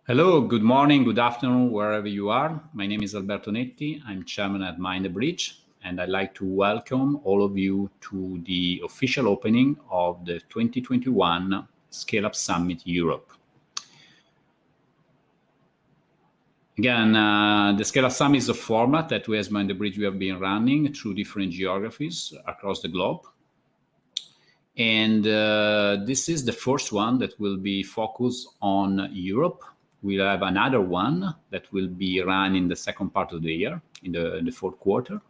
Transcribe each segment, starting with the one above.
Hello, good morning, good afternoon, wherever you are. My name is Alberto Netti. I'm chairman at Mind the Bridge, and I'd like to welcome all of you to the official opening of the 2021 Scaleup Summit Europe. Again, the Scaleup Summit is a format that we as Mind the Bridge we have been running through different geographies across the globe. And this is the first one that will be focused on Europe. We'll have another one that will be run in the second part of the year, in the fourth quarter.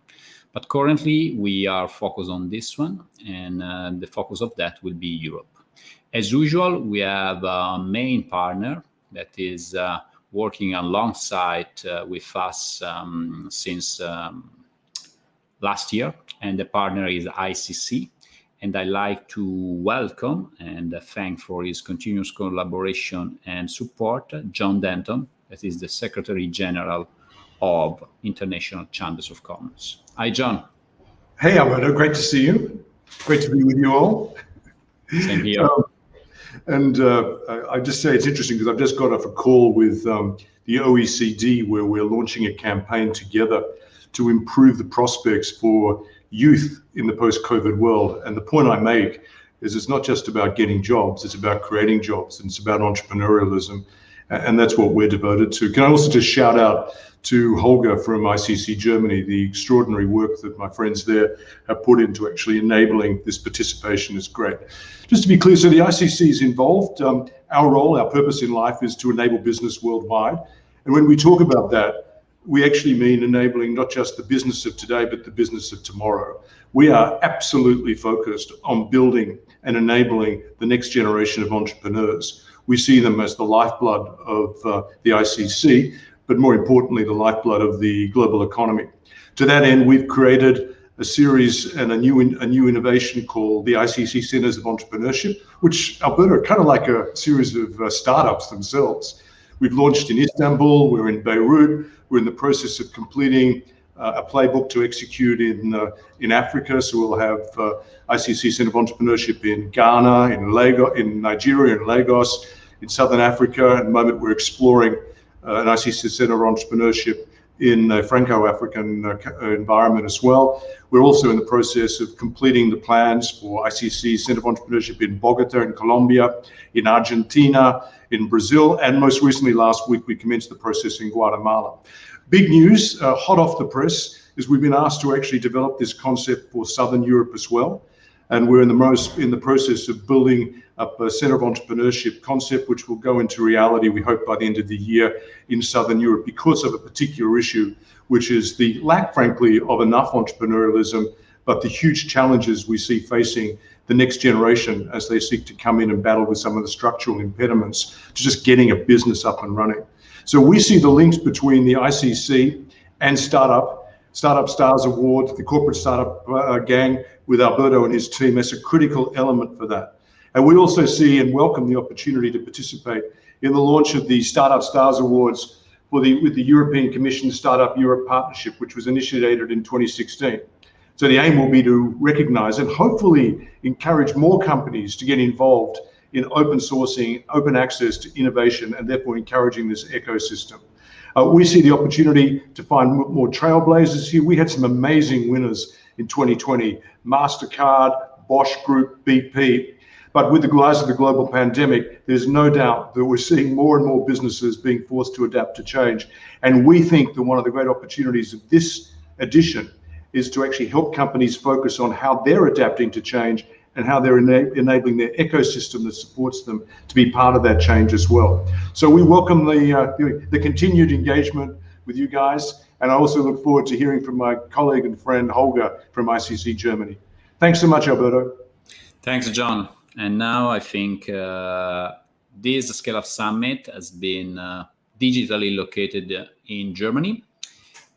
But currently, we are focused on this one, and the focus of that will be Europe. As usual, we have a main partner that is working alongside with us since last year, and the partner is ICC. And I'd like to welcome and thank for his continuous collaboration and support, John Denton, that is the Secretary General of International Chambers of Commerce. Hi, John. Hey, Alberto, great to see you. Great to be with you all. Same here. I just say it's interesting because I've just got off a call with the OECD where we're launching a campaign together to improve the prospects for youth in the post-COVID world. And the point I make is it's not just about getting jobs, it's about creating jobs, and it's about entrepreneurialism. And that's what we're devoted to. Can I also just shout out to Holger from ICC Germany, the extraordinary work that my friends there have put into actually enabling this participation is great. Just to be clear, so the ICC is involved. Our role, our purpose in life is to enable business worldwide. And when we talk about that, we actually mean enabling not just the business of today, but the business of tomorrow. We are absolutely focused on building and enabling the next generation of entrepreneurs. We see them as the lifeblood of the ICC, but more importantly, the lifeblood of the global economy. To that end, we've created a series and a new innovation called the ICC Centers of Entrepreneurship, which, Alberto, are kind of like a series of startups themselves. We've launched in Istanbul, we're in Beirut, we're in the process of completing a playbook to execute in Africa. So we'll have ICC Center of Entrepreneurship in Ghana, in Lagos, in Nigeria, in Lagos, in Southern Africa. At the moment, we're exploring an ICC Center of Entrepreneurship in a Franco-African environment as well. We're also in the process of completing the plans for ICC Center of Entrepreneurship in Bogota, in Colombia, in Argentina, in Brazil, and most recently last week, we commenced the process in Guatemala. Big news, hot off the press, is we've been asked to actually develop this concept for Southern Europe as well. And we're in the process of building up a Center of Entrepreneurship concept, which will go into reality, we hope, by the end of the year in Southern Europe because of a particular issue, which is the lack, frankly, of enough entrepreneurialism, but the huge challenges we see facing the next generation as they seek to come in and battle with some of the structural impediments to just getting a business up and running. So we see the links between the ICC and Startup Stars Award, the corporate startup gang with Alberto and his team as a critical element for that. And we also see and welcome the opportunity to participate in the launch of the Startup Stars Awards with the European Commission Startup Europe Partnership, which was initiated in 2016. So the aim will be to recognize and hopefully encourage more companies to get involved in open sourcing, open access to innovation, and therefore encouraging this ecosystem. We see the opportunity to find more trailblazers here. We had some amazing winners in 2020, MasterCard, Bosch Group, BP. But with the rise of the global pandemic, there's no doubt that we're seeing more and more businesses being forced to adapt to change. And we think that one of the great opportunities of this edition is to actually help companies focus on how they're adapting to change and how they're enabling their ecosystem that supports them to be part of that change as well. So we welcome the continued engagement with you guys, and I also look forward to hearing from my colleague and friend Holger from ICC Germany. Thanks so much, Alberto. Thanks, John. And now I think this Scaleup Summit has been digitally located in Germany,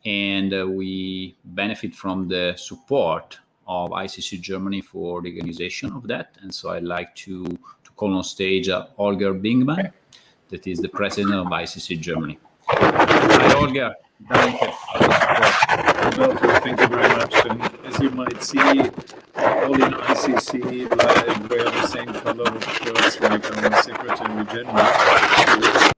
and we benefit from the support of ICC Germany for the organization of that. And so I'd like to call on stage Holger Bingman, that is the president of ICC Germany. Hi, Holger. Alberto, thank you very much. And as you might see, all in ICC live wear the same color of shirts like our Secretary General.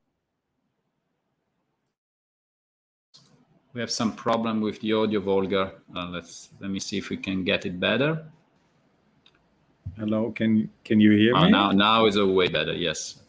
We have some problem with the audio, Volker. Let me see if we can get it better. Hello, can you hear me? Now is a way better. Yes.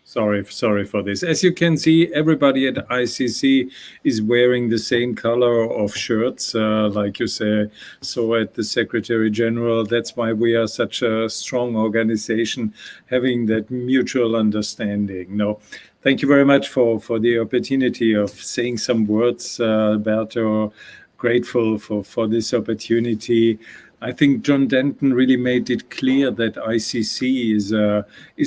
Sorry for this. As you can see, everybody at ICC is wearing the same color of shirts, like you say. So at the Secretary General, that's why we are such a strong organization, having that mutual understanding. No, thank you very much for the opportunity of saying some words, Alberto. Grateful for this opportunity. I think John Denton really made it clear that ICC is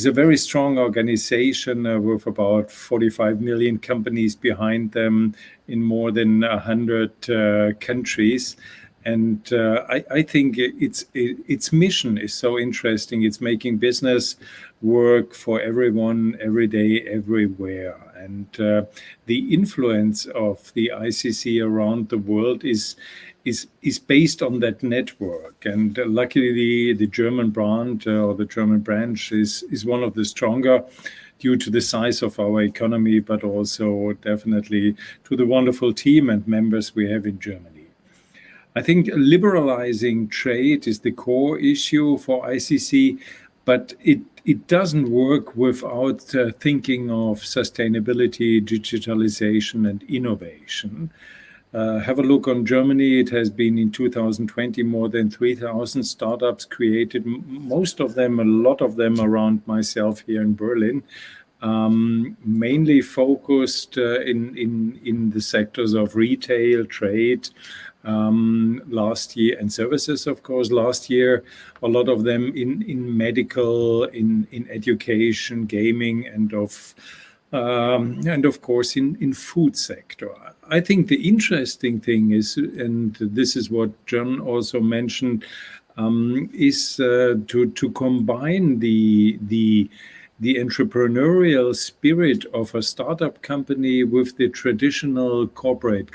a very strong organization with about 45 million companies behind them in more than 100 countries. And I think its mission is so interesting. It's making business work for everyone, every day, everywhere. And the influence of the ICC around the world is based on that network. And luckily, the German brand or the German branch is one of the stronger due to the size of our economy, but also definitely to the wonderful team and members we have in Germany. I think liberalizing trade is the core issue for ICC, but it doesn't work without thinking of sustainability, digitalization, and innovation. Have a look on Germany. It has been in 2020 more than 3,000 startups created, most of them, a lot of them around myself here in Berlin, mainly focused in the sectors of retail, trade, last year, and services, of course. Last year, a lot of them in medical, in education, gaming, and of course in food sector. I think the interesting thing is, and this is what John also mentioned, is to combine the entrepreneurial spirit of a startup company with the traditional corporate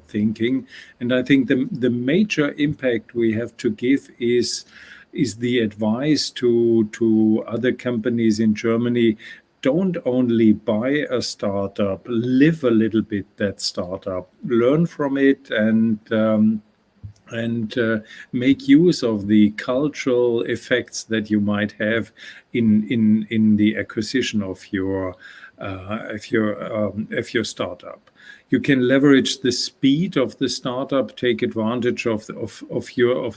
thinking. And I think the major impact we have to give is the advice to other companies in Germany. Don't only buy a startup, live a little bit that startup, learn from it, and make use of the cultural effects that you might have in the acquisition of your startup. You can leverage the speed of the startup, take advantage of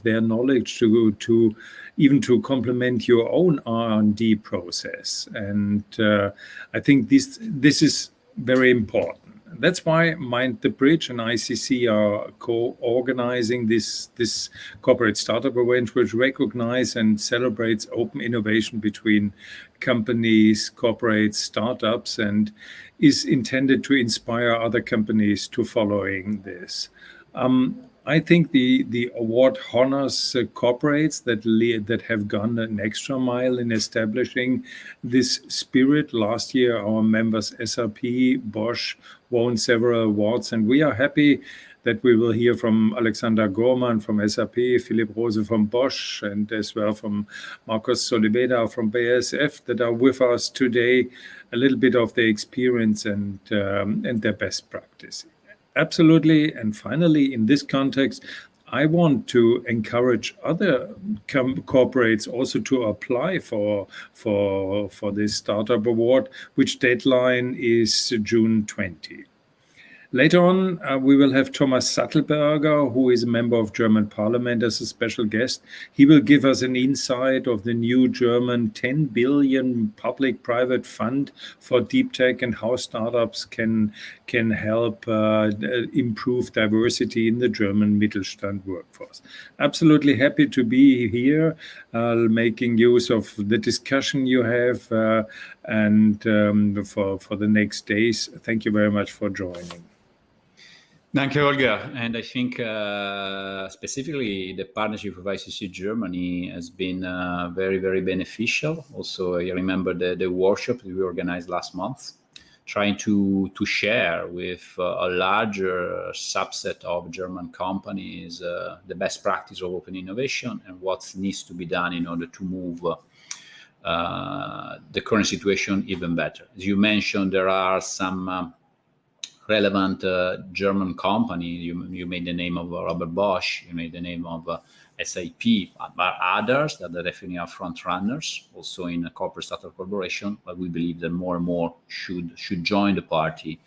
their knowledge to even to complement your own R&D process. And I think this is very important. That's why Mind the Bridge and ICC are co-organizing this corporate startup event, which recognizes and celebrates open innovation between companies, corporates, startups, and is intended to inspire other companies to following this. I think the award honors corporates that have gone an extra mile in establishing this spirit. Last year, our members SAP, Bosch won several awards, and we are happy that we will hear from Alexander Gorman from SAP, Philipp Rose from Bosch, and as well from Marcos Soliveda from BASF that are with us today, a little bit of their experience and their best practice. Absolutely. And finally, in this context, I want to encourage other corporates also to apply for this startup award, which deadline is June 20. Later on, we will have Thomas Sattelberger, who is a member of German Parliament, as a special guest. He will give us an insight of the new German 10 billion public-private fund for deep tech and how startups can help improve diversity in the German Mittelstand workforce. Absolutely happy to be here, making use of the discussion you have and for the next days. Thank you very much for joining. Thank you, Holger. And I think specifically the partnership with ICC Germany has been very, very beneficial. Also, I remember the workshop that we organized last month, trying to share with a larger subset of German companies the best practice of open innovation and what needs to be done in order to move the current situation even better. As you mentioned, there are some relevant German company. You made the name of Robert Bosch, you made the name of SAP, but others that definitely are front runners also in a corporate startup collaboration. But we believe that more and more should join the party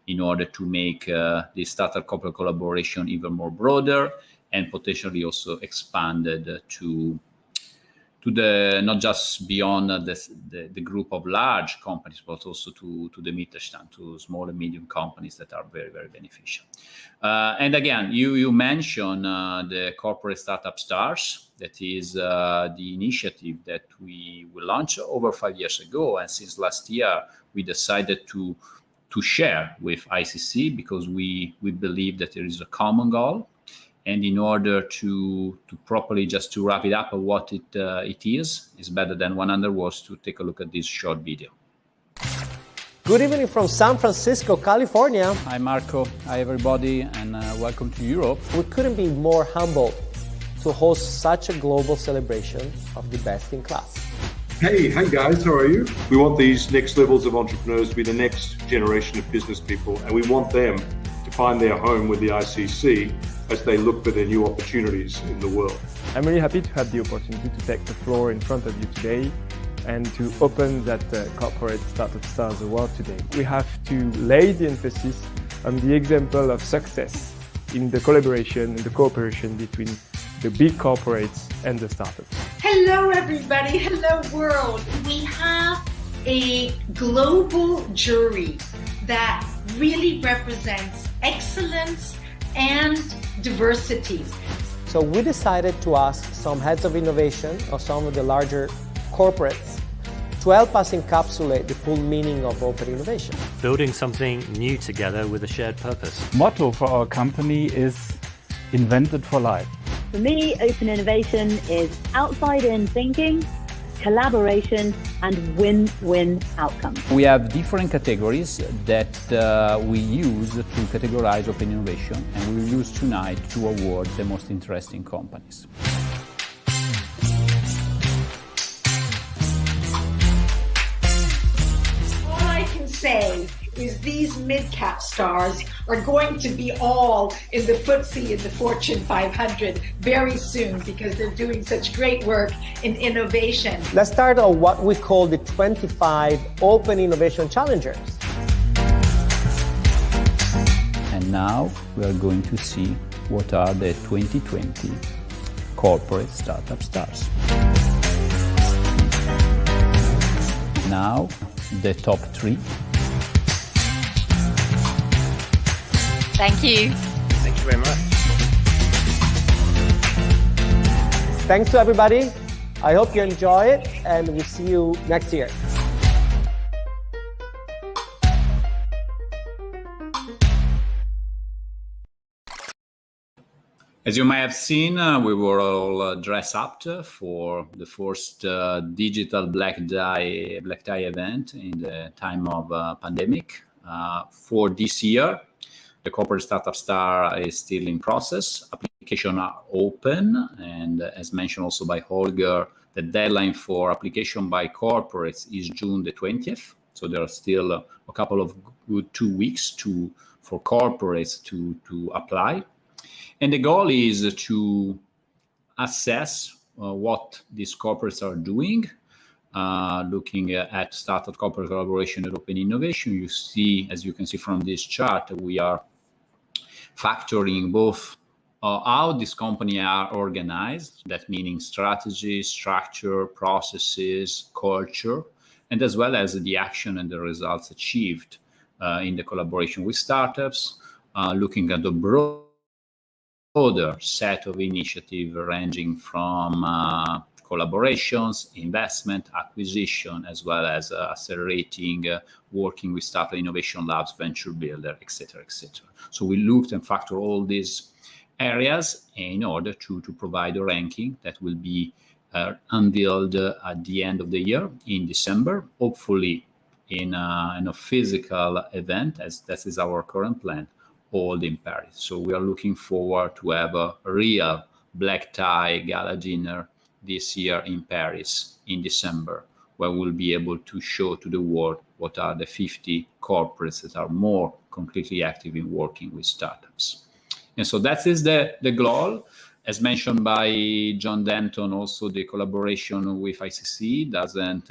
in order to make the startup corporate collaboration even more broader and potentially also expanded to the not just beyond the group of large companies, but also to the Mittelstand, to small and medium companies that are very, very beneficial. And again, you mentioned the Corporate Startup Stars. That is the initiative that we launched over 5 years ago. And since last year, we decided to share with ICC because we believe that there is a common goal. And in order to properly just to wrap it up of what it is, it's better than 100 words to take a look at this short video. Good evening from San Francisco, California. Hi Marco, hi everybody, and welcome to Europe. We couldn't be more humbled to host such a global celebration of the best in class. Hey guys, how are you? We want these next levels of entrepreneurs to be the next generation of business people, and we want them to find their home with the ICC as they look for their new opportunities in the world. I'm really happy to have the opportunity to take the floor in front of you today and to open that Corporate Startup Stars Award today. We have to lay the emphasis on the example of success in the collaboration and the cooperation between the big corporates and the startups. Hello everybody, hello world. We have a global jury that really represents excellence and diversity. So we decided to ask some heads of innovation of some of the larger corporates to help us encapsulate the full meaning of open innovation. Building something new together with a shared purpose. Motto for our company is Invented for Life. For me, open innovation is outside-in thinking, collaboration, and win-win outcomes. We have different categories that we use to categorize open innovation, and we will use tonight to award the most interesting companies. All I can say is these mid-cap stars are going to be all in the FTSE and the Fortune 500 very soon because they're doing such great work in innovation. Let's start on what we call the 25 Open Innovation Challengers. And now we are going to see what are the 2020 Corporate Startup Stars. Now, the top 3. Thank you. Thank you very much. Thanks to everybody. I hope you enjoy it, and we'll see you next year. As you may have seen, we were all dressed up for the first digital black tie event in the time of pandemic. For this year, the Corporate Startup Star is still in process. Applications are open, and as mentioned also by Holger, the deadline for application by corporates is June the 20th. So there are still a couple of good 2 weeks for corporates to apply. And the goal is to assess what these corporates are doing, looking at startup corporate collaboration and open innovation. You see, as you can see from this chart, we are factoring both how these companies are organized, that meaning strategy, structure, processes, culture, and as well as the action and the results achieved in the collaboration with startups, looking at the broader set of initiatives ranging from collaborations, investment, acquisition, as well as accelerating, working with startup innovation labs, venture builder, etc., etc. So we looked and factored all these areas in order to provide a ranking that will be unveiled at the end of the year in December, hopefully in a physical event, as that is our current plan, all in Paris. So we are looking forward to have a real black tie gala dinner this year in Paris in December, where we'll be able to show to the world what are the 50 corporates that are more concretely active in working with startups. And so that is the goal. As mentioned by John Denton, also the collaboration with ICC doesn't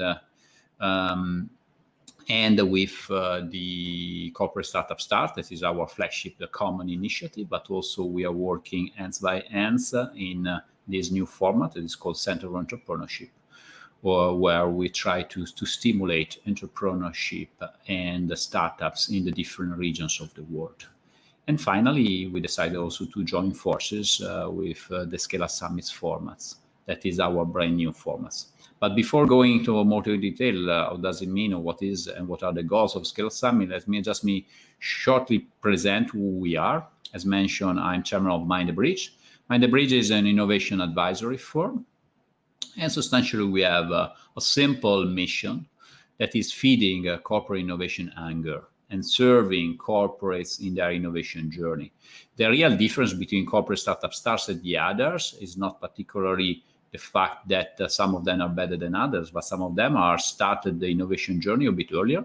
end with the Corporate Startup Start. That is our flagship, the common initiative, but also we are working hands by hands in this new format that is called Center of Entrepreneurship, where we try to stimulate entrepreneurship and startups in the different regions of the world. And finally, we decided also to join forces with the Scaleup Summits formats. That is our brand new formats. But before going into more detail, what does it mean, or what is and what are the goals of Scaleup Summit, let me just shortly present who we are. As mentioned, I'm chairman of Mind the Bridge. Mind the Bridge is an innovation advisory firm. And substantially, we have a simple mission that is feeding corporate innovation hunger and serving corporates in their innovation journey. The real difference between corporate startup stars and the others is not particularly the fact that some of them are better than others, but some of them are started the innovation journey a bit earlier,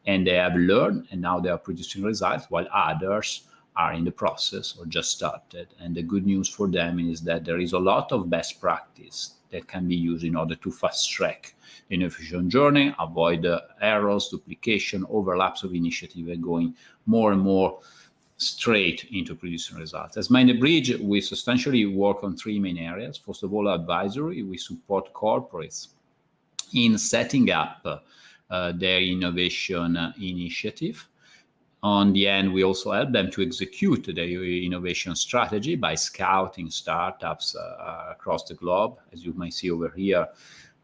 and they have learned, and now they are producing results, while others are in the process or just started. And the good news for them is that there is a lot of best practice that can be used in order to fast track the innovation journey, avoid errors, duplication, overlaps of initiative, and going more and more straight into producing results. As Mind the Bridge, we substantially work on three main areas. First of all, advisory. We support corporates in setting up their innovation initiative. On the end, we also help them to execute their innovation strategy by scouting startups across the globe. As you might see over here,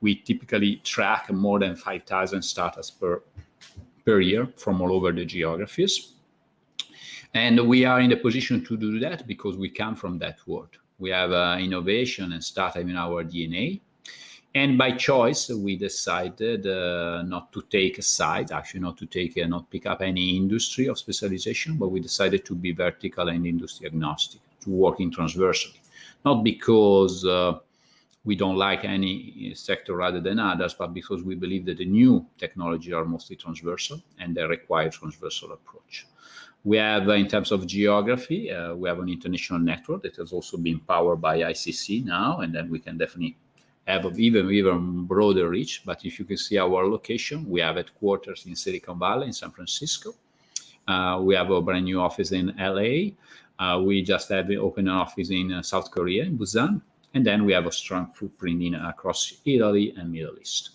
we typically track more than 5,000 startups per year from all over the geographies. And we are in the position to do that because we come from that world. We have innovation and startup in our DNA. And by choice, we decided not to take a side, actually not pick up any industry of specialization, but we decided to be vertical and industry agnostic, to working transversally. Not because we don't like any sector rather than others, but because we believe that the new technology are mostly transversal and they require transversal approach. We have, in terms of geography, we have an international network that has also been powered by ICC now, and then we can definitely have even broader reach. But if you can see our location, we have headquarters in Silicon Valley in San Francisco. We have a brand new office in LA. We just have opened an office in South Korea, in Busan. And then we have a strong footprint across Italy and Middle East.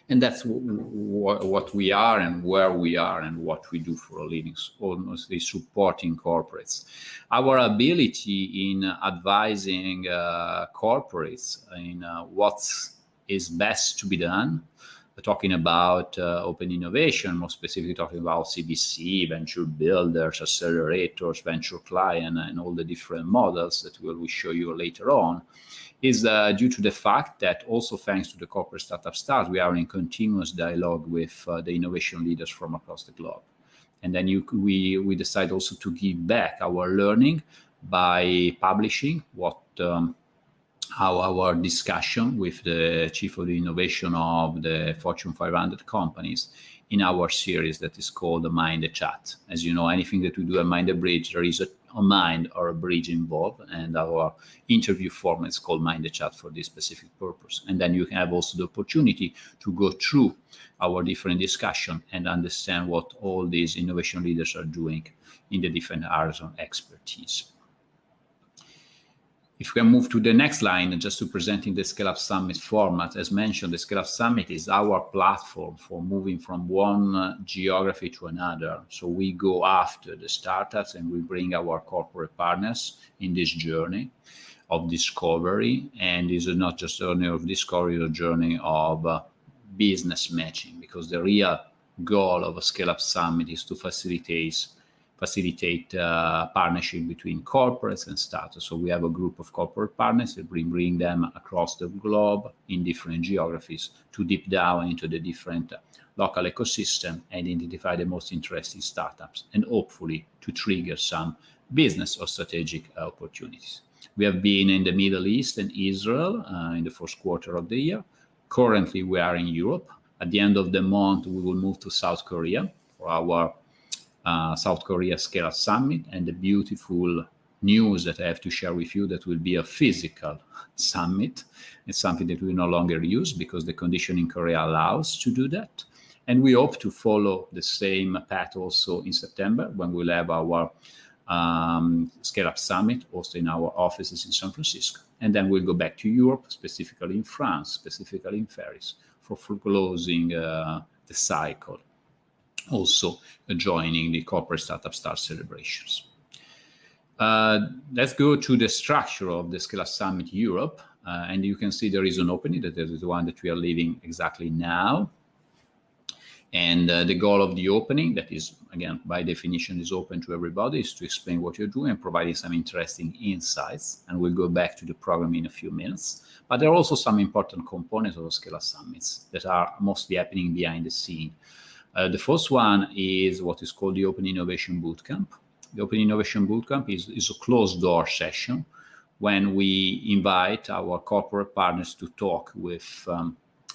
And that's what we are and where we are and what we do for a living, mostly supporting corporates. Our ability in advising corporates in what is best to be done, talking about open innovation, more specifically talking about CVC, venture builders, accelerators, venture client, and all the different models that we will show you later on, is due to the fact that also thanks to the Corporate Startup Start, we are in continuous dialogue with the innovation leaders from across the globe. And then we decide also to give back our learning by publishing how our discussion with the chief of the innovation of the Fortune 500 companies in our series that is called the Mind the Chat. As you know, anything that we do at Mind the Bridge, there is a mind or a bridge involved, and our interview format is called Mind the Chat for this specific purpose. And then you can have also the opportunity to go through our different discussion and understand what all these innovation leaders are doing in the different areas of expertise. If we can move to the next line, just to presenting the Scaleup Summit format, as mentioned, the Scaleup Summit is our platform for moving from one geography to another. So we go after the startups and we bring our corporate partners in this journey of discovery. And it's not just a journey of discovery, it's a journey of business matching, because the real goal of a Scaleup Summit is to facilitate partnership between corporates and startups. So we have a group of corporate partners that bring them across the globe in different geographies to deep down into the different local ecosystem and identify the most interesting startups and hopefully to trigger some business or strategic opportunities. We have been in the Middle East and Israel in the first quarter of the year. Currently, we are in Europe. At the end of the month, we will move to South Korea for our South Korea Scaleup Summit, and the beautiful news that I have to share with you that will be a physical summit. It's something that we no longer use because the condition in Korea allows to do that. And we hope to follow the same path also in September when we'll have our Scaleup Summit also in our offices in San Francisco. And then we'll go back to Europe, specifically in France, specifically in Paris, for closing the cycle, also joining the Corporate Startup Stars celebrations. Let's go to the structure of the Scaleup Summit Europe. And you can see there is an opening, that is the one that we are leaving exactly now. And the goal of the opening, that is, again, by definition, is open to everybody, is to explain what you're doing and providing some interesting insights. And we'll go back to the program in a few minutes. But there are also some important components of the Scaleup Summits that are mostly happening behind the scene. The first one is what is called the Open Innovation Bootcamp. The Open Innovation Bootcamp is a closed-door session when we invite our corporate partners to talk with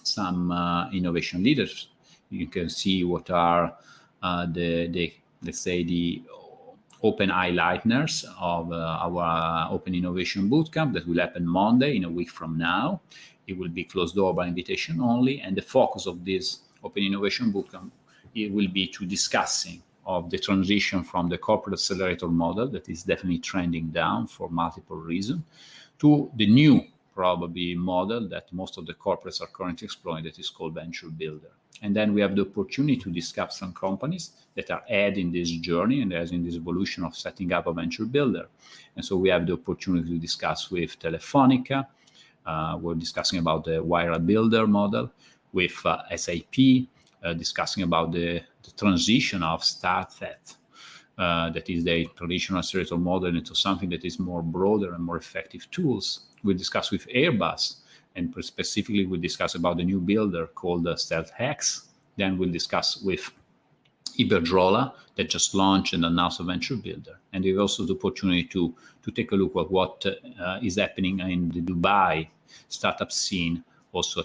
some innovation leaders. You can see what are let's say the open highlighters of our Open Innovation Bootcamp that will happen Monday, in a week from now. It will be closed door by invitation only, and the focus of this Open Innovation Bootcamp, it will be to discussing of the transition from the corporate accelerator model that is definitely trending down for multiple reasons to the new probably model that most of the corporates are currently exploring, that is called venture builder. And then we have the opportunity to discuss some companies that are adding this journey and as in this evolution of setting up a venture builder. And so we have the opportunity to discuss with Telefonica. We're discussing about the Wire Builder model with SAP, discussing about the transition of StartTech, that is the traditional accelerator model, into something that is more broader and more effective tools. We'll discuss with Airbus, and specifically we'll discuss about the new builder called StealthX. Then we'll discuss with Iberdrola that just launched and announced a venture builder. And there's also the opportunity to take a look at what is happening in the Dubai startup scene, also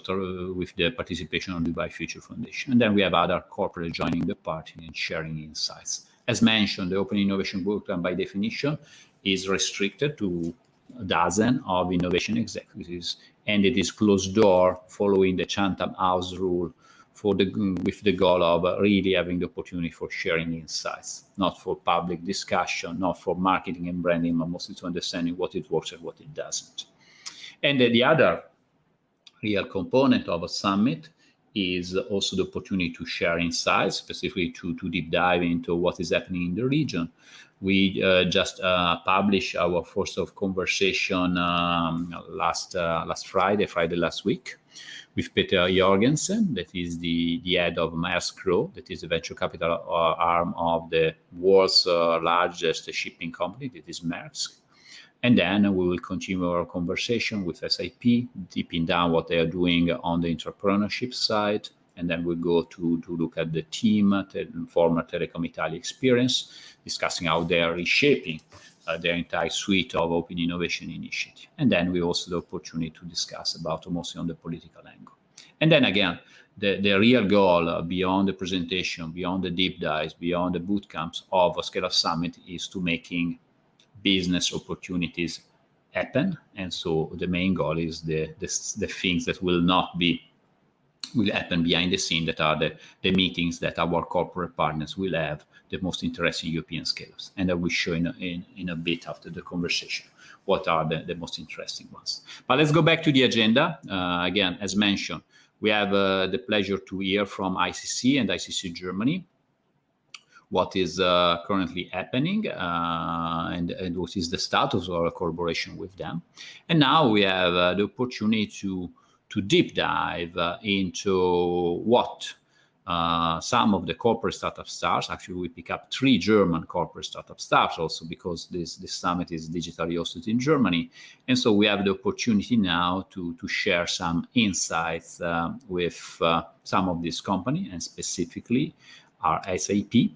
with the participation of Dubai Future Foundation. And then we have other corporates joining the party and sharing insights. As mentioned, the Open Innovation Bootcamp by definition is restricted to a dozen of innovation executives, and it is closed door following the Chatham House rule with the goal of really having the opportunity for sharing insights, not for public discussion, not for marketing and branding, but mostly to understanding what it works and what it doesn't. And the other real component of a summit is also the opportunity to share insights, specifically to deep dive into what is happening in the region. We just published our first of conversation last Friday last week, with Peter Jorgensen, that is the head of Maersk, that is the venture capital arm of the world's largest shipping company, that is Maersk. And then we will continue our conversation with SAP, deeping down what they are doing on the entrepreneurship side. And then we'll go to look at the team, former Telecom Italia experience, discussing how they are reshaping their entire suite of open innovation initiatives. And then we also the opportunity to discuss about mostly on the political angle. And then again, the real goal beyond the presentation, beyond the deep dives, beyond the boot camps of a Scaleup Summit is to making business opportunities happen. And so the main goal is the things that will happen behind the scene, that are the meetings that our corporate partners will have, the most interesting European scale-ups. And I will show in a bit after the conversation what are the most interesting ones. But let's go back to the agenda. Again, as mentioned, we have the pleasure to hear from ICC and ICC Germany what is currently happening and what is the status of our collaboration with them. And now we have the opportunity to deep dive into what some of the corporate startup stars, actually we pick up 3 German corporate startup stars also, because this summit is digitally hosted in Germany. And so we have the opportunity now to share some insights with some of these companies, and specifically our SAP,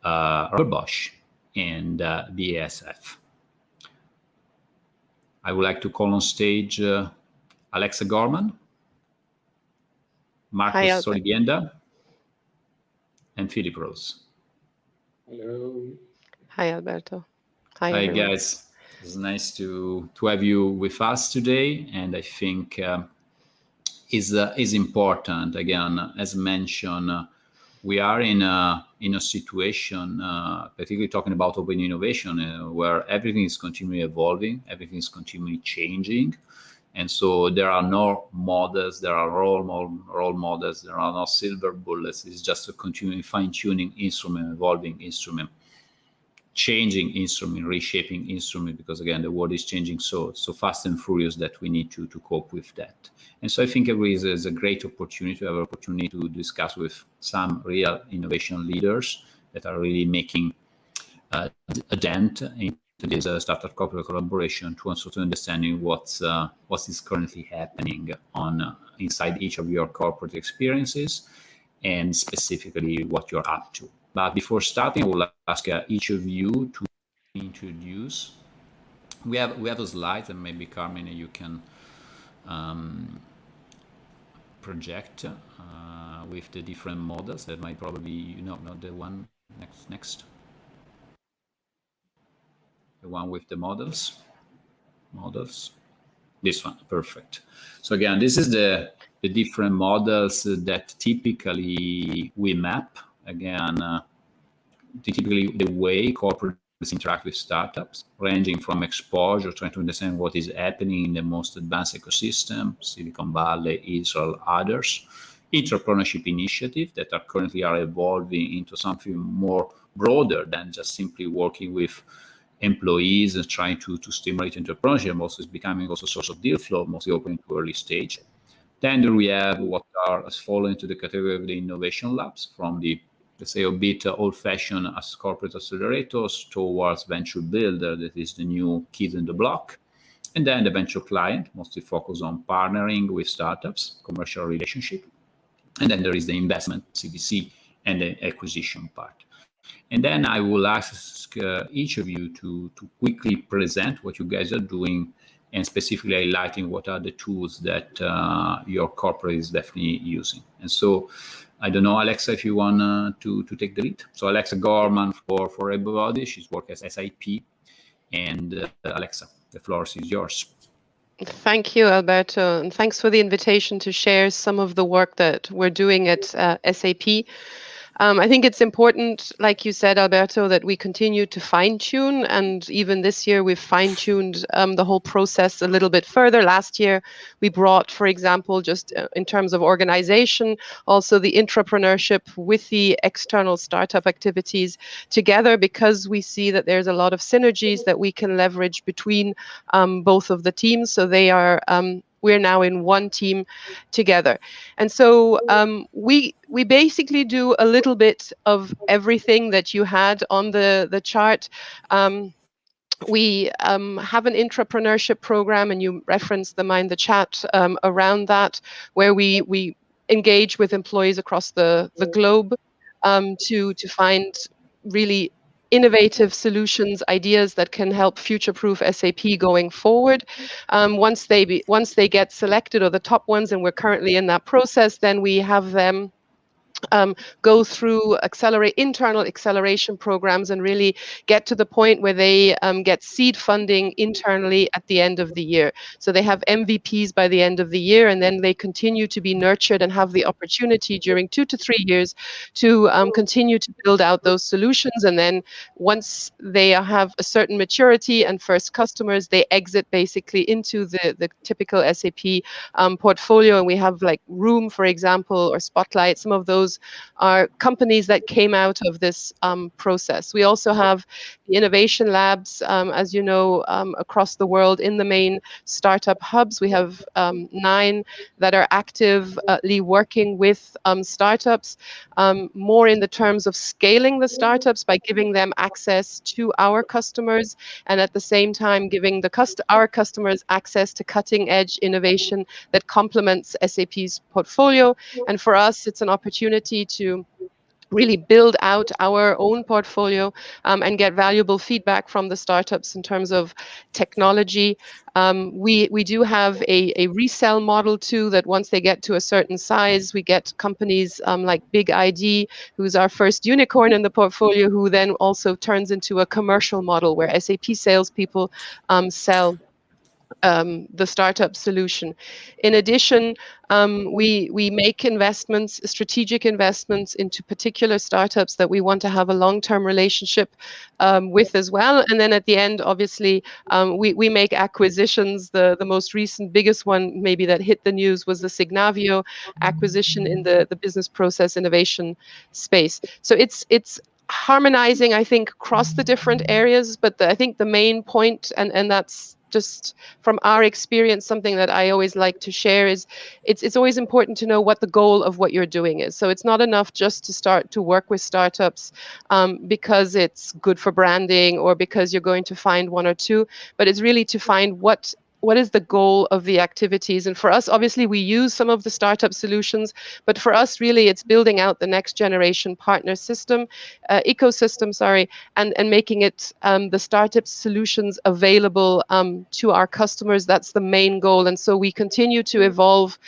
Bosch, and BASF. I would like to call on stage Alexa Gorman. Marcus Solivienda, and Philip Rose. Hello. Hi, Alberto. Hi, guys. It's nice to have you with us today, and I think is important. Again, as mentioned, we are in a situation, particularly talking about open innovation, where everything is continually evolving, everything is continually changing, and so there are no models, there are role models, there are no silver bullets. It's just a continually fine-tuning instrument, evolving instrument, changing instrument, reshaping instrument, because again, the world is changing so fast and furious that we need to cope with that. And so I think it is a great opportunity to have an opportunity to discuss with some real innovation leaders that are really making a dent into this startup corporate collaboration, to also to understanding what is currently happening inside each of your corporate experiences, and specifically what you're up to. But before starting, I will ask each of you to introduce. We have a slide, and maybe Carmen, you can project with the different models that might probably, not the one next. The one with the models. This one, perfect. So again, this is the different models that typically we map. Again, typically the way corporates interact with startups, ranging from exposure, trying to understand what is happening in the most advanced ecosystem, Silicon Valley, Israel, others, entrepreneurship initiatives that are currently evolving into something more broader than just simply working with employees and trying to stimulate entrepreneurship. Also, is becoming also a source of deal flow, mostly open to early stage. Then we have what fall into the category of the innovation labs, from the, let's say, a bit old-fashioned as corporate accelerators towards venture builder, that is the new kid in the block. And then the venture client, mostly focused on partnering with startups, commercial relationship. And then there is the investment, CVC, and the acquisition part. And then I will ask each of you to quickly present what you guys are doing, and specifically highlighting what are the tools that your corporate is definitely using. And so, I don't know, Alexa, if you want to take the lead. So Alexa Gorman for everybody, she's worked as SIP. And Alexa, the floor is yours. Thank you, Alberto, and thanks for the invitation to share some of the work that we're doing at SAP. I think it's important, like you said, Alberto, that we continue to fine-tune, and even this year we've fine-tuned the whole process a little bit further. Last year we brought, for example, just in terms of organization, also the intrapreneurship with the external startup activities together, because we see that there's a lot of synergies that we can leverage between both of the teams. So they are we're now in one team together. And so we basically do a little bit of everything that you had on the chart. We have an intrapreneurship program, and you referenced them in the chat around that, where we engage with employees across the globe to find really innovative solutions, ideas that can help future-proof SAP going forward. Once they get selected, or the top ones, and we're currently in that process, then we have them go through internal acceleration programs and really get to the point where they get seed funding internally at the end of the year. So they have MVPs by the end of the year, and then they continue to be nurtured and have the opportunity during 2 to 3 years to continue to build out those solutions. And then once they have a certain maturity and first customers, they exit basically into the typical SAP portfolio. And we have like Room, for example, or Spotlight. Some of those are companies that came out of this process. We also have the innovation labs, as you know, across the world in the main startup hubs. We have 9 that are actively working with startups, more in the terms of scaling the startups by giving them access to our customers, and at the same time giving our customers access to cutting edge innovation that complements SAP's portfolio. And for us, it's an opportunity to really build out our own portfolio and get valuable feedback from the startups in terms of technology. We do have a resell model too, that once they get to a certain size, we get companies like Big ID, who's our first unicorn in the portfolio, who then also turns into a commercial model where SAP salespeople sell the startup solution. In addition, we make investments, strategic investments into particular startups that we want to have a long-term relationship with as well. And then at the end, obviously, we make acquisitions. The most recent, biggest one maybe that hit the news was the Signavio acquisition in the business process innovation space. So it's harmonizing, I think, across the different areas. But I think the main point, and that's just from our experience, something that I always like to share is it's always important to know what the goal of what you're doing is. So it's not enough just to start to work with startups because it's good for branding or because you're going to find one or two, but it's really to find what is the goal of the activities. And for us, obviously, we use some of the startup solutions, but for us, really, it's building out the next generation partner system, ecosystem, and making it the startup solutions available to our customers. That's the main goal. And so we continue to evolve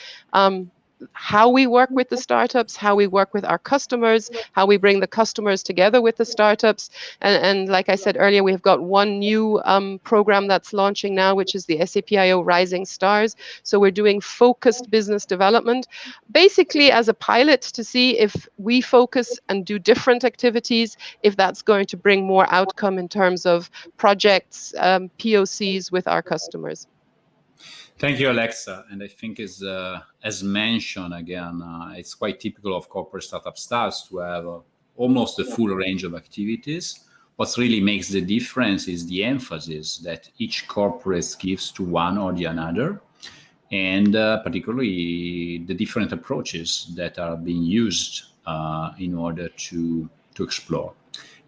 how we work with the startups, how we work with our customers, how we bring the customers together with the startups. And like I said earlier, we've got one new program that's launching now, which is the SAP IO Rising Stars. So we're doing focused business development, basically as a pilot to see if we focus and do different activities, if that's going to bring more outcome in terms of projects, POCs with our customers. Thank you, Alexa. And I think as mentioned, again, it's quite typical of corporate startup stars to have almost the full range of activities. What really makes the difference is the emphasis that each corporate gives to one or the another, and particularly the different approaches that are being used in order to explore.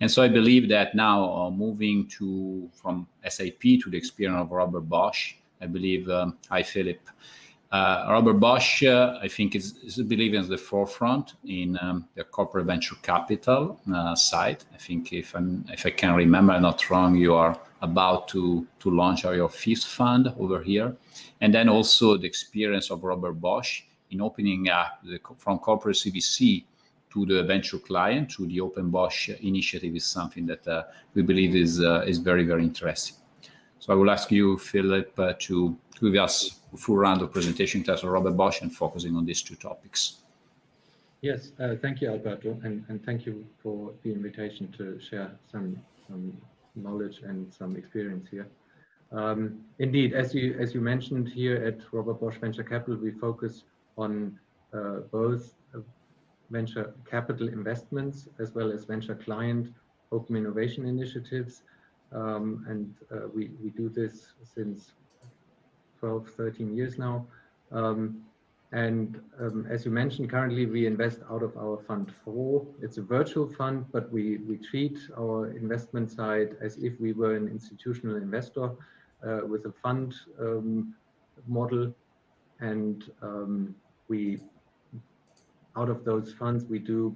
And so I believe that now moving from SAP to the experience of Robert Bosch, I believe, hi Philip. Robert Bosch, I think, is at the forefront in the corporate venture capital side. I think if I can remember, I'm not wrong, you are about to launch your fifth fund over here. And then also the experience of Robert Bosch in opening up from corporate CVC to the venture client, to the Open Bosch initiative, is something that we believe is very, very interesting. So I will ask you, Philip, to give us a full round of presentation in terms of Robert Bosch and focusing on these two topics. Yes, thank you, Alberto, and thank you for the invitation to share some knowledge and some experience here. Indeed, as you mentioned, here at Robert Bosch Venture Capital, we focus on both venture capital investments as well as venture client open innovation initiatives. We do this since 12, 13 years now. As you mentioned, currently we invest out of our Fund 4. It's a virtual fund, but we treat our investment side as if we were an institutional investor with a fund model. And out of those funds, we do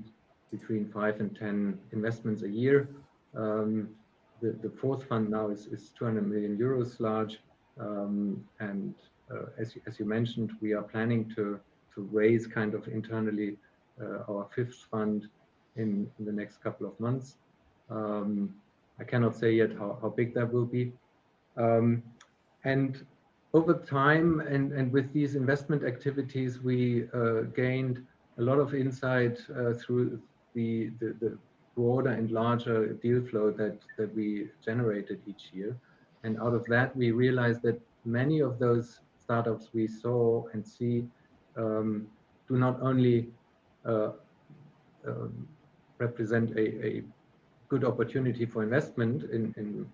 between 5 and 10 investments a year. The fourth fund now is 200 million euros large. As you mentioned, we are planning to raise kind of internally our fifth fund in the next couple of months. I cannot say yet how big that will be. And over time and with these investment activities, we gained a lot of insight through the broader and larger deal flow that we generated each year. And out of that, we realized that many of those startups we saw and see do not only represent a good opportunity for investment in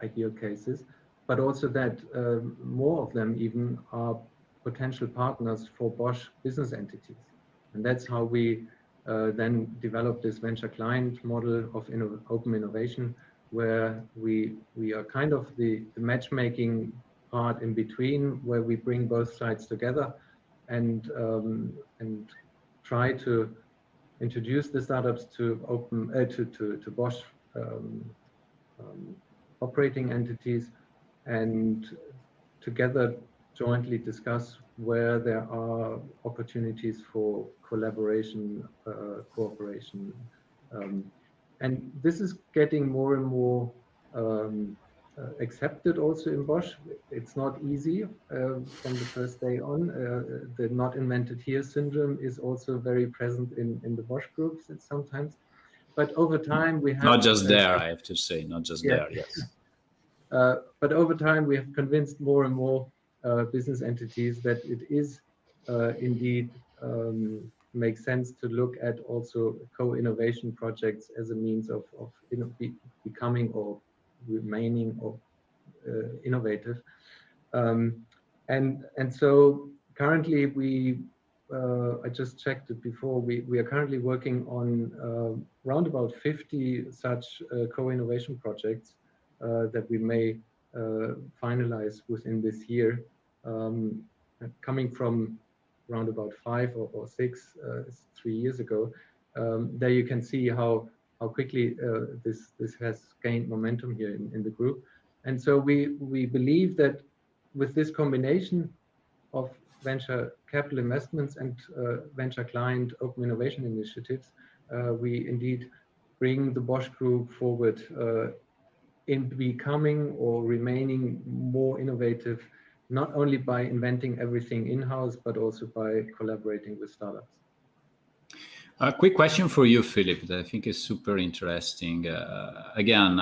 ideal cases, but also that more of them even are potential partners for Bosch business entities. And that's how we then developed this venture client model of open innovation, where we are kind of the matchmaking part in between, where we bring both sides together and try to introduce the startups to to Bosch operating entities, and together jointly discuss where there are opportunities for collaboration, cooperation. And this is getting more and more accepted also in Bosch. It's not easy from the first day on. The not invented here syndrome is also very present in the Bosch groups sometimes. But over time we have... Not just there, I have to say, not just there, yes. But over time we have convinced more and more business entities that it is indeed makes sense to look at also co-innovation projects as a means of becoming or remaining or innovative. And so currently we, I just checked it before, we are currently working on around about 50 such co-innovation projects that we may finalize within this year, coming from around about 5 or 6 3 years ago. There you can see how quickly this has gained momentum here in the group. And so we believe that with this combination of venture capital investments and venture client open innovation initiatives, we indeed bring the Bosch Group forward in becoming or remaining more innovative, not only by inventing everything in-house, but also by collaborating with startups. A quick question for you, Philip, that I think is super interesting. Again,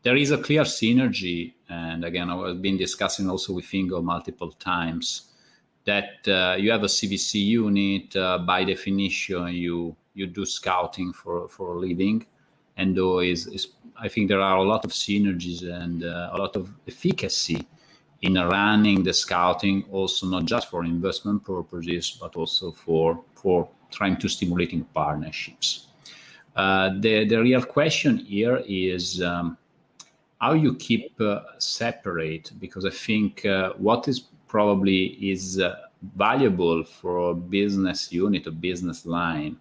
there is a clear synergy, and again, I've been discussing also with Ingo multiple times, that you have a CVC unit, by definition, you do scouting for a living, and though I think there are a lot of synergies and a lot of efficacy in running the scouting, also not just for investment purposes, but also for trying to stimulating partnerships. The real question here is how you keep separate, because I think what is probably is valuable for a business unit, a business line,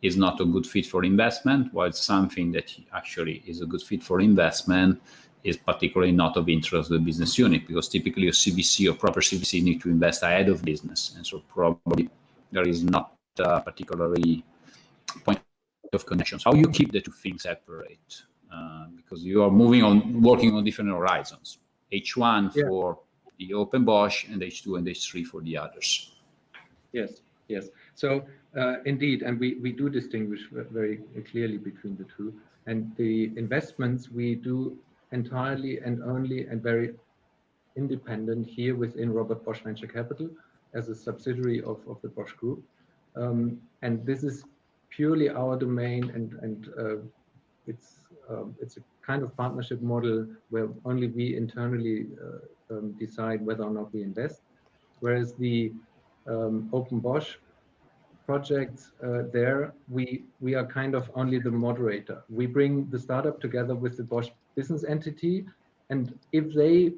is not a good fit for investment, while something that actually is a good fit for investment is particularly not of interest to the business unit, because typically a CVC or proper CVC need to invest ahead of business. And so probably there is not particularly point of connections. How you keep the two things separate? Because you are working on different horizons. H1 for the Open Bosch and H2 and H3 for the others. Yes, yes. So indeed, and we do distinguish very clearly between the two. And the investments we do entirely and only and very independent here within Robert Bosch Venture Capital as a subsidiary of the Bosch Group. And this is purely our domain, and it's a kind of partnership model where only we internally decide whether or not we invest. Whereas the Open Bosch projects, there we are kind of only the moderator. We bring the startup together with the Bosch business entity, and if they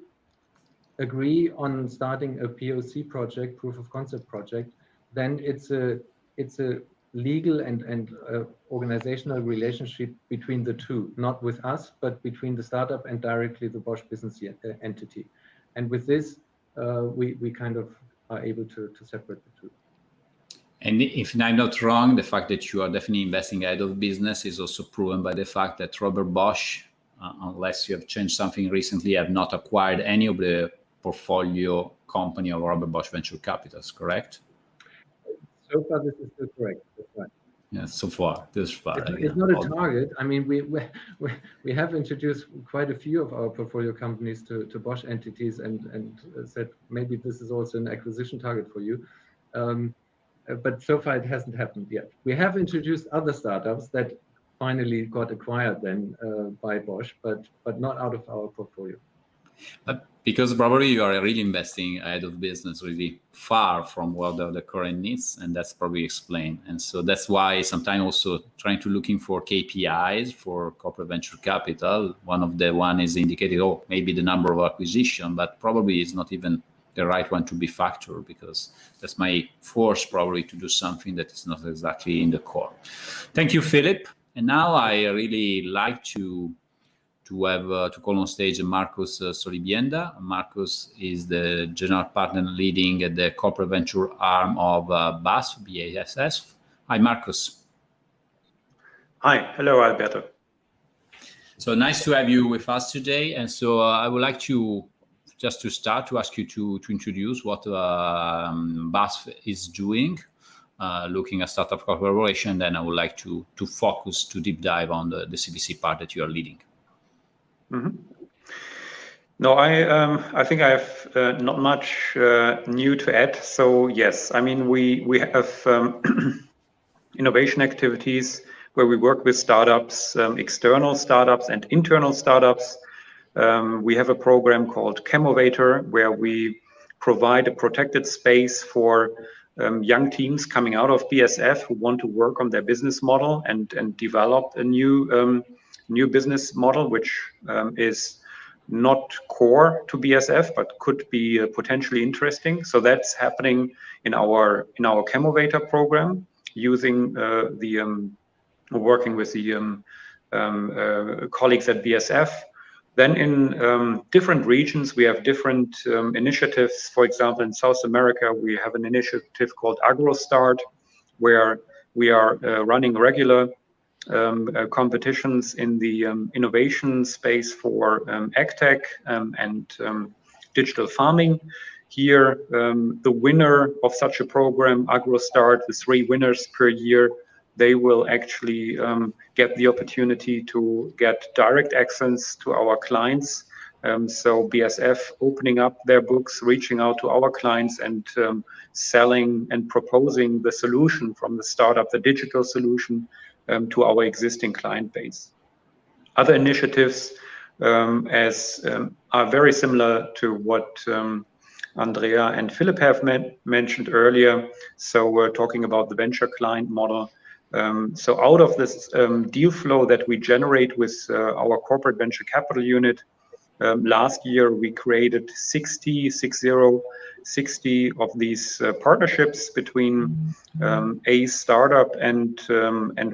agree on starting a POC project, proof of concept project, then it's a legal and organizational relationship between the two, not with us, but between the startup and directly the Bosch business entity. And with this, we kind of are able to separate the two. And if I'm not wrong, the fact that you are definitely investing ahead of business is also proven by the fact that Robert Bosch, unless you have changed something recently, have not acquired any of the portfolio company of Robert Bosch Venture Capitals, correct? So far, this is still correct. That's right. Yeah, so far, this far. It's not a target. I mean, we have introduced quite a few of our portfolio companies to Bosch entities and said maybe this is also an acquisition target for you. But so far it hasn't happened yet. We have introduced other startups that finally got acquired then by Bosch, but not out of our portfolio. But because probably you are really investing ahead of business, really far from what are the current needs, and that's probably explained. And so that's why sometimes also trying to looking for KPIs for corporate venture capital. One is indicated, maybe the number of acquisition, but probably is not even the right one to be factor, because that's my force probably to do something that is not exactly in the core. Thank you, Philip. And now I really like to call on stage Marcus Solibienda. Marcus is the general partner leading the corporate venture arm of BASF. Hi, Marcus. Hi, hello, Alberto. So nice to have you with us today. And so I would like to, just to start, to ask you to introduce what BASF is doing, looking at startup collaboration. Then I would like to focus, to deep dive on the CVC part that you are leading. Mm-hmm. No, I think I have not much new to add. So yes, I mean, we have innovation activities where we work with startups, external startups and internal startups. We have a program called Chemovator, where we provide a protected space for young teams coming out of BASF who want to work on their business model and develop a new business model, which is not core to BASF, but could be potentially interesting. So that's happening in our Chemovator program, using working with the colleagues at BASF. Then in different regions, we have different initiatives. For example, in South America, we have an initiative called AgroStart, where we are running regular competitions in the innovation space for AgTech and digital farming. Here, the winner of such a program, AgroStart, the 3 winners per year, they will actually get the opportunity to get direct access to our clients. So BASF opening up their books, reaching out to our clients and selling and proposing the solution from the startup, the digital solution, to our existing client base. Other initiatives are very similar to what Andrea and Philip have mentioned earlier. So we're talking about the venture client model. So out of this deal flow that we generate with our corporate venture capital unit, last year we created 60 of these partnerships between a startup and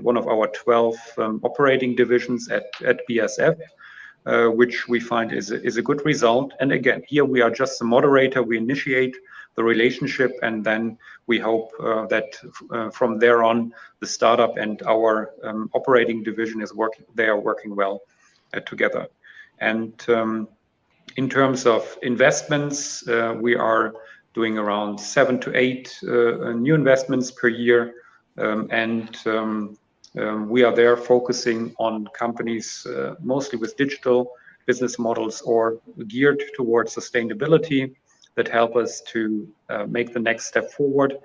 one of our 12 operating divisions at BASF, which we find is a good result. And again, here we are just the moderator. We initiate the relationship, and then we hope that from there on, the startup and our operating division is working. They are working well together. And in terms of investments, we are doing around 7 to 8 new investments per year, and we are there focusing on companies mostly with digital business models or geared towards sustainability that help us to make the next step forward.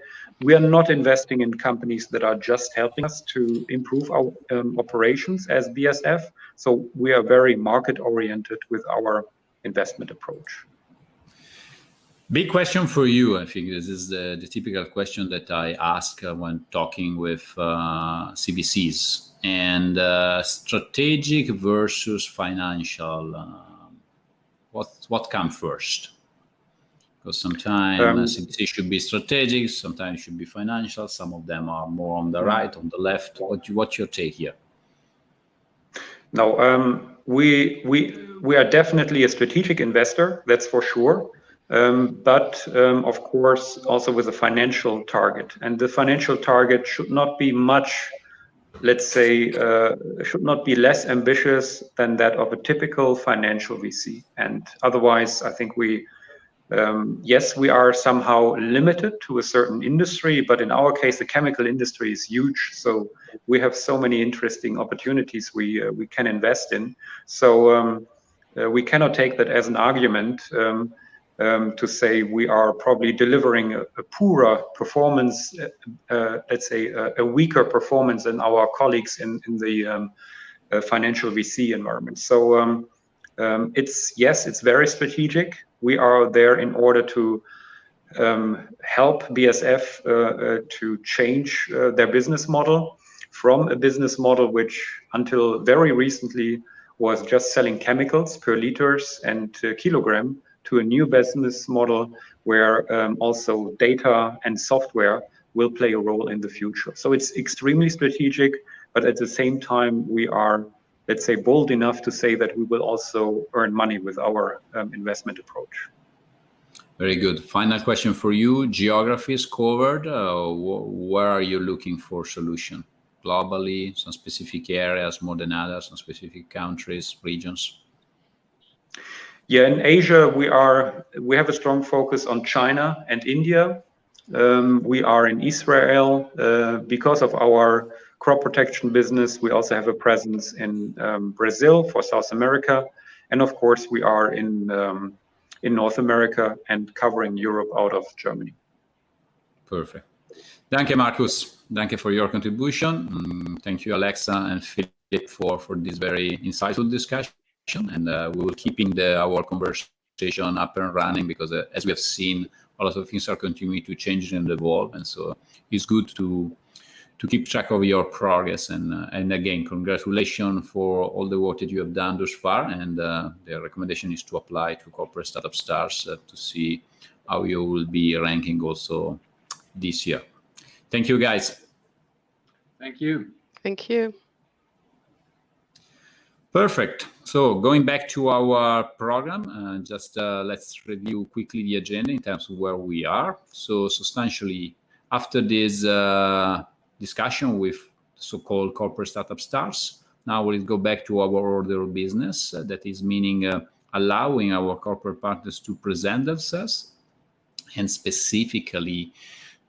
We are not investing in companies that are just helping us to improve our operations as BASF. So we are very market oriented with our investment approach. Big question for you. I think this is the typical question that I ask when talking with CVCs, and strategic versus financial. What comes first? Because sometimes CVC should be strategic, sometimes it should be financial. Some of them are more on the right, on the left. What's your take here? No, we are definitely a strategic investor, that's for sure. But of course, also with a financial target. And the financial target should not be much, let's say, should not be less ambitious than that of a typical financial VC. And otherwise, I think yes, we are somehow limited to a certain industry, but in our case, the chemical industry is huge. So we have so many interesting opportunities we can invest in. So we cannot take that as an argument to say we are probably delivering a poorer performance, let's say a weaker performance than our colleagues in the financial VC environment. So it's very strategic. We are there in order to help BASF to change their business model from a business model which until very recently was just selling chemicals per liters and kilogram to a new business model where also data and software will play a role in the future. So it's extremely strategic, but at the same time, we are, let's say, bold enough to say that we will also earn money with our investment approach. Very good. Final question for you. Geographies covered. Where are you looking for solution? Globally, some specific areas more than others, some specific countries, regions? Yeah, in Asia, we have a strong focus on China and India. We are in Israel because of our crop protection business. We also have a presence in Brazil for South America, and of course, we are in North America and covering Europe out of Germany. Perfect. Danke, Markus. Danke for your contribution. Thank you, Alexa and Philip, for this very insightful discussion. And we will keep our conversation up and running because, as we have seen, a lot of things are continuing to change and evolve. And so it's good to keep track of your progress. And again, congratulations for all the work that you have done thus far. And the recommendation is to apply to Corporate Startup Stars to see how you will be ranking also this year. Thank you, guys. Thank you. Thank you. Perfect. So going back to our program, just let's review quickly the agenda in terms of where we are. So substantially, after this discussion with so-called Corporate Startup Stars, now we'll go back to our order of business. That is meaning allowing our corporate partners to present themselves and specifically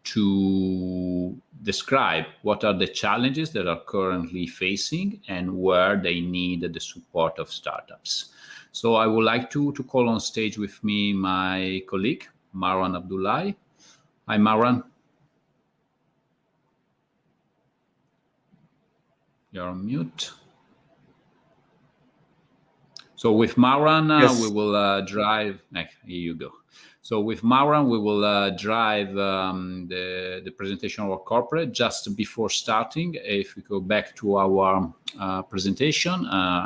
to describe what are the challenges that are currently facing and where they need the support of startups. So I would like to call on stage with me my colleague, Marwan Abdullahi. Hi, Marwan. You're on mute. So with Marwan, Yes. we will drive. Here you go. So with Marwan, we will drive the presentation of our corporate. Just before starting, if we go back to our presentation,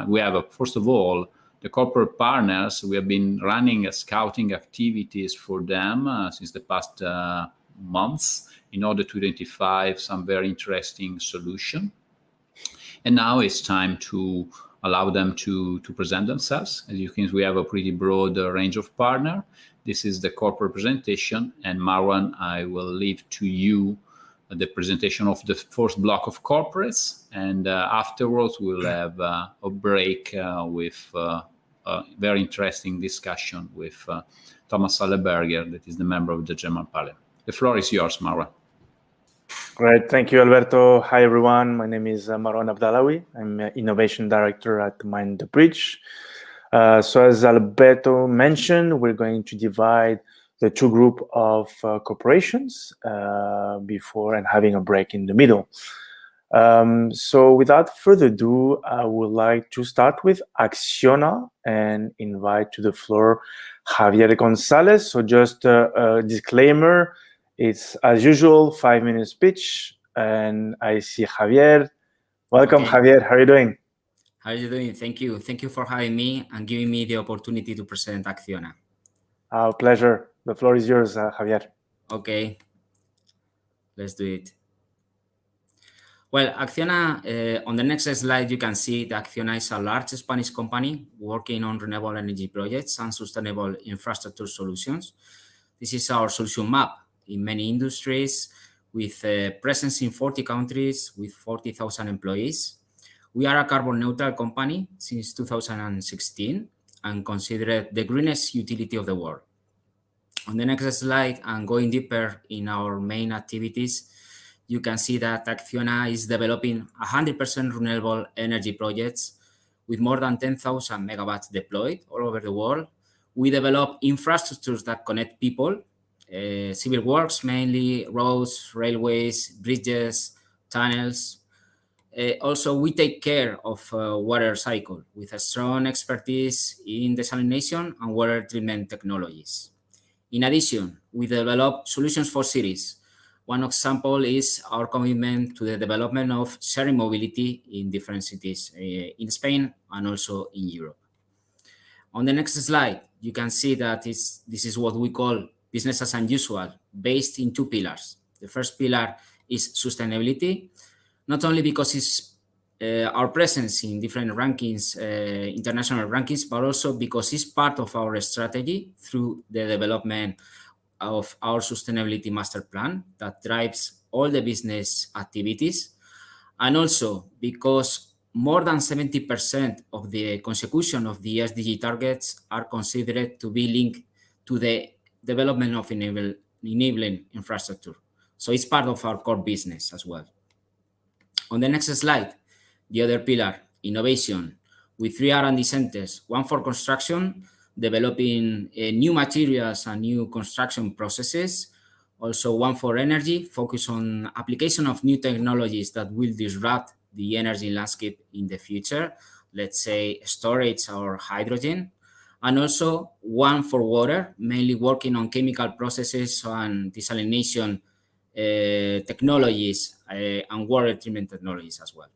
we have, first of all, the corporate partners. We have been running scouting activities for them since the past months in order to identify some very interesting solution. And now it's time to allow them to present themselves. As you can see, we have a pretty broad range of partners. This is the corporate presentation, and Marwan, I will leave to you the presentation of the first block of corporates, and afterwards we'll have a break with a very interesting discussion with Thomas Salleberger, that is the member of the German Parliament. The floor is yours, Marwan. Great, thank you, Alberto. Hi, everyone. My name is Marwan Abdallawi. I'm Innovation Director at Mind the Bridge. So as Alberto mentioned, we're going to divide the two groups of corporations before and having a break in the middle. So without further ado, I would like to start with Acciona and invite to the floor Javier Gonzalez. So just a disclaimer, it's as usual, 5-minute speech, and I see Javier. Welcome, okay. Javier, how are you doing? How are you doing? Thank you. Thank you for having me and giving me the opportunity to present Acciona. Our pleasure. The floor is yours, Javier. Okay, let's do it. Well, Acciona, on the next slide, you can see that Acciona is a large Spanish company working on renewable energy projects and sustainable infrastructure solutions. This is our solution map in many industries with a presence in 40 countries with 40,000 employees. We are a carbon neutral company since 2016 and considered the greenest utility of the world. On the next slide, and going deeper in our main activities, you can see that Acciona is developing 100% renewable energy projects with more than 10,000 megawatts deployed all over the world. We develop infrastructures that connect people, civil works, mainly roads, railways, bridges, tunnels. Also, we take care of water cycle with a strong expertise in desalination and water treatment technologies. In addition, we develop solutions for cities. One example is our commitment to the development of sharing mobility in different cities in Spain and also in Europe. On the next slide, you can see that this is what we call business as unusual, based in two pillars. The first pillar is sustainability, not only because it's our presence in different rankings, international rankings, but also because it's part of our strategy through the development of our sustainability master plan that drives all the business activities. And also because more than 70% of the consecution of the SDG targets are considered to be linked to the development of enabling infrastructure. So it's part of our core business as well. On the next slide, the other pillar, innovation, with 3 R&D centers, one for construction, developing new materials and new construction processes. Also one for energy, focus on application of new technologies that will disrupt the energy landscape in the future, let's say storage or hydrogen. And also one for water, mainly working on chemical processes and desalination technologies and water treatment technologies as well.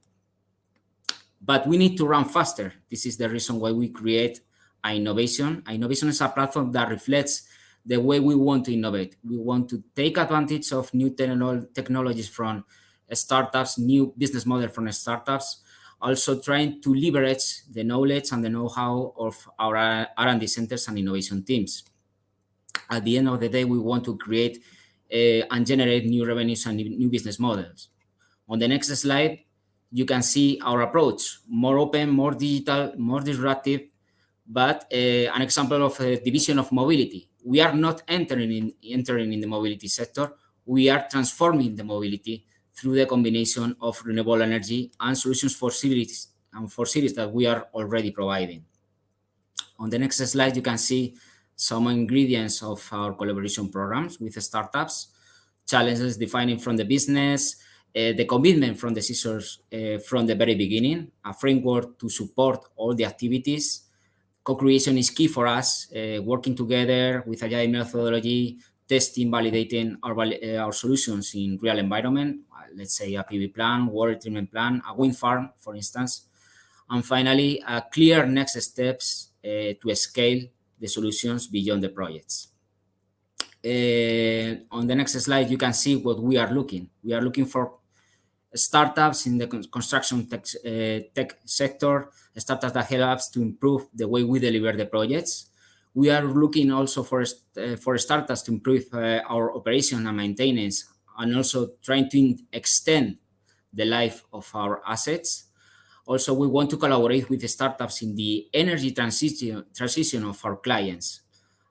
But we need to run faster. This is the reason why we create innovation. Innovation is a platform that reflects the way we want to innovate. We want to take advantage of new technologies from startups, new business model from startups, also trying to leverage the knowledge and the know-how of our R&D centers and innovation teams. At the end of the day, we want to create and generate new revenues and new business models. On the next slide, you can see our approach, more open, more digital, more disruptive, but an example of a division of mobility. We are not entering in the mobility sector. We are transforming the mobility through the combination of renewable energy and solutions for cities that we are already providing. On the next slide, you can see some ingredients of our collaboration programs with startups, challenges defining from the business, the commitment from the scissors from the very beginning, a framework to support all the activities. Co-creation is key for us, working together with agile methodology, testing, validating our solutions in real environment, let's say a PV plant, water treatment plant, a wind farm, for instance. And finally, clear next steps to scale the solutions beyond the projects. On the next slide, you can see what we are looking. We are looking for startups in the construction tech sector, startups that help us to improve the way we deliver the projects. We are looking also for startups to improve our operation and maintenance, and also trying to extend the life of our assets. Also, we want to collaborate with the startups in the energy transition of our clients.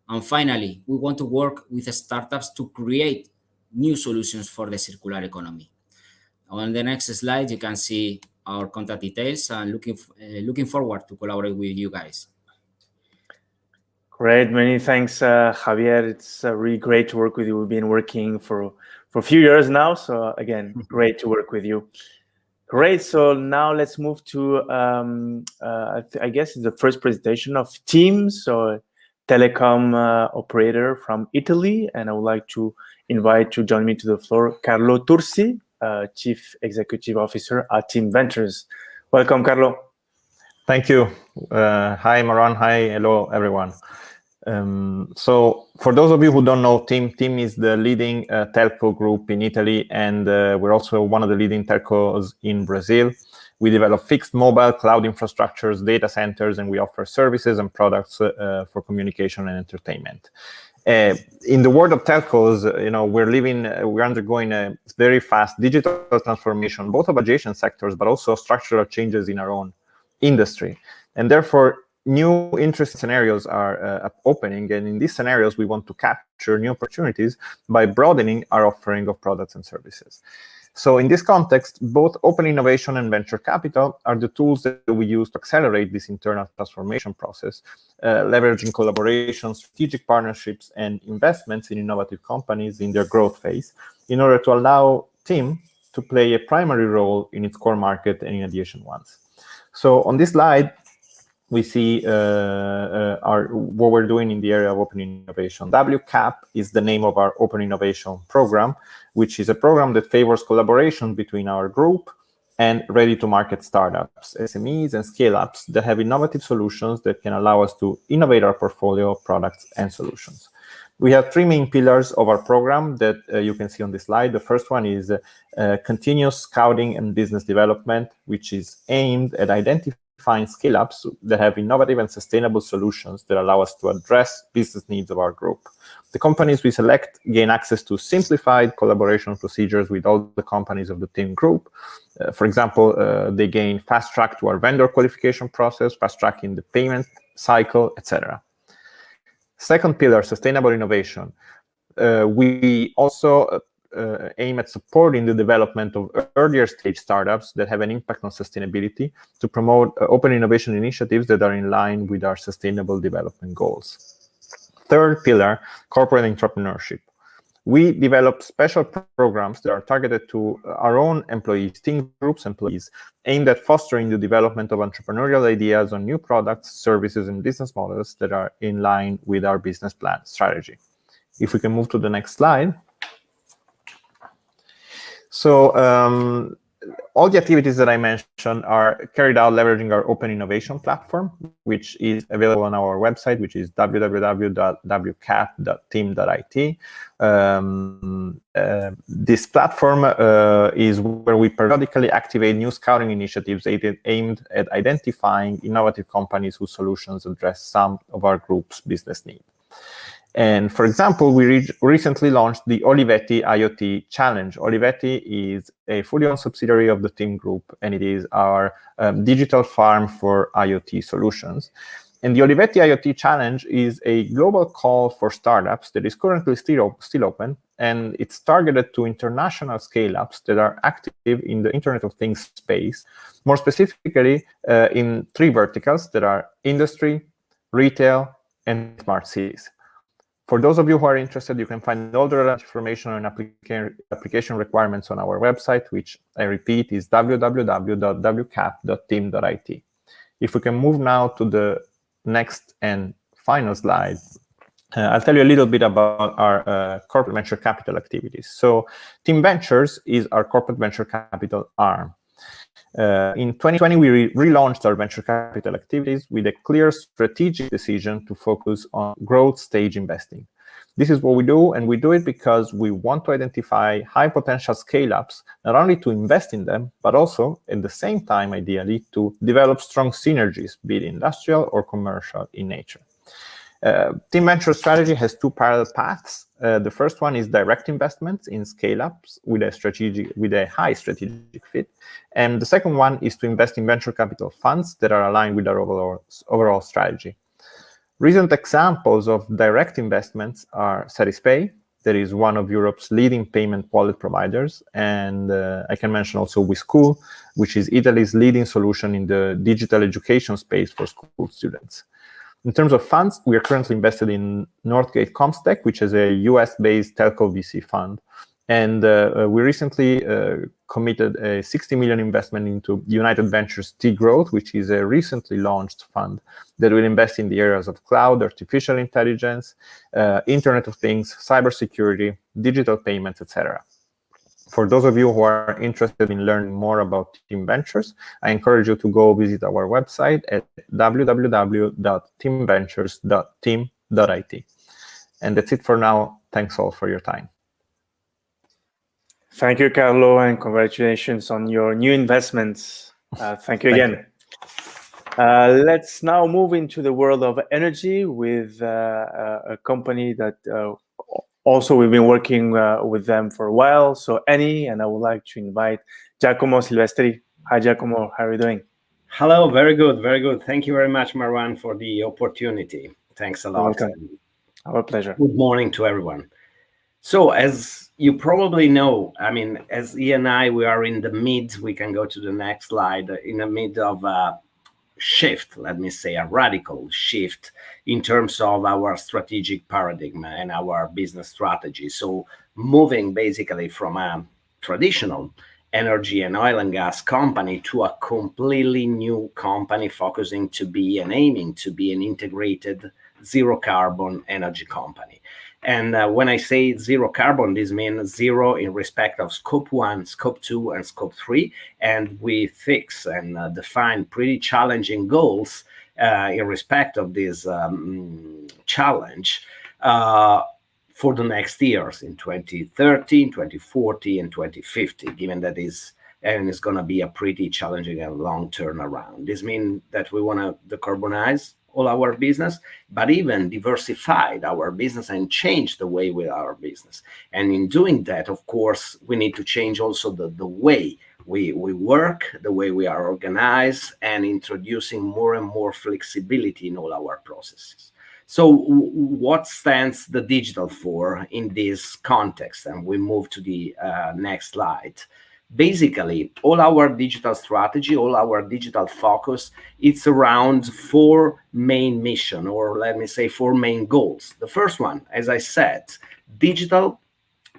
And finally, we want to work with the startups to create new solutions for the circular economy. On the next slide, you can see our contact details, and looking forward to collaborate with you guys. Great, many thanks, Javier. It's really great to work with you. We've been working for a few years now, so again, great to work with you. Great, so now let's move to, I guess it's the first presentation of TIM, so telecom operator from Italy, and I would like to invite to join me to the floor, Carlo Tursi, Chief Executive Officer at TIM Ventures. Welcome, Carlo. Thank you. Hi, Maron. Hi, hello, everyone. So for those of you who don't know TIM is the leading telco group in Italy, and we're also one of the leading telcos in Brazil. We develop fixed mobile cloud infrastructures, data centers, and we offer services and products for communication and entertainment. In the world of telcos, we're undergoing a very fast digital transformation, both of adjacent sectors, but also structural changes in our own industry. And therefore, new interesting scenarios are opening. And in these scenarios, we want to capture new opportunities by broadening our offering of products and services. So in this context, both open innovation and venture capital are the tools that we use to accelerate this internal transformation process, leveraging collaboration, strategic partnerships, and investments in innovative companies in their growth phase in order to allow TIM to play a primary role in its core market and in adjacent ones. So on this slide, we see what we're doing in the area of open innovation. WCAP is the name of our open innovation program, which is a program that favors collaboration between our group and ready-to-market startups, SMEs, and scale-ups that have innovative solutions that can allow us to innovate our portfolio of products and solutions. We have three main pillars of our program that you can see on this slide. The first one is continuous scouting and business development, which is aimed at identifying scale-ups that have innovative and sustainable solutions that allow us to address business needs of our group. The companies we select gain access to simplified collaboration procedures with all the companies of the team group. For example, they gain fast track to our vendor qualification process, fast track in the payment cycle, etc. Second pillar, sustainable innovation. We also aim at supporting the development of earlier stage startups that have an impact on sustainability to promote open innovation initiatives that are in line with our sustainable development goals. Third pillar, corporate entrepreneurship. We develop special programs that are targeted to our own employees, team groups, employees, aimed at fostering the development of entrepreneurial ideas on new products, services, and business models that are in line with our business plan strategy. If we can move to the next slide. So all the activities that I mentioned are carried out leveraging our open innovation platform, which is available on our website, which is www.wcap.team.it. This platform is where we periodically activate new scouting initiatives aimed at identifying innovative companies whose solutions address some of our group's business needs. And for example, we recently launched the Olivetti IoT Challenge. Olivetti is a fully owned subsidiary of the team group, and it is our digital farm for IoT solutions. And the Olivetti IoT Challenge is a global call for startups that is currently still open, and it's targeted to international scale-ups that are active in the Internet of Things space, more specifically in three verticals that are industry, retail, and smart cities. For those of you who are interested, you can find all the relevant information on application requirements on our website, which I repeat is www.wcap.team.it. If we can move now to the next and final slide, I'll tell you a little bit about our corporate venture capital activities. So Team Ventures is our corporate venture capital arm. In 2020, we relaunched our venture capital activities with a clear strategic decision to focus on growth stage investing. This is what we do, and we do it because we want to identify high potential scale-ups, not only to invest in them, but also at the same time, ideally, to develop strong synergies, be it industrial or commercial in nature. Team Venture strategy has two parallel paths. The first one is direct investments in scale-ups with a high strategic fit, and the second one is to invest in venture capital funds that are aligned with our overall strategy. Recent examples of direct investments are Satispay, that is one of Europe's leading payment wallet providers, and I can mention also WeSchool, which is Italy's leading solution in the digital education space for school students. In terms of funds, we are currently invested in Northgate Comstech, which is a US-based telco VC fund. And we recently committed a 60 million investment into United Ventures T-Growth, which is a recently launched fund that will invest in the areas of cloud, artificial intelligence, Internet of Things, cybersecurity, digital payments, etc. For those of you who are interested in learning more about Team Ventures, I encourage you to go visit our website at www.teamventures.team.it. And that's it for now. Thanks all for your time. Thank you, Carlo, and congratulations on your new investments. Thank you again. Let's now move into the world of energy with a company that also we've been working with them for a while. So Eni, and I would like to invite Giacomo Silvestri. Hi, Giacomo. How are you doing? Hello. Very good. Very good. Thank you very much, Marwan, for the opportunity. Thanks a lot. You're welcome. Our pleasure. Good morning to everyone. So as you probably know, I mean, as E and I, we are in the mid, we can go to the next slide, in the mid of a shift, let me say, a radical shift in terms of our strategic paradigm and our business strategy. So moving basically from a traditional energy and oil and gas company to a completely new company focusing to be and aiming to be an integrated zero carbon energy company. And when I say zero carbon, this means zero in respect of scope 1, scope 2, and scope 3. And we fix and define pretty challenging goals in respect of this challenge for the next years in 2030, 2040, and 2050, given that it's going to be a pretty challenging and long turnaround. This means that we want to decarbonize all our business, but even diversify our business and change the way we are business. And in doing that, of course, we need to change also the way we work, the way we are organized, and introducing more and more flexibility in all our processes. So what stands the digital for in this context? And we move to the next slide. Basically, all our digital strategy, all our digital focus, it's around 4 main missions, or let me say 4 main goals. The first one, as I said, digital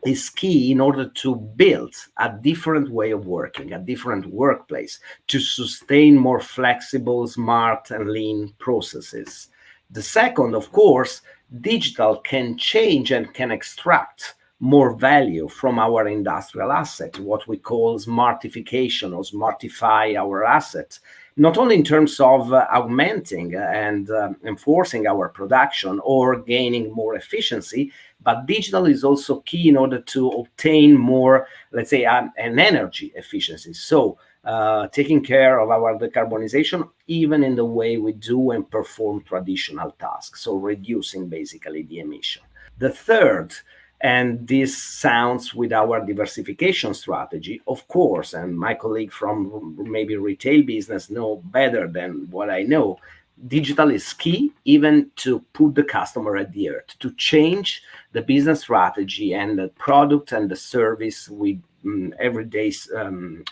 is key in order to build a different way of working, a different workplace, to sustain more flexible, smart, and lean processes. The second, of course, digital can change and can extract more value from our industrial asset, what we call smartification or smartify our assets, not only in terms of augmenting and enforcing our production or gaining more efficiency, but digital is also key in order to obtain more, let's say, an energy efficiency. So taking care of our decarbonization, even in the way we do and perform traditional tasks, so reducing basically the emission. The third, and this sounds with our diversification strategy, of course, and my colleague from maybe retail business know better than what I know, digital is key even to put the customer at the earth, to change the business strategy and the product and the service we every day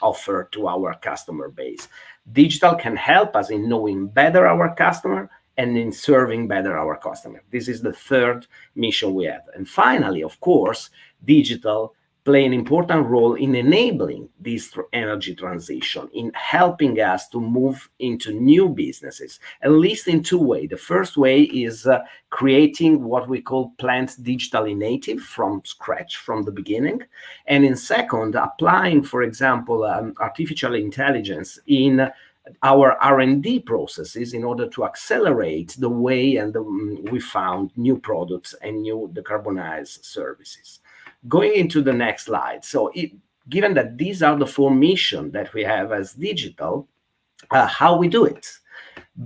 offer to our customer base. Digital can help us in knowing better our customer and in serving better our customer. This is the third mission we have. And finally, of course, digital play an important role in enabling this energy transition, in helping us to move into new businesses, at least in 2 ways. The first way is creating what we call plant digitally native from scratch, from the beginning. And in second, applying, for example, artificial intelligence in our R&D processes in order to accelerate the way and we found new products and new decarbonized services. Going into the next slide. So given that these are the 4 missions that we have as digital, how we do it?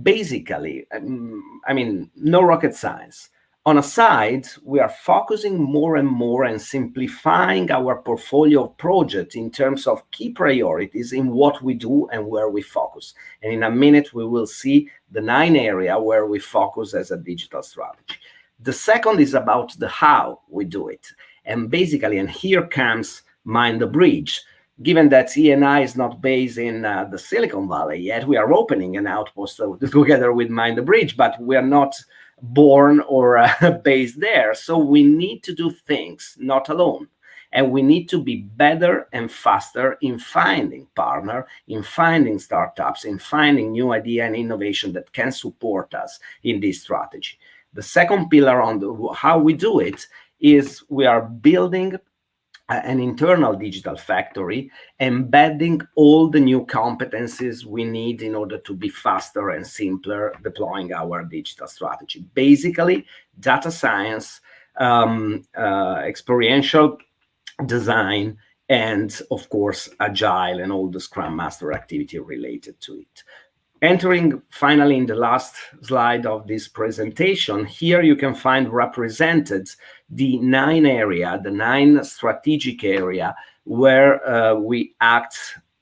Basically, I mean, no rocket science. On a side, we are focusing more and more and simplifying our portfolio of projects in terms of key priorities in what we do and where we focus. And in a minute, we will see the 9 areas where we focus as a digital strategy. The second is about the how we do it. And basically, and here comes Mind the Bridge. Given that ENI is not based in the Silicon Valley yet, we are opening an outpost together with Mind the Bridge, but we are not born or based there. So we need to do things not alone. And we need to be better and faster in finding partners, in finding startups, in finding new ideas and innovation that can support us in this strategy. The second pillar on how we do it is we are building an internal digital factory, embedding all the new competencies we need in order to be faster and simpler deploying our digital strategy. Basically, data science, experiential design, and of course, agile and all the Scrum Master activity related to it. Entering finally in the last slide of this presentation, here you can find represented the 9 areas, the 9 strategic areas where we act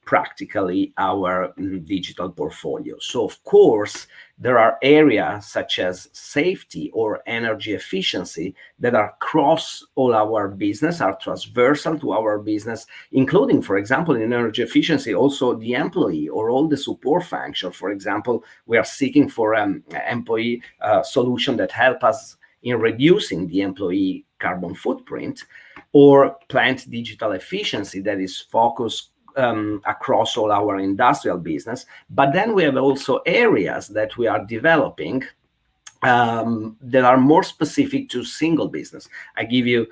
practically our digital portfolio. So of course, there are areas such as safety or energy efficiency that are across all our business, are transversal to our business, including, for example, in energy efficiency, also the employee or all the support function. For example, we are seeking for an employee solution that help us in reducing the employee carbon footprint, or plant digital efficiency that is focused across all our industrial business. But then we have also areas that we are developing that are more specific to single business. I give you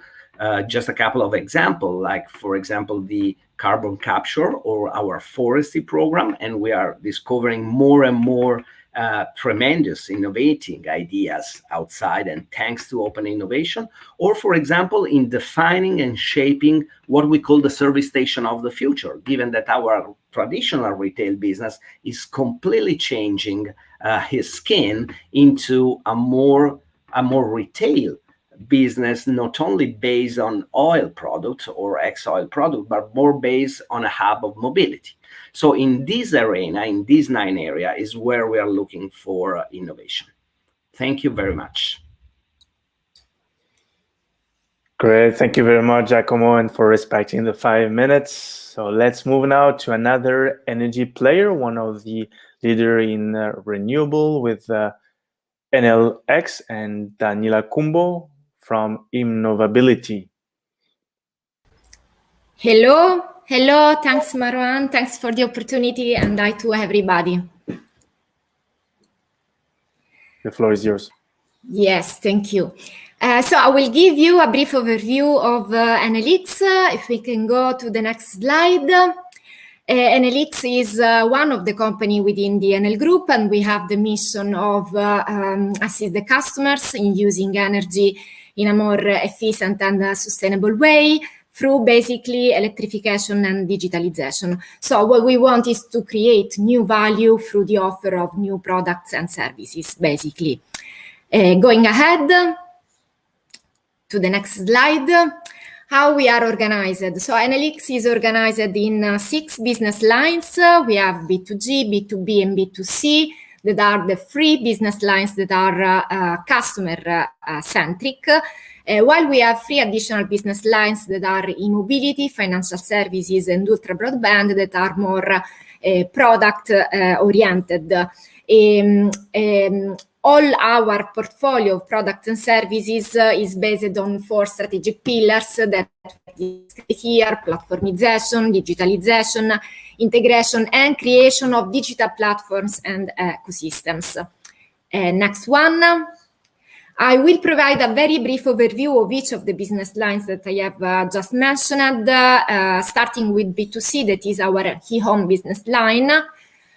just a couple of examples, like, for example, the carbon capture or our forestry program, and we are discovering more and more tremendous innovating ideas outside, and thanks to open innovation. Or, for example, in defining and shaping what we call the service station of the future, given that our traditional retail business is completely changing his skin into a more retail business, not only based on oil product or ex-oil product, but more based on a hub of mobility. So in this arena, in this 9 area, is where we are looking for innovation. Thank you very much. Great. Thank you very much, Giacomo, and for respecting the 5 minutes. So let's move now to another energy player, one of the leader in renewable with NLX, and Daniela Kumbo from Innovability. Hello, thanks Marwan, thanks for the opportunity, and hi to everybody. The floor is yours. Yes, thank you. So I will give you a brief overview of NLX. If we can go to the next slide. NLX is one of the company within the Enel Group, and we have the mission of assist the customers in using energy in a more efficient and sustainable way through basically electrification and digitalization. So what we want is to create new value through the offer of new products and services, basically. Going ahead to the next slide, how we are organized. So NLX is organized in 6 business lines. We have B2G, B2B, and B2C. That are the 3 business lines that are customer-centric. While we have 3 additional business lines that are e-mobility, financial services, and ultra broadband that are more product-oriented. All our portfolio of products and services is based on 4 strategic pillars that here: platformization, digitalization, integration, and creation of digital platforms and ecosystems. Next one. I will provide a very brief overview of each of the business lines that I have just mentioned, starting with B2C, that is our e-home business line.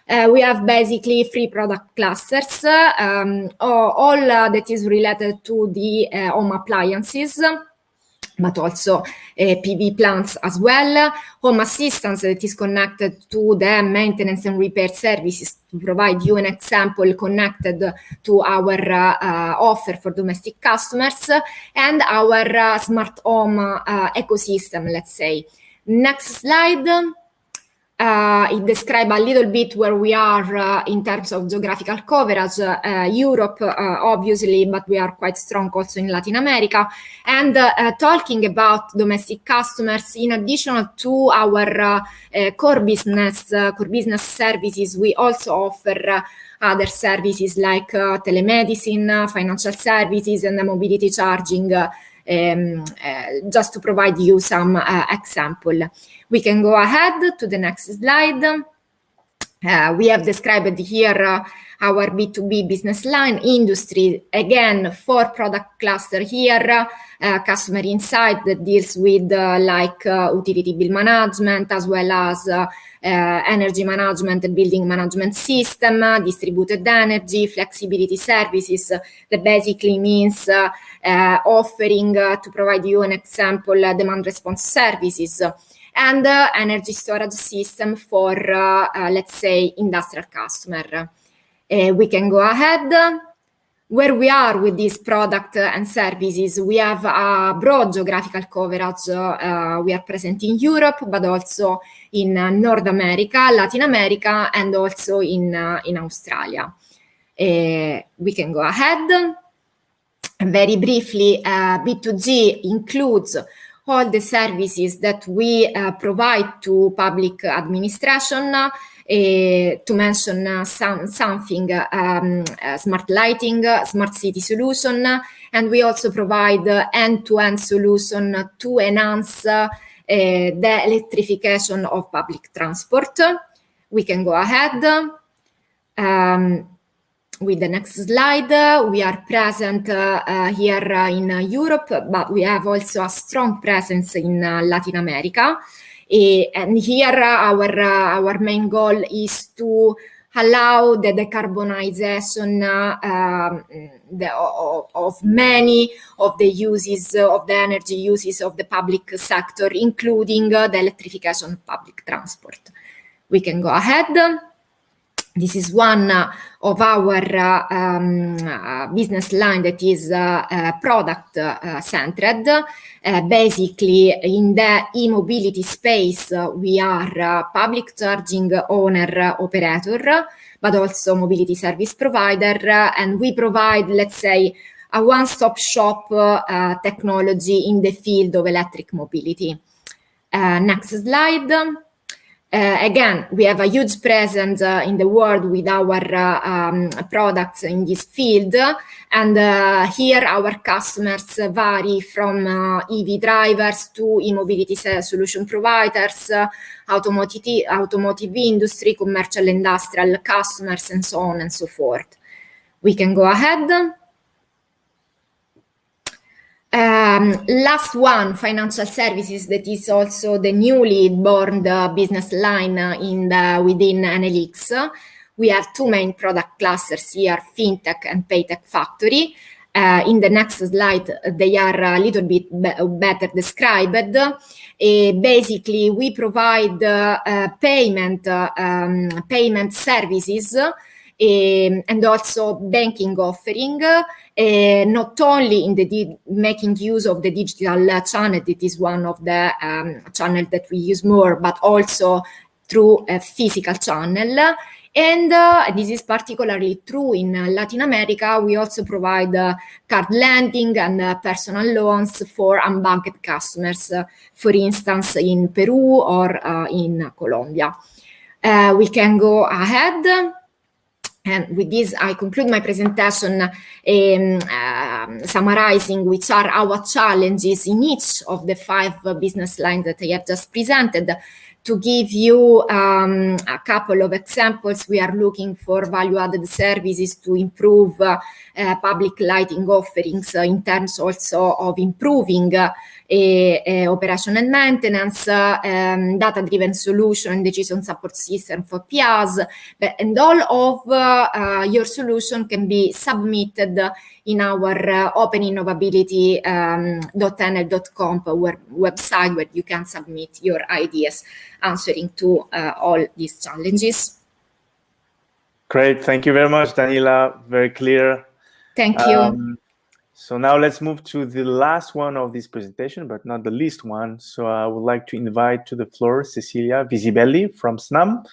We have basically 3 product clusters, all that is related to the home appliances, but also PV plants as well. Home assistance that is connected to the maintenance and repair services. To provide you an example connected to our offer for domestic customers, and our smart home ecosystem, let's say. Next slide. It describes a little bit where we are in terms of geographical coverage. Europe, obviously, but we are quite strong also in Latin America. And talking about domestic customers, in addition to our core business services, we also offer other services like telemedicine, financial services, and mobility charging, just to provide you some example. We can go ahead to the next slide. We have described here our B2B business line. Industry, again, 4 product cluster here. Customer insight that deals with like utility bill management, as well as energy management and building management system, distributed energy, flexibility services. That basically means offering, to provide you an example, demand response services. And energy storage system for, let's say, industrial customer. We can go ahead. Where we are with these product and services, we have a broad geographical coverage. We are present in Europe, but also in North America, Latin America, and also in Australia. We can go ahead. Very briefly, B2G includes all the services that we provide to public administration. To mention something, smart lighting, smart city solution, and we also provide end-to-end solution to enhance the electrification of public transport. We can go ahead. with the next slide, we are present here in Europe, but we have also a strong presence in Latin America. And here our main goal is to allow the decarbonization of many of the uses of the energy uses of the public sector, including the electrification of public transport. We can go ahead. This is one of our business line that is product centered. Basically, in the e-mobility space, we are public charging owner operator, but also mobility service provider, and we provide, let's say, a one-stop shop technology in the field of electric mobility. Next slide. Again, we have a huge presence in the world with our products in this field. And here our customers vary from EV drivers to e-mobility solution providers, automotive industry, commercial industrial customers, and so on and so forth. We can go ahead. Last one, financial services, that is also the newly born business line within NLX. We have two main product clusters here, FinTech and PayTech Factory. In the next slide, they are a little bit better described. Basically, we provide payment services and also banking offering, not only in the making use of the digital channel, that is one of the channels that we use more, but also through a physical channel. And this is particularly true in Latin America. We also provide card lending and personal loans for unbanked customers, for instance, in Peru or in Colombia. We can go ahead. And with this, I conclude my presentation summarizing which are our challenges in each of the 5 business lines that I have just presented. To give you a couple of examples, we are looking for value-added services to improve public lighting offerings in terms also of improving operation and maintenance, data-driven solution and decision support system for PIAs, and all of your solution can be submitted in our openinnovability.nl.com website, where you can submit your ideas answering to all these challenges. Great, thank you very much, Daniela. Very clear. Thank you. So now let's move to the last one of this presentation, but not the least one. So I would like to invite to the floor Cecilia Visibelli from SNAM.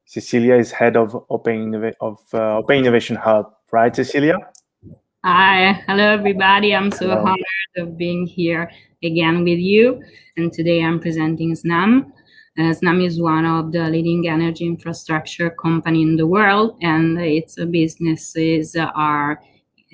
Cecilia is head of Open Innovation Hub, right, Cecilia? Hi, hello everybody. I'm so honored of being here again with you. And today I'm presenting SNAM. SNAM is one of the leading energy infrastructure company in the world, and its businesses are,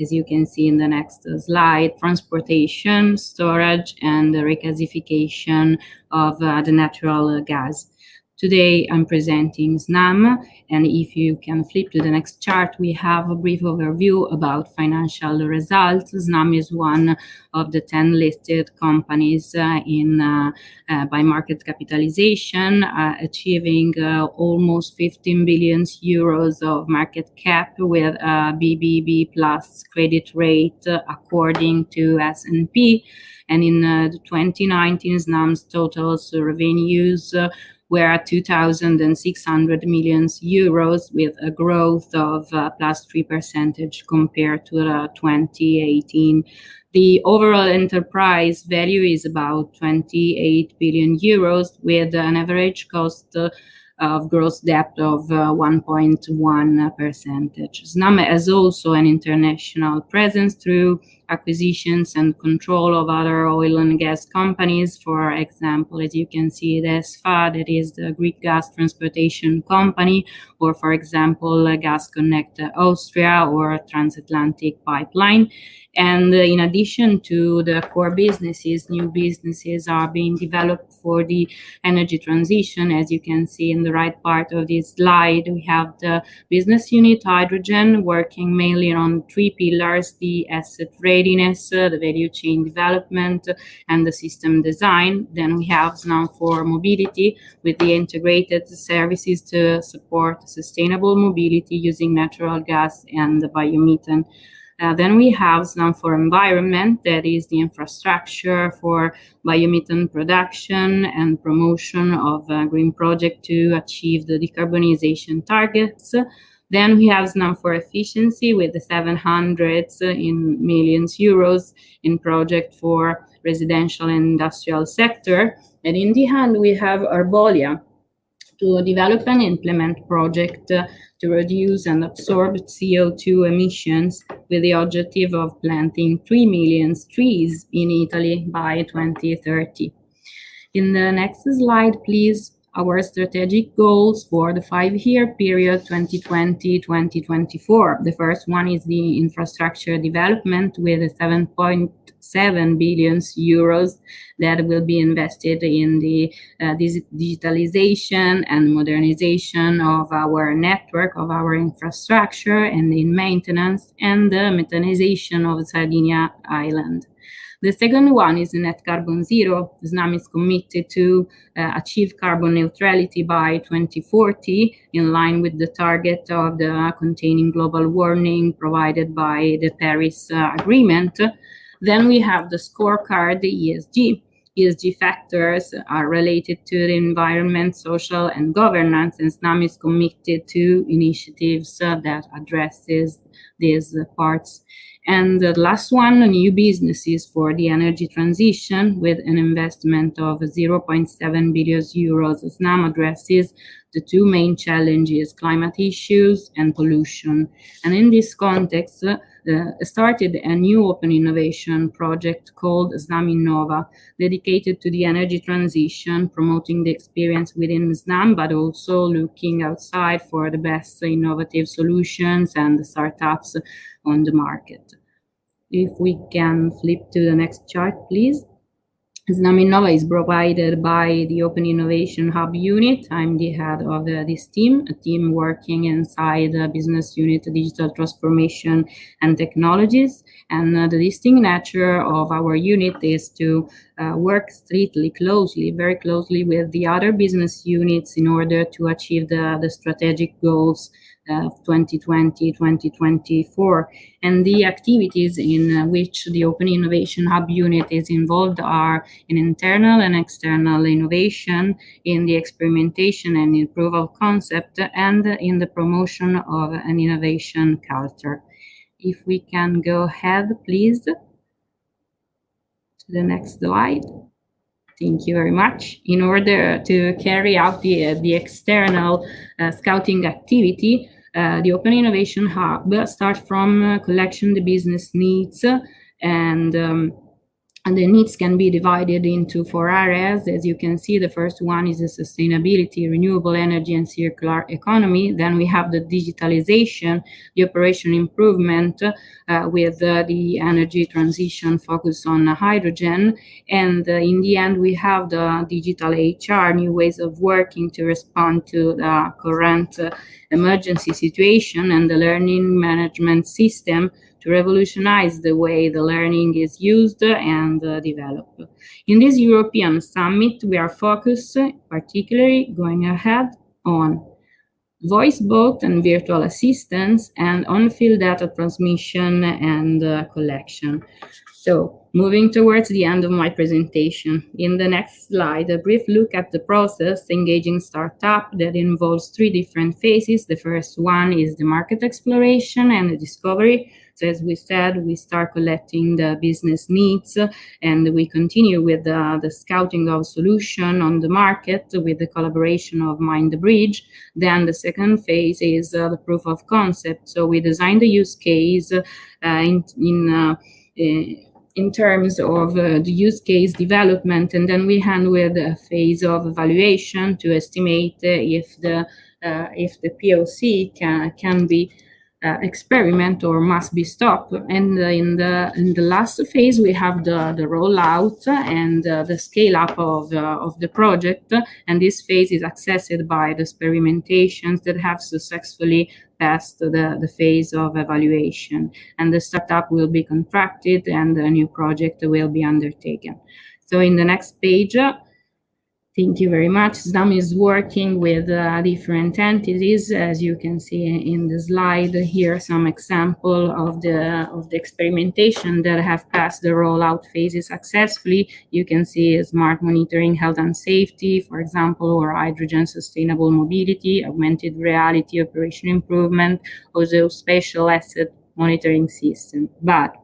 as you can see in the next slide, transportation, storage, and the regasification of the natural gas. Today, I'm presenting SNAM, and if you can flip to the next chart, we have a brief overview about financial results. SNAM is one of the 10 listed companies by market capitalization, achieving almost 15 billion euros of market cap with a BBB plus credit rate according to S&P. And in 2019, SNAM's total revenues were 2,600 million euros, with a growth of plus 3% compared to 2018. The overall enterprise value is about 28 billion euros, with an average cost of gross debt of 1.1%. SNAM has also an international presence through acquisitions and control of other oil and gas companies. For example, as you can see, the SFA, that is the Greek gas transportation company, or for example, Gas Connect Austria or Transatlantic Pipeline. And in addition to the core businesses, new businesses are being developed for the energy transition. As you can see in the right part of this slide, we have the business unit hydrogen working mainly on 3 pillars: the asset readiness, the value chain development, and the system design. Then we have now for mobility with the integrated services to support sustainable mobility using natural gas and biomethane. Then we have some for environment, that is the infrastructure for biomethane production and promotion of green project to achieve the decarbonization targets. Then we have some for efficiency with the 700 million euros in project for residential and industrial sector. And in the end, we have Arbolia to develop and implement project to reduce and absorb CO2 emissions with the objective of planting 3 million trees in Italy by 2030. In the next slide, please, our strategic goals for the 5-year period 2020-2024. The first one is the infrastructure development with 7.7 billion euros that will be invested in the digitalization and modernization of our network, of our infrastructure, and in maintenance and the methanization of Sardinia Island. The second one is net carbon zero. Snam is committed to achieve carbon neutrality by 2040 in line with the target of the containing global warming provided by the Paris Agreement. Then we have the scorecard, the ESG. ESG factors are related to the environment, social, and governance, and Snam is committed to initiatives that addresses these parts. And the last one, new businesses for the energy transition with an investment of 0.7 billion euros. Snam addresses the two main challenges, climate issues and pollution. And in this context, started a new open innovation project called Snam Innova, dedicated to the energy transition, promoting the experience within Snam, but also looking outside for the best innovative solutions and startups on the market. If we can flip to the next chart, please. Snam Innova is provided by the Open Innovation Hub unit. I'm the head of this team, a team working inside the business unit Digital Transformation and Technologies. And the distinct nature of our unit is to work very closely with the other business units in order to achieve the strategic goals of 2020-2024. And the activities in which the Open Innovation Hub unit is involved are in internal and external innovation, in the experimentation and approval of concept, and in the promotion of an innovation culture. If we can go ahead, please, to the next slide. Thank you very much. In order to carry out the external scouting activity, the Open Innovation Hub starts from collection the business needs, and the needs can be divided into 4 areas. As you can see, the first one is the sustainability, renewable energy, and circular economy. Then we have the digitalization, the operation improvement with the energy transition focus on hydrogen. And in the end, we have the digital HR, new ways of working to respond to the current emergency situation, and the learning management system to revolutionize the way the learning is used and developed. In this European summit, we are focused, particularly going ahead, on voice bot and virtual assistants and on-field data transmission and collection. So, moving towards the end of my presentation. In the next slide, a brief look at the process engaging startup that involves 3 different phases. The first one is the market exploration and the discovery. So as we said, we start collecting the business needs and we continue with the scouting of solution on the market with the collaboration of Mind the Bridge. Then the second phase is the proof of concept. So we design the use case in terms of the use case development, and then we hand with a phase of evaluation to estimate if the POC can be experiment or must be stopped. And in the last phase, we have the rollout and the scale up of the project. And this phase is accessed by the experimentations that have successfully passed the phase of evaluation. And the startup will be contracted and a new project will be undertaken. So in the next page, thank you very much. SNAM is working with different entities. As you can see in the slide here, some example of the experimentation that have passed the rollout phases successfully. You can see smart monitoring, health and safety, for example, or hydrogen sustainable mobility, augmented reality, operation improvement, also spatial asset monitoring system. But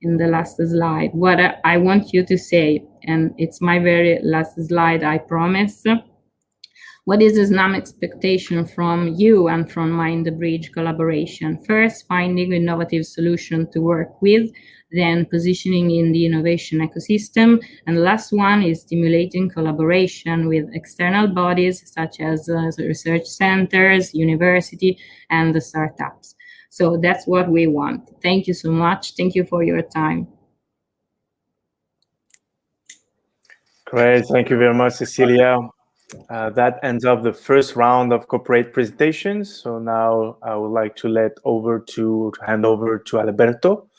in the last slide, what I want you to say, and it's my very last slide, I promise. What is the SNAM expectation from you and from Mind the Bridge collaboration? First, finding innovative solution to work with, then positioning in the innovation ecosystem, and the last one is stimulating collaboration with external bodies such as research centers, university, and the startups. So that's what we want. Thank you so much. Thank you for your time. Great. Thank you very much, Cecilia. That ends up the first round of corporate presentations. So now I would like to hand over to Alberto,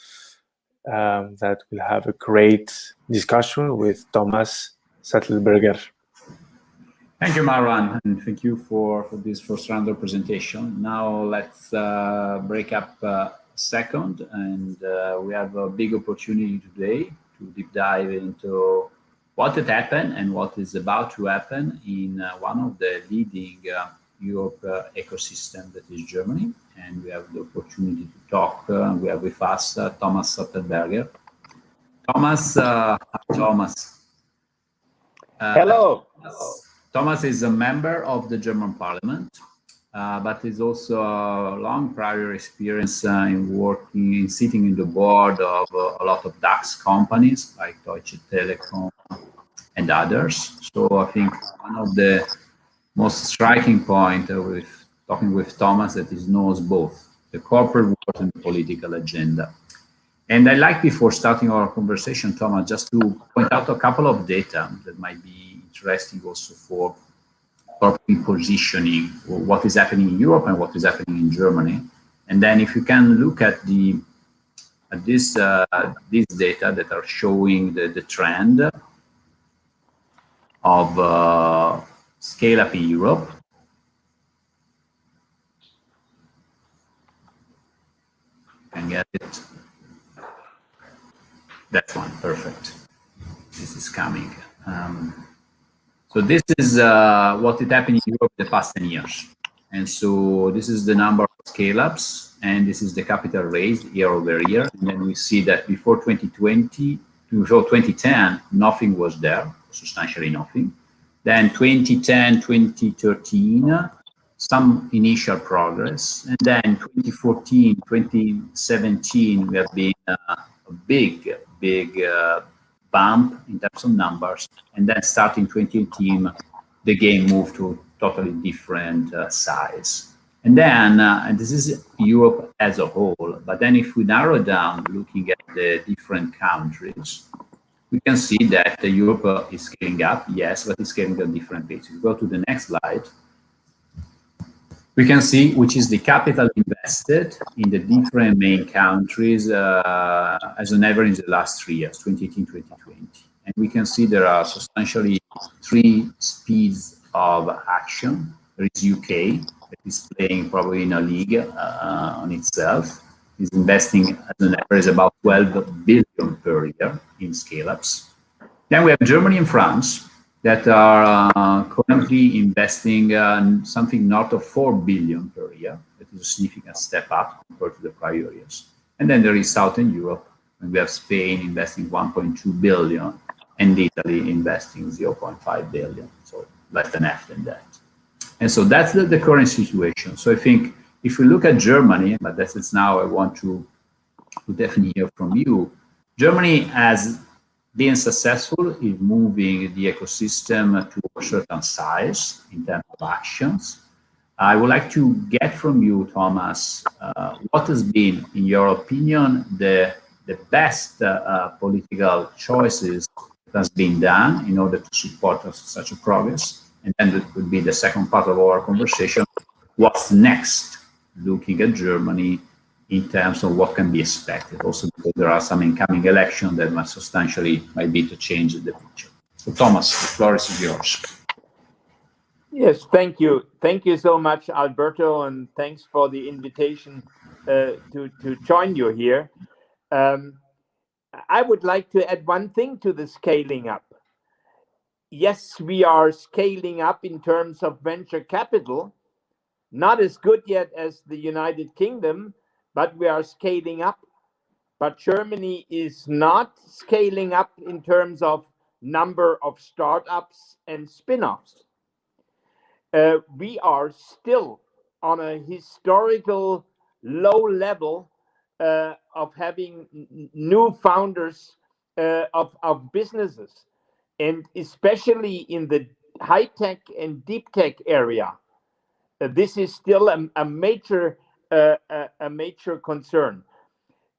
that will have a great discussion with Thomas Sattelberger. Thank you, Marwan, and thank you for this first round of presentation. Now let's break up a second, and we have a big opportunity today to deep dive into what had happened and what is about to happen in one of the leading Europe ecosystem, that is Germany. And we have the opportunity to talk. We have with us Thomas Sattelberger. Thomas. Hello. Thomas is a member of the German Parliament, but is also a long prior experience in sitting in the board of a lot of DAX companies like Deutsche Telekom and others. So I think one of the most striking point with talking with Thomas that he knows both the corporate world and the political agenda. And I'd like, before starting our conversation, Thomas, just to point out a couple of data that might be interesting also for corporate positioning, what is happening in Europe and what is happening in Germany. And then if you can look at these data that are showing the trend of scale up in Europe. Can get it. That one, perfect. This is coming. So this is what is happening in Europe the past 10 years. And so this is the number of scale-ups, and this is the capital raised year over year. And then we see that before 2020, before 2010, nothing was there, substantially nothing. Then 2010, 2013, some initial progress. And then 2014, 2017, we have been a big bump in terms of numbers. And then starting 2018, the game moved to totally different size. And then, and this is Europe as a whole, but then if we narrow down looking at the different countries, we can see that Europe is scaling up, yes, but it's scaling at different pace. If we go to the next slide, we can see which is the capital invested in the different main countries as an average in the last 3 years, 2018, 2020. And we can see there are substantially 3 speeds of action. There is UK, that is playing probably in a league on itself, is investing as an average about 12 billion per year in scale-ups. Then we have Germany and France that are currently investing something north of 4 billion per year. That is a significant step up compared to the prior years. And then there is Southern Europe, and we have Spain investing 1.2 billion and Italy investing 0.5 billion, so less than half than that. And so that's the current situation. So I think if we look at Germany, but that's now I want to definitely hear from you, Germany has been successful in moving the ecosystem to a certain size in terms of actions. I would like to get from you, Thomas, what has been, in your opinion, the best political choices that has been done in order to support such a progress? And then that would be the second part of our conversation. What's next, looking at Germany in terms of what can be expected? Also, because there are some incoming elections that might substantially might be to change the picture. So, Thomas, the floor is yours. Yes, thank you. Thank you so much, Alberto, and thanks for the invitation to join you here. I would like to add one thing to the scaling up. Yes, we are scaling up in terms of venture capital, not as good yet as the United Kingdom, but we are scaling up. But Germany is not scaling up in terms of number of startups and spin-offs. We are still on a historical low level of having new founders of businesses, and especially in the high-tech and deep tech area. This is still a major concern.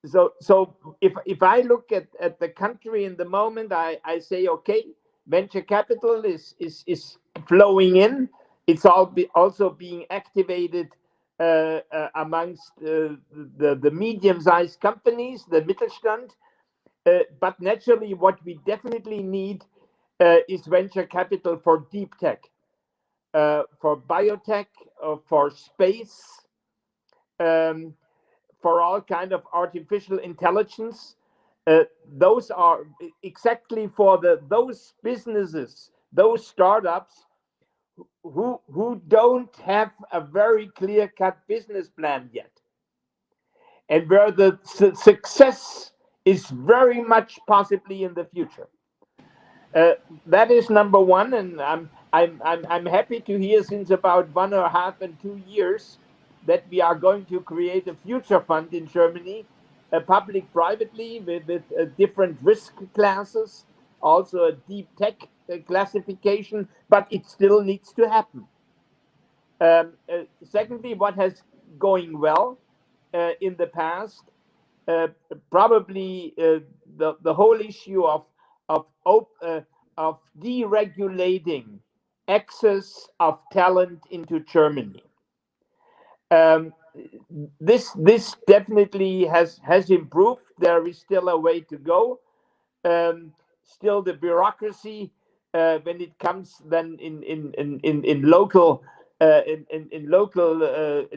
So if I look at the country in the moment, I say, okay, venture capital is flowing in. It's also being activated amongst the medium-sized companies, the Mittelstand. But naturally, what we definitely need is venture capital for deep tech, for biotech, for space, for all kind of artificial intelligence. Those are exactly for those businesses, those startups who don't have a very clear-cut business plan yet, and where the success is very much possibly in the future. That is number one, and I'm happy to hear since about 1.5 and 2 years that we are going to create a future fund in Germany, public-privately with different risk classes, also a deep tech classification, but it still needs to happen. Secondly, what has going well in the past, probably the whole issue of deregulating access of talent into Germany. This definitely has improved. There is still a way to go. Still, the bureaucracy when it comes then in local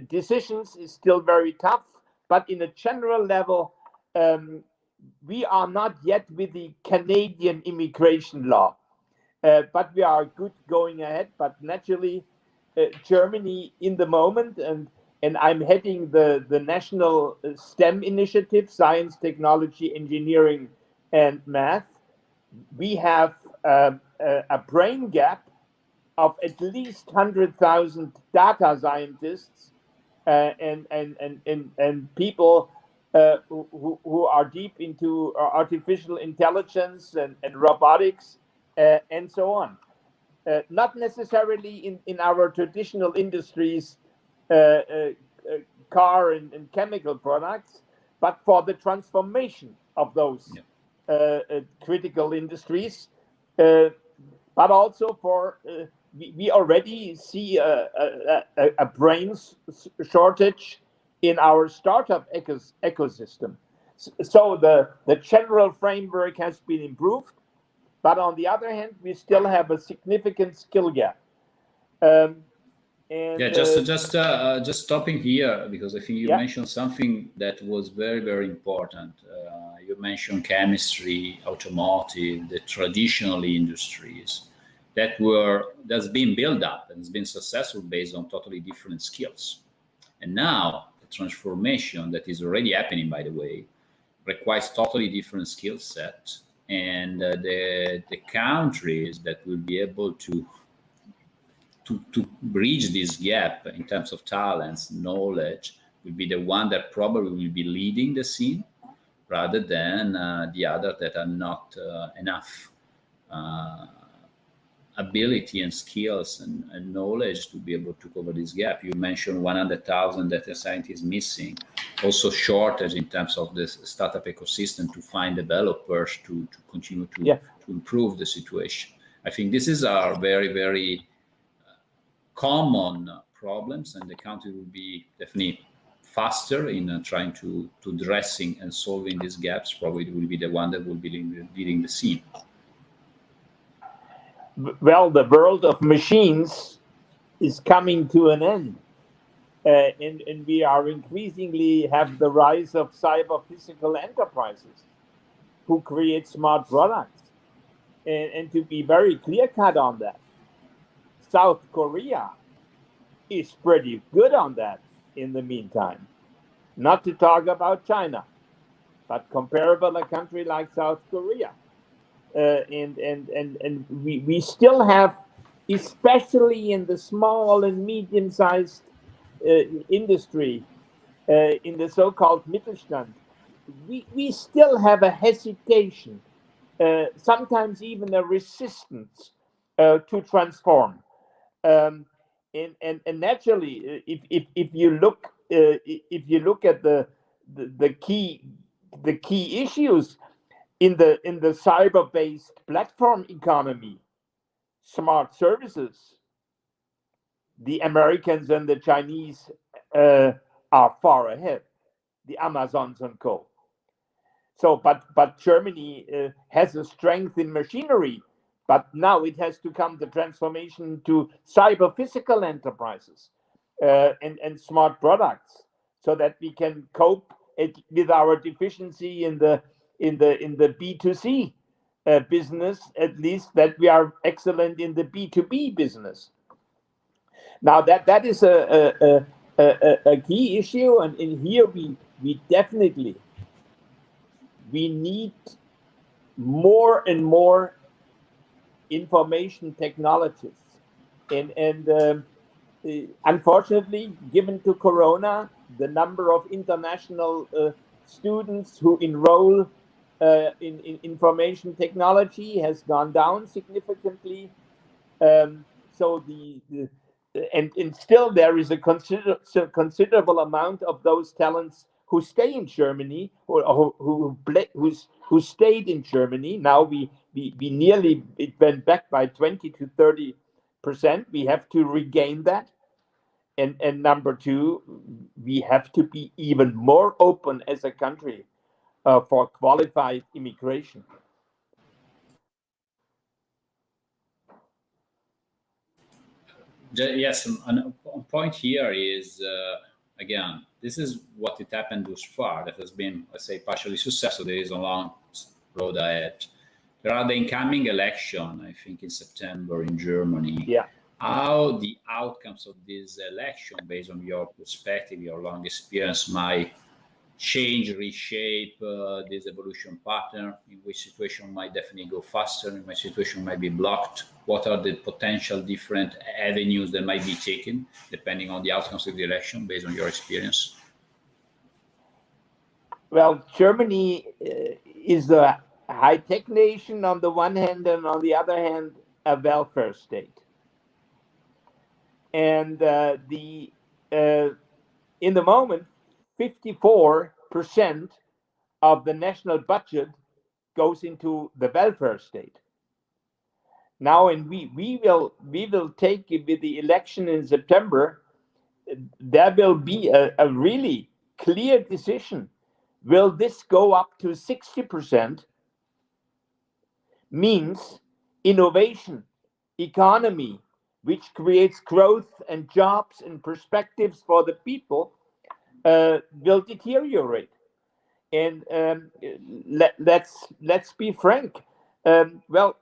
decisions is still very tough. But in a general level, we are not yet with the Canadian immigration law, but we are good going ahead. But naturally, Germany in the moment, and I'm heading the national STEM initiative, science, technology, engineering, and math. We have a brain gap of at least 100,000 data scientists and people who are deep into artificial intelligence and robotics and so on. Not necessarily in our traditional industries, car and chemical products, but for the transformation of those critical industries, but also for we already see a brains shortage in our startup ecosystem. So the general framework has been improved, but on the other hand, we still have a significant skill gap. Just stopping here, because I think you mentioned something that was very, very important. You mentioned chemistry, automotive, the traditional industries that's been built up and has been successful based on totally different skills. And now the transformation that is already happening, by the way, requires totally different skill sets. And the countries that will be able to bridge this gap in terms of talents, knowledge, will be the one that probably will be leading the scene. rather than the other that are not enough ability and skills and knowledge to be able to cover this gap. You mentioned 100,000 data scientists missing, also shortage in terms of this startup ecosystem to find developers to continue to improve the situation. I think this is our very, very common problems, and the country will be definitely faster in trying to addressing and solving these gaps. Probably will be the one that will be leading the scene. Well, the world of machines is coming to an end, and we are increasingly have the rise of cyber-physical enterprises who create smart products. And to be very clear-cut on that, South Korea is pretty good on that in the meantime. Not to talk about China, but comparable a country like South Korea. And we still have, especially in the small and medium-sized industry, in the so-called Mittelstand, we still have a hesitation, sometimes even a resistance to transform. And naturally, if you look at the key issues in the cyber-based platform economy, smart services, the Americans and the Chinese are far ahead, the Amazons and co. So, but Germany has a strength in machinery, but now it has to come the transformation to cyber-physical enterprises and smart products, so that we can cope with our deficiency in the B2C business, at least that we are excellent in the B2B business. Now that is a key issue, and in here we definitely need more and more information technologists, and unfortunately, given to Corona, the number of international students who enroll in information technology has gone down significantly. So and still there is a considerable amount of those talents who stay in Germany, or who stayed in Germany. Now we nearly, it went back by 20 to 30%. We have to regain that. And number two, we have to be even more open as a country for qualified immigration. Yes, a point here is, again, this is what it happened thus far that has been, let's say, partially successful. There is a long road ahead. There are the incoming election, I think, in September in Germany. Yeah. How the outcomes of this election, based on your perspective, your long experience, might change, reshape this evolution pattern, in which situation might definitely go faster, in which situation might be blocked? What are the potential different avenues that might be taken depending on the outcomes of the election, based on your experience? Well, Germany is a high-tech nation on the one hand, and on the other hand, a welfare state. And in the moment, 54% of the national budget goes into the welfare state. Now, and we will take it with the election in September. There will be a really clear decision. Will this go up to 60%? Means innovation, economy, which creates growth and jobs and perspectives for the people, will deteriorate. And let's be frank. Well,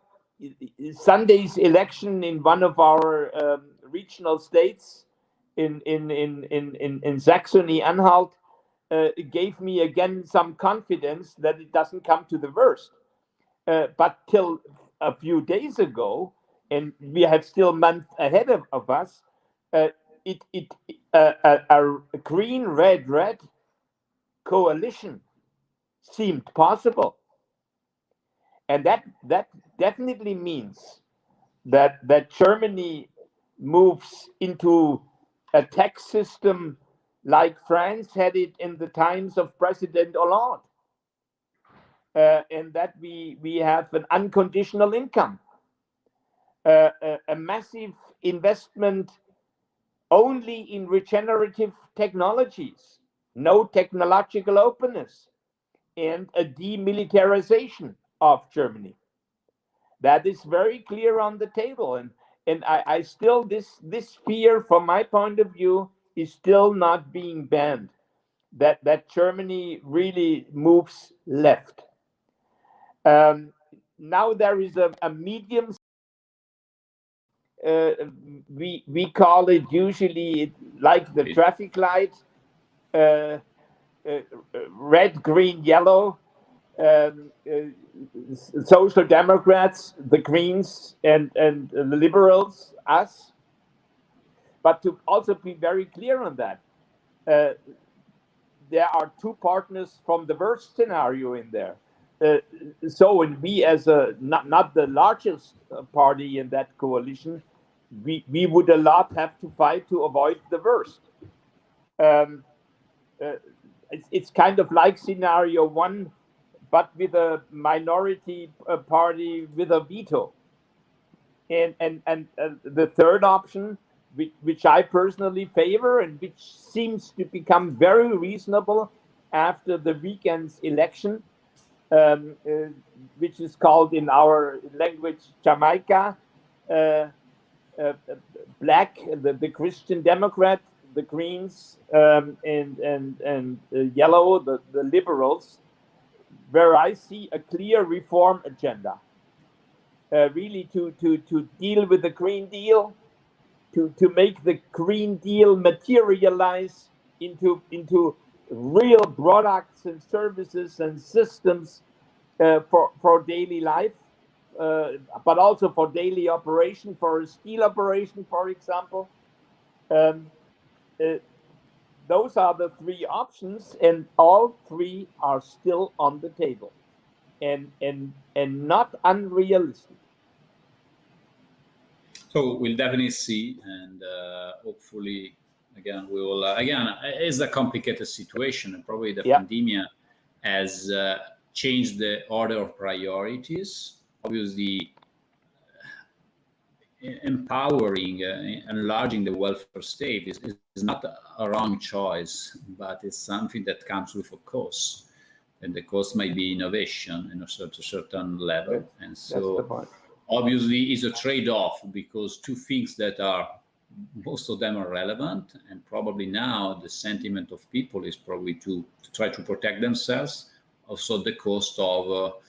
Sunday's election in one of our regional states in Saxony-Anhalt gave me again some confidence that it doesn't come to the worst. But till a few days ago, and we have still months ahead of us, a green-red-red coalition seemed possible. And that definitely means that Germany moves into a tax system like France had it in the times of President Hollande, and that we have an unconditional income, a massive investment only in regenerative technologies, no technological openness, and a demilitarization of Germany. That is very clear on the table, and I still this fear, from my point of view, is still not being banned. That Germany really moves left. Now there is a medium. We call it usually like the traffic light, red, green, yellow. Social Democrats, the Greens, and the Liberals, us. But to also be very clear on that, there are two partners from the worst scenario in there. So, and we, as not the largest party in that coalition, we would a lot have to fight to avoid the worst. It's kind of like scenario one, but with a minority party with a veto. And the third option, which I personally favor and which seems to become very reasonable after the weekend's election, which is called in our language Jamaica, black, the Christian Democrat, the Greens, and yellow, the Liberals, where I see a clear reform agenda, really to deal with the Green Deal, to make the Green Deal materialize into real products and services and systems for daily life, but also for daily operation, for a steel operation, for example. Those are the three options, and all three are still on the table, and not unrealistic. So we'll definitely see, and hopefully, again, we will. Again, it's a complicated situation, and probably the pandemic has changed the order of priorities. Obviously, empowering, enlarging the welfare state is not a wrong choice, but it's something that comes with a cost, and the cost might be innovation in a certain level. And so obviously it's a trade-off, because two things that are, most of them are relevant, and probably now the sentiment of people is probably to try to protect themselves, also the cost of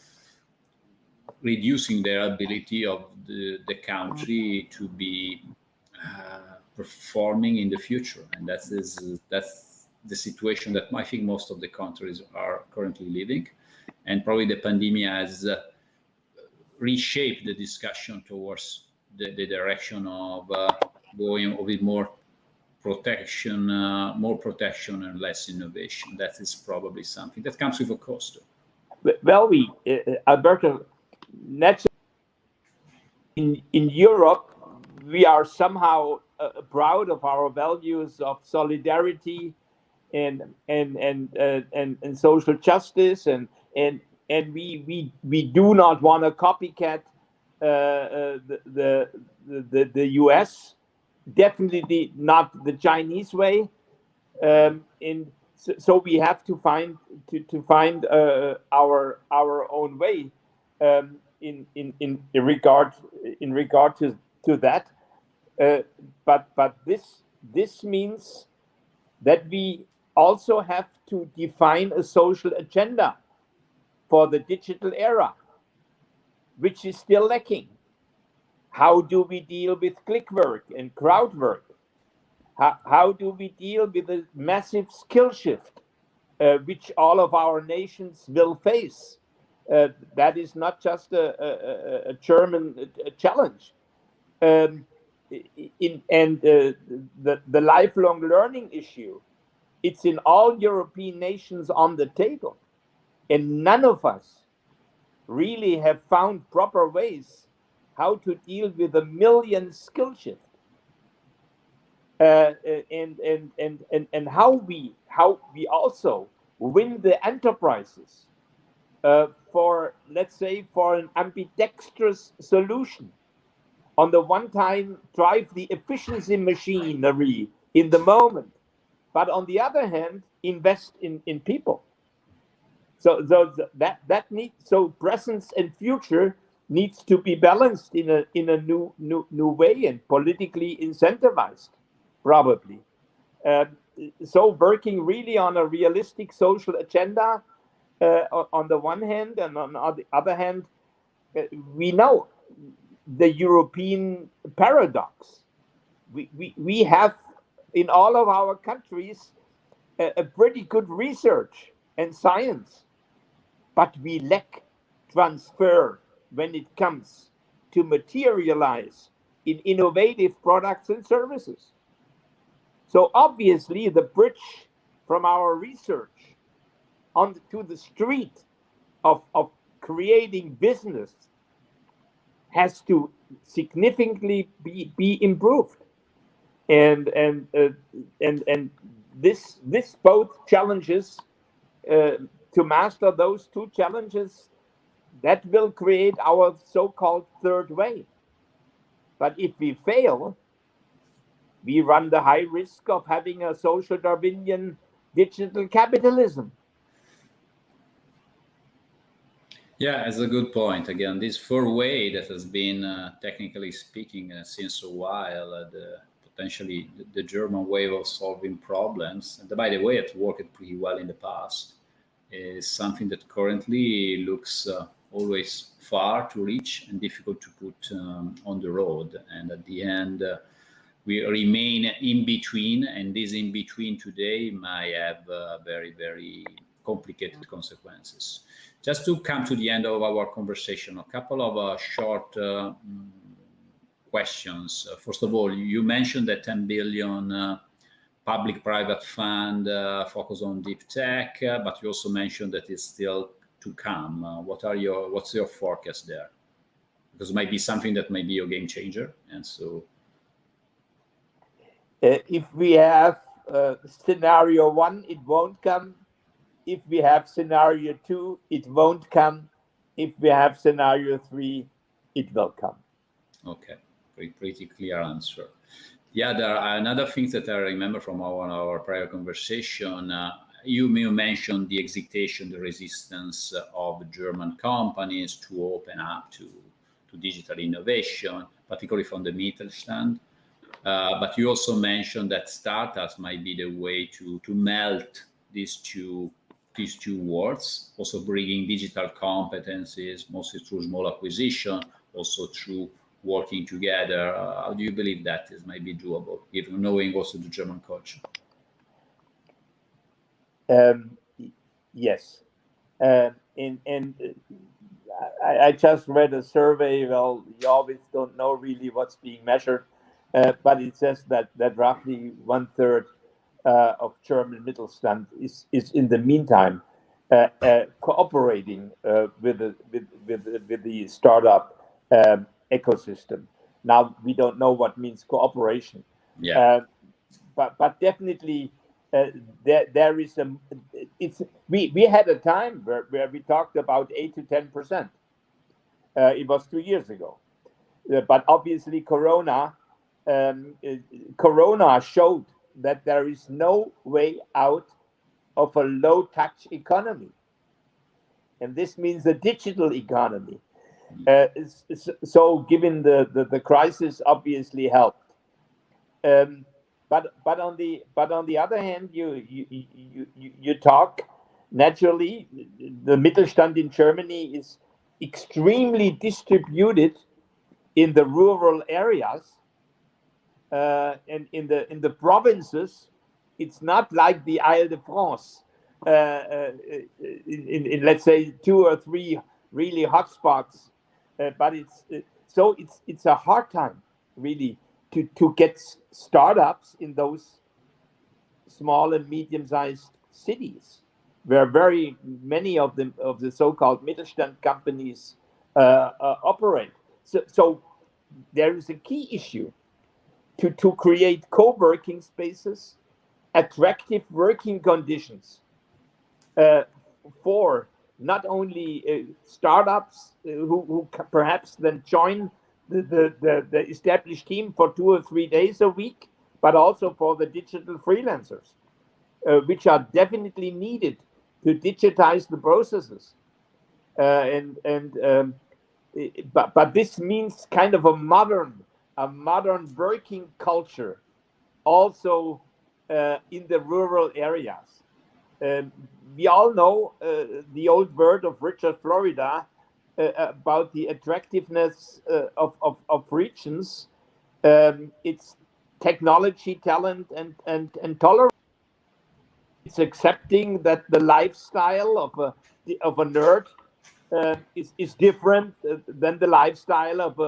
reducing their ability of the country to be performing in the future. And that's the situation that I think most of the countries are currently living. And probably the pandemic has reshaped the discussion towards the direction of going with more protection and less innovation. That is probably something that comes with a cost. Well, Alberto, in Europe, we are somehow proud of our values of solidarity and social justice, and we do not want to copycat the US, definitely not the Chinese way, and so we have to find our own way. In regard to that, but this means that we also have to define a social agenda for the digital era, which is still lacking. How do we deal with click work and crowd work? How do we deal with the massive skill shift, which all of our nations will face? That is not just a German challenge. And the lifelong learning issue, it's in all European nations on the table. And none of us really have found proper ways how to deal with a million skill shift. And how we also win the enterprises for, let's say, for an ambidextrous solution. On the one time, drive the efficiency machinery in the moment, but on the other hand, invest in people. So that needs, so presence and future needs to be balanced in a new way and politically incentivized, probably. So working really on a realistic social agenda on the one hand, and on the other hand, we know the European paradox. We have in all of our countries a pretty good research and science, but we lack transfer when it comes to materialize in innovative products and services. So obviously the bridge from our research to the street of creating business has to significantly be improved. And this both challenges, to master those two challenges, that will create our so-called third way. But if we fail, we run the high risk of having a social Darwinian digital capitalism. Yeah, that's a good point. Again, this four way that has been, technically speaking, since a while, potentially the German way of solving problems, and by the way, it worked pretty well in the past, is something that currently looks always far to reach and difficult to put on the road. And at the end, we remain in between, and this in between today might have very, very complicated consequences. Just to come to the end of our conversation, a couple of short questions. First of all, you mentioned that 10 billion public-private fund focus on deep tech, but you also mentioned that it's still to come. What's your forecast there? Because it might be something that might be a game changer, and so. If we have scenario 1, it won't come. If we have scenario 2, it won't come. If we have scenario 3, it will come. Okay, Pretty clear answer. Yeah, there are another things that I remember from our prior conversation. You mentioned the hesitation, the resistance of German companies to open up to digital innovation, particularly from the Mittelstand. But you also mentioned that startups might be the way to melt these two worlds, also bringing digital competencies, mostly through small acquisition, also through working together. How do you believe that is might be doable, even knowing also the German culture? Yes. I just read a survey. Well, you always don't know really what's being measured, but it says that roughly 1/3 of German Mittelstand is in the meantime cooperating with the startup ecosystem. Now we don't know what means cooperation. Yeah. But definitely there is we had a time where we talked about 8 to 10%. It was 2 years ago, but obviously Corona showed that there is no way out of a low-touch economy, and this means a digital economy. So given the crisis obviously helped. But on the other hand, you talk naturally. The Mittelstand in Germany is extremely distributed in the rural areas, and in the provinces. It's not like the Isle de France, in let's say 2 or 3 really hotspots, but it's a hard time really to get startups in those small and medium-sized cities. where very many of the so-called Mittelstand companies operate. So there is a key issue to create co-working spaces, attractive working conditions for not only startups who perhaps then join the established team for 2 or 3 days a week, but also for the digital freelancers, which are definitely needed to digitize the processes. But this means kind of a modern working culture, also in the rural areas. We all know the old word of Richard Florida about the attractiveness of regions. It's technology, talent, and tolerance. It's accepting that the lifestyle of a nerd is different than the lifestyle of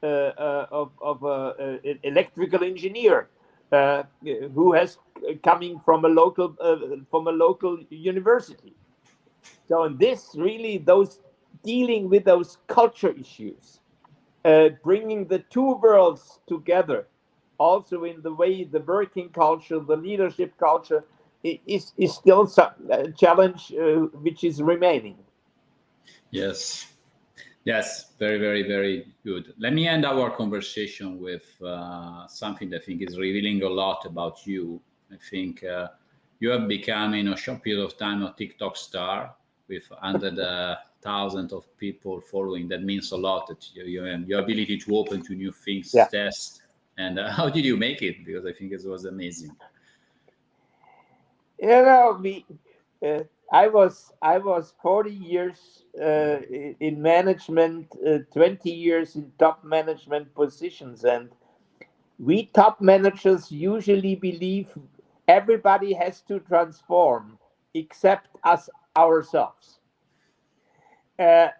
an electrical engineer who has coming from a local university. So in this, really, those dealing with those culture issues, bringing the two worlds together, also in the way the working culture, the leadership culture, is still a challenge which is remaining. Yes. Yes, very, very, very good. Let me end our conversation with something that I think is revealing a lot about you. I think you have become, in a short period of time, a TikTok star with 100,000 of people following. That means a lot. That your ability to open to new things, test. And how did you make it? Because I think it was amazing. You know, I was 40 years in management, 20 years in top management positions, and we top managers usually believe everybody has to transform except us ourselves. I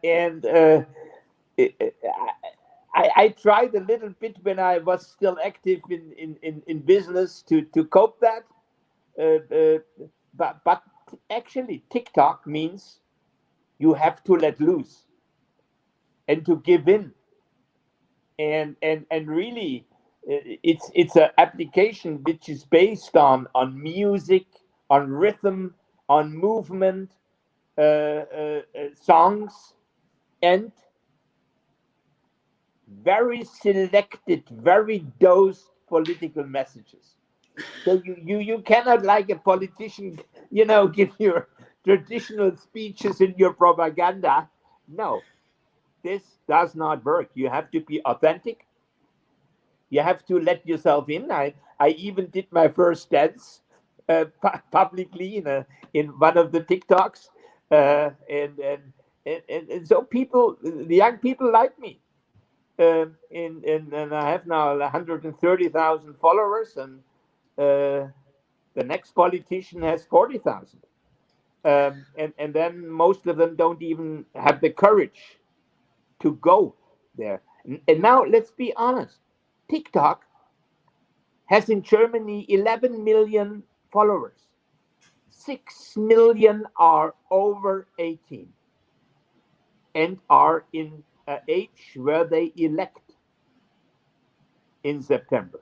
tried a little bit when I was still active in business to cope that, but actually TikTok means you have to let loose and to give in, and really it's an application which is based on music, on rhythm, on movement, songs, and very selected, very dosed political messages. So you cannot, like a politician, give your traditional speeches in your propaganda. No, this does not work. You have to be authentic. You have to let yourself in. I even did my first dance publicly in one of the TikToks, and so the young people like me. And I have now 130,000 followers, and the next politician has 40,000. And then most of them don't even have the courage to go there. And now let's be honest. TikTok has in Germany 11 million followers. 6 million are over 18 and are in an age where they elect in September.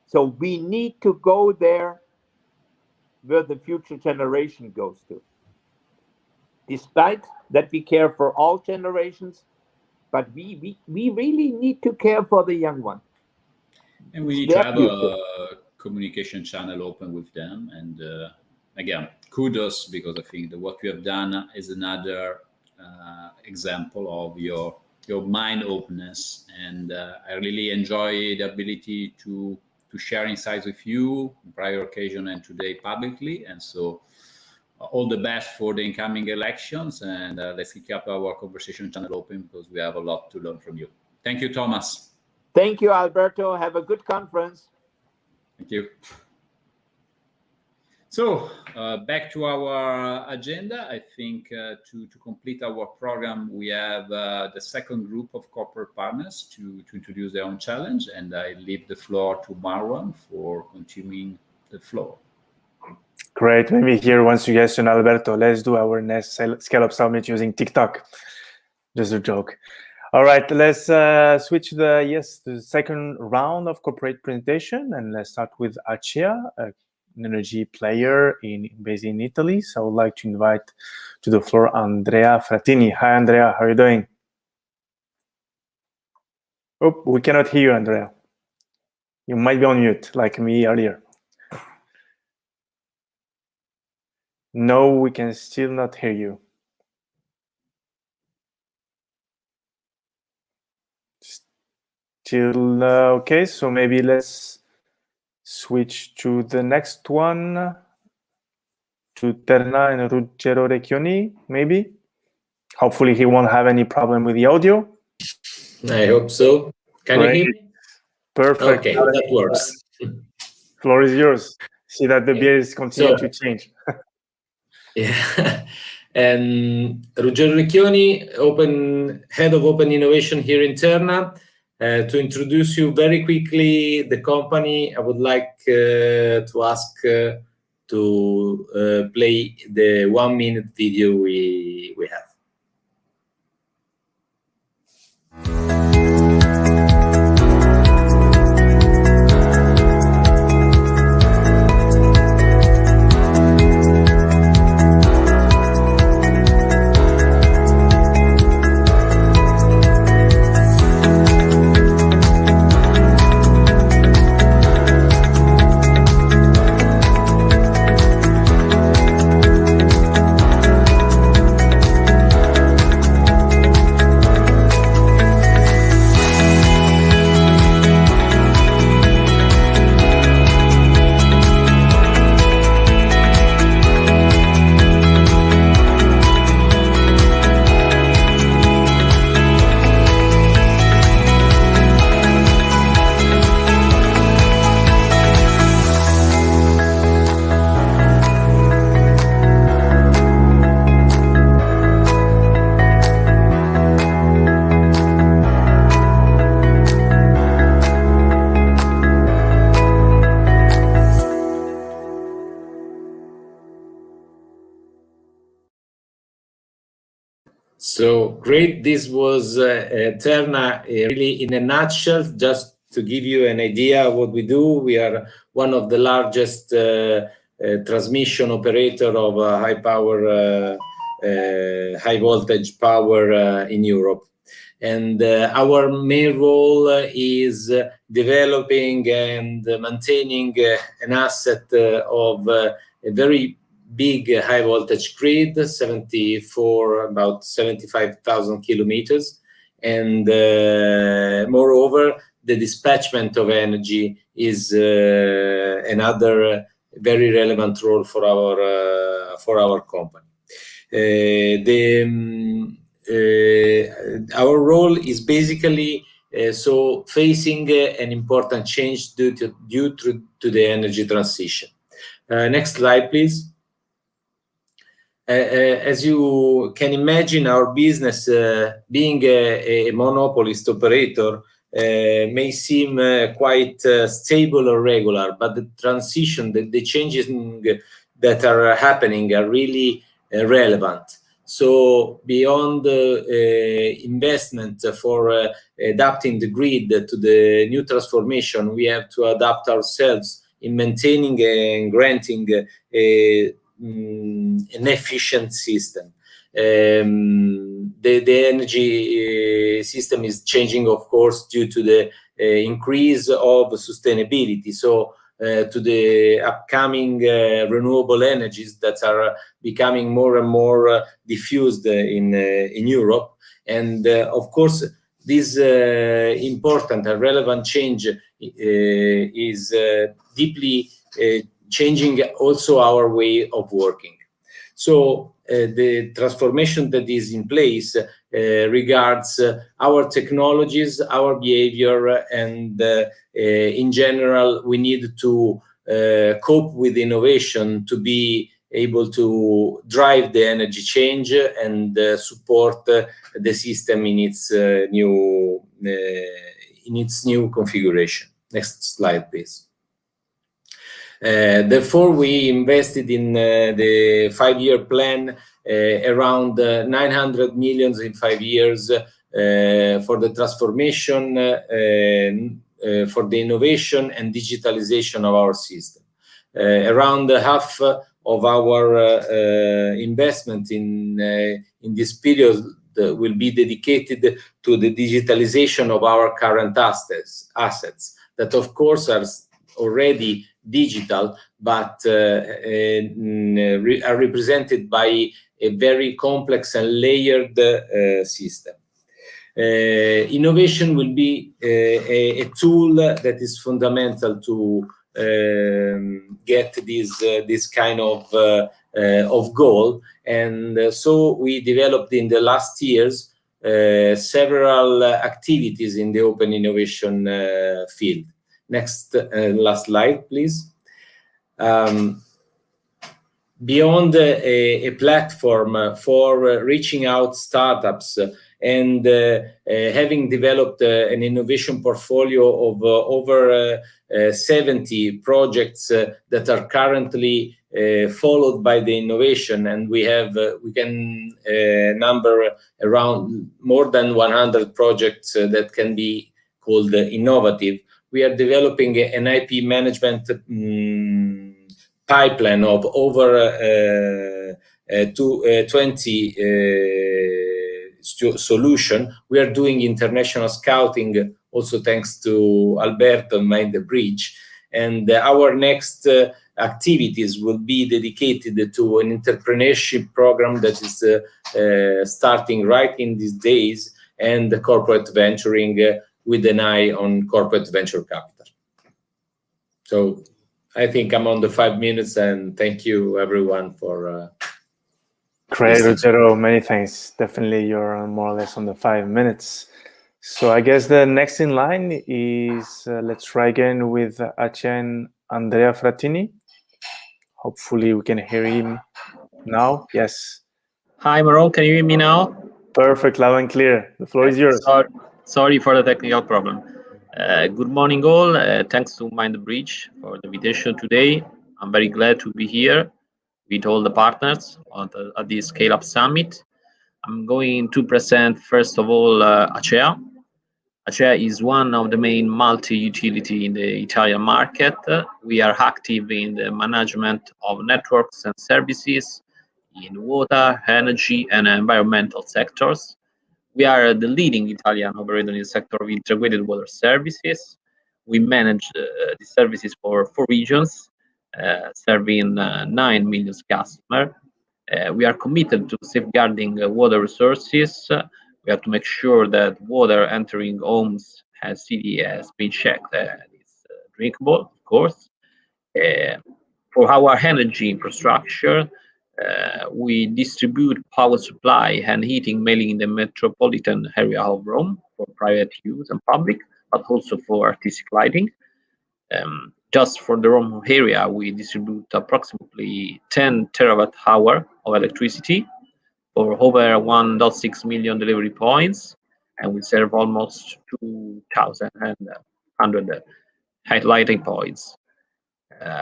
So we need to go there where the future generation goes to. Despite that we care for all generations, but we really need to care for the young one. And we need to have a communication channel open with them. And again, kudos, because I think that what you have done is another example of your mind openness. And I really enjoy the ability to share insights with you on prior occasion and today publicly. And so all the best for the incoming elections, and let's keep up our conversation channel open, because we have a lot to learn from you. Thank you, Thomas. Thank you, Alberto. Have a good conference. Thank you. So back to our agenda. I think to complete our program, we have the second group of corporate partners to introduce their own challenge, and I leave the floor to Marwan for continuing the floor. Great. Maybe here one suggestion, Alberto. Let's do our next Scaleup Summit using TikTok. Just a joke. All right, let's switch to the second round of corporate presentation, and let's start with Acea, an energy player based in Italy. So I would like to invite to the floor Andrea Frattini. Hi, Andrea. How are you doing? Oh, we cannot hear you, Andrea. You might be on mute, like me earlier. No, we can still not hear you. Still okay, so maybe let's switch to the next one, to Terna and Ruggero Recchioni, maybe. Hopefully he won't have any problem with the audio. I hope so. Can you hear me? Perfect. Okay, that works. Floor is yours. See that the beer is continuing to change. Yeah. And Ruggero Recchioni, head of open innovation here in Terna. To introduce you very quickly the company, I would like to ask to play the 1-minute video we have. So great. This was Terna really in a nutshell. Just to give you an idea of what we do, we are one of the largest transmission operator of high voltage power in Europe. And our main role is developing and maintaining an asset of a very big high voltage grid, about 75,000 kilometers. And moreover, the dispatchment of energy is another very relevant role for our company. Our role is basically facing an important change due to the energy transition. Next slide, please. As you can imagine, our business, being a monopolist operator, may seem quite stable or regular, but the transition, the changes that are happening are really relevant. So beyond investment for adapting the grid to the new transformation, we have to adapt ourselves in maintaining and granting an efficient system. The energy system is changing, of course, due to the increase of sustainability. So to the upcoming renewable energies that are becoming more and more diffused in Europe. And of course, this important and relevant change is deeply changing also our way of working. So the transformation that is in place regards our technologies, our behavior, and in general, we need to cope with innovation to be able to drive the energy change and support the system in its new configuration. Next slide, please. Therefore, we invested in the 5-year plan around 900 million in 5 years for the transformation, for the innovation and digitalization of our system. Around half of our investment in this period will be dedicated to the digitalization of our current assets that, of course, are already digital, but are represented by a very complex and layered system. Innovation will be a tool that is fundamental to get this kind of goal, and so we developed in the last years several activities in the open innovation field. Next, last slide, please. Beyond a platform for reaching out startups and having developed an innovation portfolio of over 70 projects that are currently followed by the innovation, and we can number around more than 100 projects that can be called innovative. We are developing an IP management pipeline of over 20 solution. We are doing international scouting, also thanks to Alberto and Mind the Bridge. And our next activities will be dedicated to an entrepreneurship program that is starting right in these days, and the corporate venturing with an eye on corporate venture capital. So I think I'm on the 5 minutes, and thank you everyone for Great, Ruggero, many thanks. Definitely you're more or less on the 5 minutes. So I guess the next in line is, let's try again with Acen Andrea Frattini. Hopefully we can hear him now. Yes. Hi, Maron, can you hear me now? Perfect, loud and clear. The floor is yours. Sorry for the technical problem. Good morning all. Thanks to Mind the Bridge for the invitation today. I'm very glad to be here with all the partners at the Scaleup Summit. I'm going to present, first of all, Acea. Acea is one of the main multi-utility in the Italian market. We are active in the management of networks and services in water, energy, and environmental sectors. We are the leading Italian operator in the sector of integrated water services. We manage the services for 4 regions, serving 9 million customers. We are committed to safeguarding water resources. We have to make sure that water entering homes has been checked that it's drinkable, of course. For our energy infrastructure, we distribute power supply and heating mainly in the metropolitan area of Rome for private use and public, but also for artistic lighting. Just for the Rome area, we distribute approximately 10 terawatt-hour of electricity for over 1.6 million delivery points, and we serve almost 2,100 lighting points.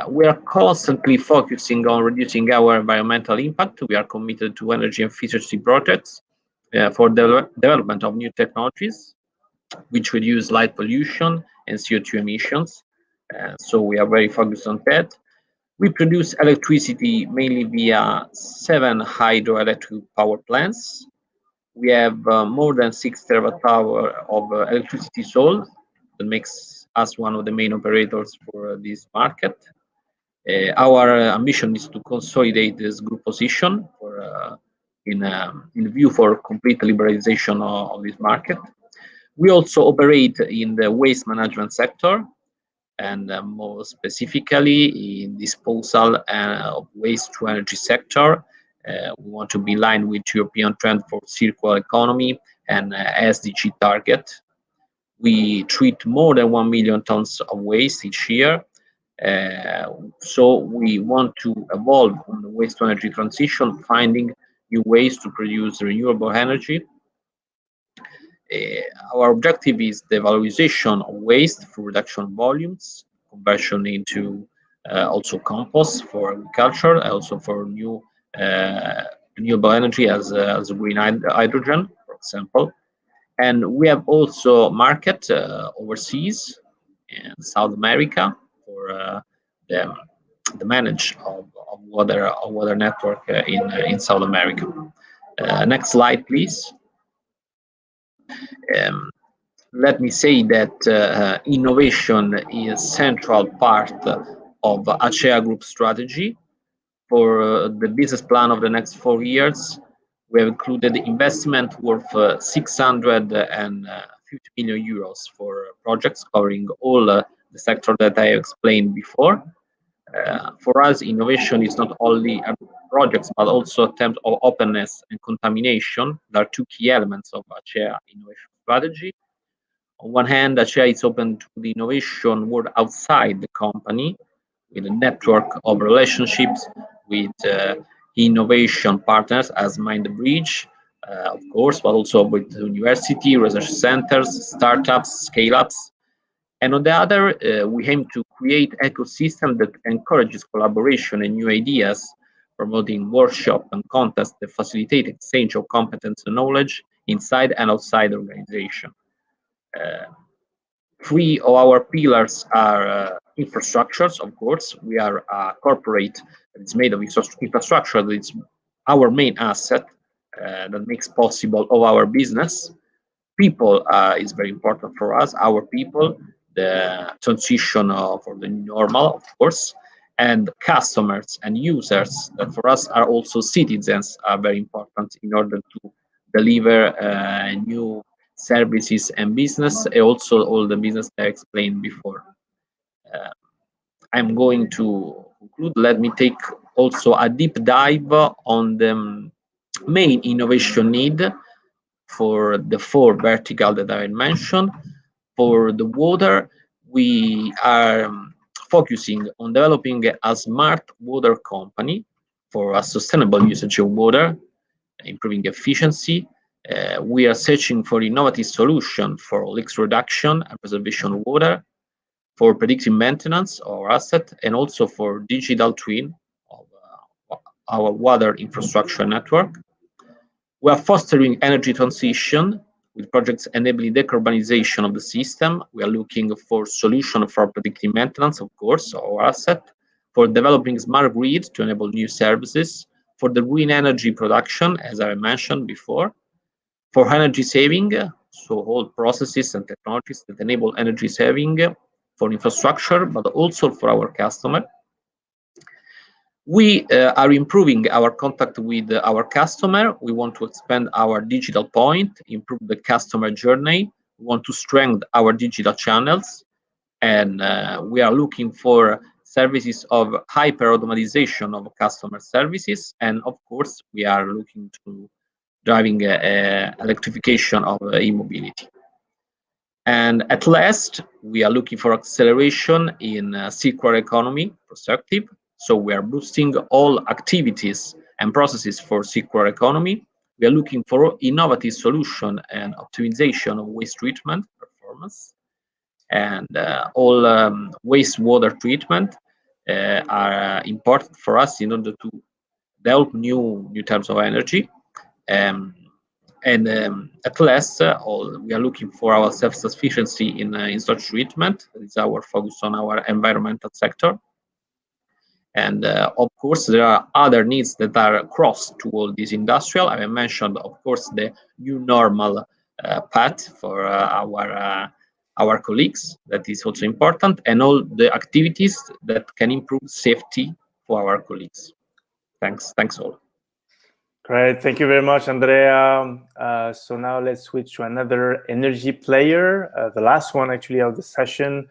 We are constantly focusing on reducing our environmental impact. We are committed to energy efficiency projects for the development of new technologies, which reduce light pollution and CO2 emissions. So we are very focused on that. We produce electricity mainly via 7 hydroelectric power plants. We have more than 6 terawatt-hour of electricity sold. That makes us one of the main operators for this market. Our ambition is to consolidate this group position in view for complete liberalization of this market. We also operate in the waste management sector, and more specifically in disposal of waste to energy sector. We want to be in line with European trend for circular economy and SDG target. We treat more than 1 million tons of waste each year. So we want to evolve on the waste to energy transition, finding new ways to produce renewable energy. Our objective is the valorization of waste through reduction of volumes, conversion into also compost for agriculture, also for new renewable energy as green hydrogen, for example. And we have also market overseas in South America for the manage of water network in South America. Next slide, please. Let me say that innovation is central part of Acea Group strategy. For the business plan of the next 4 years, we have included investment worth 650 million euros for projects covering all the sector that I explained before. For us, innovation is not only projects, but also attempt of openness and contamination. There are two key elements of Acea innovation strategy. On one hand, Acea is open to the innovation world outside the company, with a network of relationships with innovation partners as Mind the Bridge, of course, but also with university, research centers, startups, scale-ups. And on the other, we aim to create ecosystem that encourages collaboration and new ideas, promoting workshop and contests that facilitate exchange of competence and knowledge inside and outside the organization. 3 of our pillars are infrastructures, of course. We are a corporate that is made of infrastructure that is our main asset that makes possible of our business. People is very important for us, our people, the transition for the normal, of course, and customers and users that for us are also citizens are very important in order to deliver new services and business, and also all the business I explained before. I'm going to conclude. Let me take also a deep dive on the main innovation need for the 4 verticals that I mentioned. For the water, we are focusing on developing a smart water company for a sustainable usage of water, improving efficiency. We are searching for innovative solutions for leaks reduction and preservation of water, for predictive maintenance of our asset, and also for digital twin of our water infrastructure network. We are fostering energy transition with projects enabling decarbonization of the system. We are looking for solutions for predictive maintenance, of course, of our asset, for developing smart grid to enable new services, for the green energy production, as I mentioned before, for energy saving, so all processes and technologies that enable energy saving for infrastructure, but also for our customer. We are improving our contact with our customer. We want to expand our digital point, improve the customer journey. We want to strengthen our digital channels, and we are looking for services of hyper-automatization of customer services. And of course, we are looking to driving electrification of e-mobility. And at last, we are looking for acceleration in circular economy perspective. So we are boosting all activities and processes for circular economy. We are looking for innovative solution and optimization of waste treatment performance. And all wastewater treatment are important for us in order to develop new terms of energy. At last, we are looking for our self-sufficiency in such treatment. That is our focus on our environmental sector. And of course, there are other needs that are cross to all this industrial. I mentioned, of course, the new normal path for our colleagues. That is also important, and all the activities that can improve safety for our colleagues. Thanks all. Great, thank you very much, Andrea. So now let's switch to another energy player, the last one actually of the session.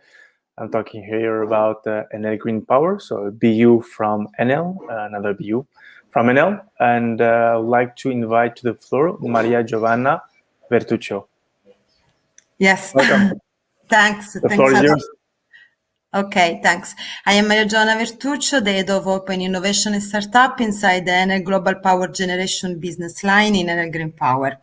I'm talking here about Enel Green Power, so a BU from Enel, another BU from Enel, and I would like to invite to the floor Maria Giovanna Vertuccio. Yes, welcome. Thanks. The floor is yours. Okay, thanks. I am Maria Giovanna Vertuccio, the head of Open Innovation and Startup inside the Enel Global Power Generation business line in Enel Green Power.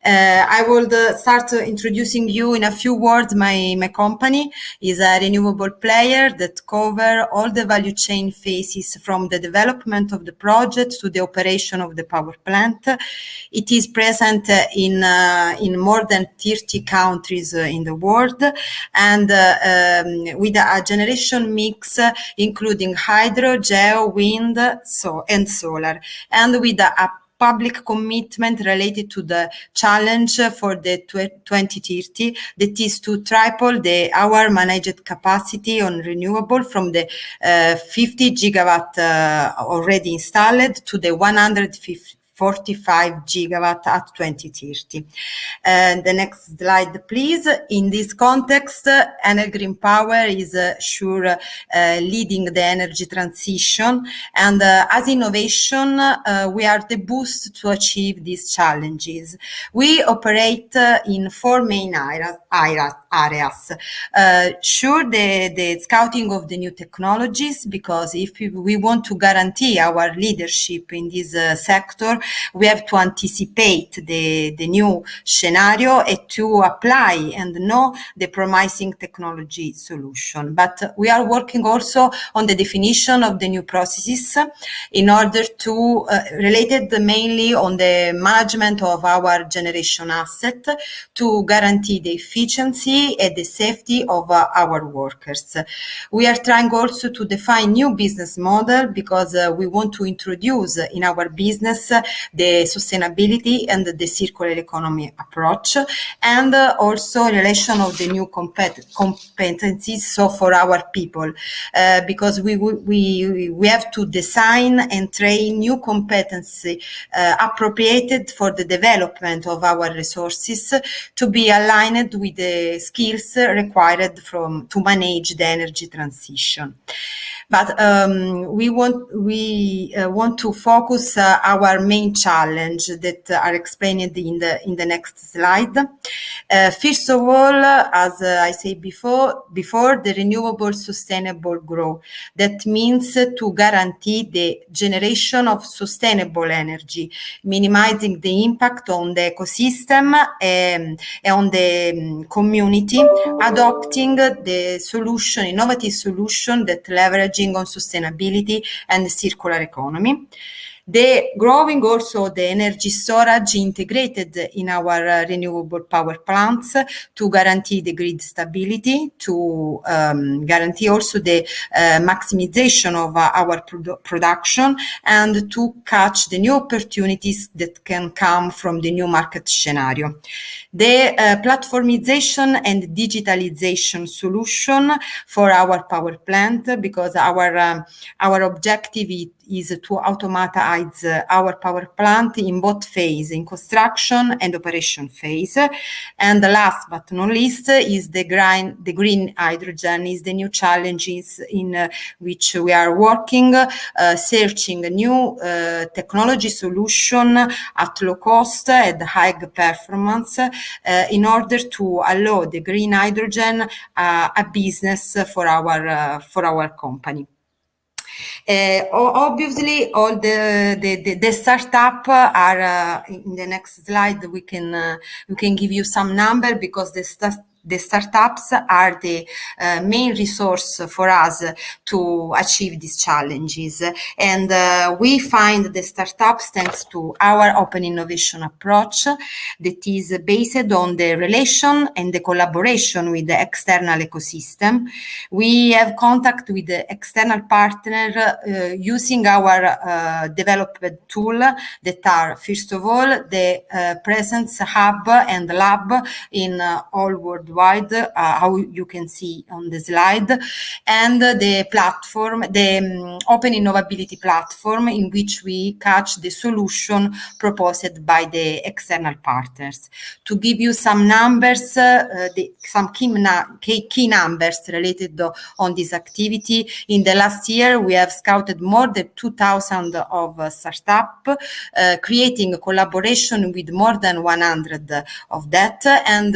I will start introducing you in a few words. My company is a renewable player that cover all the value chain phases from the development of the project to the operation of the power plant. It is present in more than 30 countries in the world, and with a generation mix including hydro, geo, wind, and solar, and with a public commitment related to the challenge for the 2030, that is to triple our managed capacity on renewable from the 50 gigawatt already installed to the 145 gigawatt at 2030. The next slide, please. In this context, Enel Green Power is sure leading the energy transition, and as innovation, we are the boost to achieve these challenges. We operate in 4 main areas. Sure, the scouting of the new technologies, because if we want to guarantee our leadership in this sector, we have to anticipate the new scenario and to apply and know the promising technology solution. But we are working also on the definition of the new processes in order to related mainly on the management of our generation asset to guarantee the efficiency and the safety of our workers. We are trying also to define new business model because we want to introduce in our business the sustainability and the circular economy approach, and also in relation of the new competencies, so for our people, because we have to design and train new competency appropriated for the development of our resources to be aligned with the skills required to manage the energy transition. But we want to focus our main challenge that are explained in the next slide. First of all, as I said before, the renewable sustainable growth. That means to guarantee the generation of sustainable energy, minimizing the impact on the ecosystem and on the community, adopting the solution, innovative solution that leveraging on sustainability and circular economy. The growing also the energy storage integrated in our renewable power plants to guarantee the grid stability, to guarantee also the maximization of our production, and to catch the new opportunities that can come from the new market scenario. The platformization and digitalization solution for our power plant, because our objective is to automatize our power plant in both phase, in construction and operation phase. And the last but not least is the green hydrogen, is the new challenges in which we are working, searching a new technology solution at low cost and high performance in order to allow the green hydrogen a business for our company. Obviously, all the startup are in the next slide. We can give you some number because the startups are the main resource for us to achieve these challenges. And we find the startups thanks to our open innovation approach that is based on the relation and the collaboration with the external ecosystem. We have contact with the external partner using our developed tool that are, first of all, the Presence Hub and Lab in all worldwide, how you can see on the slide, and the platform, the open innovability platform, in which we catch the solution proposed by the external partners. To give you some numbers, some key numbers related on this activity, in the last year we have scouted more than 2,000 of startup, creating a collaboration with more than 100 of that, and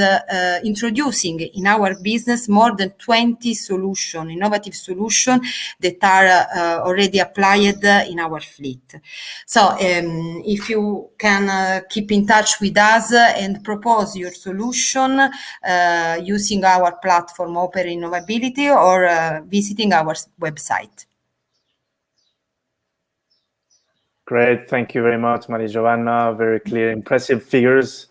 introducing using in our business more than 20 solutions, innovative solutions that are already applied in our fleet. So if you can keep in touch with us and propose your solution using our platform Open Innovability or visiting our website. Great, thank you very much, Maria Giovanna. Very clear, impressive figures.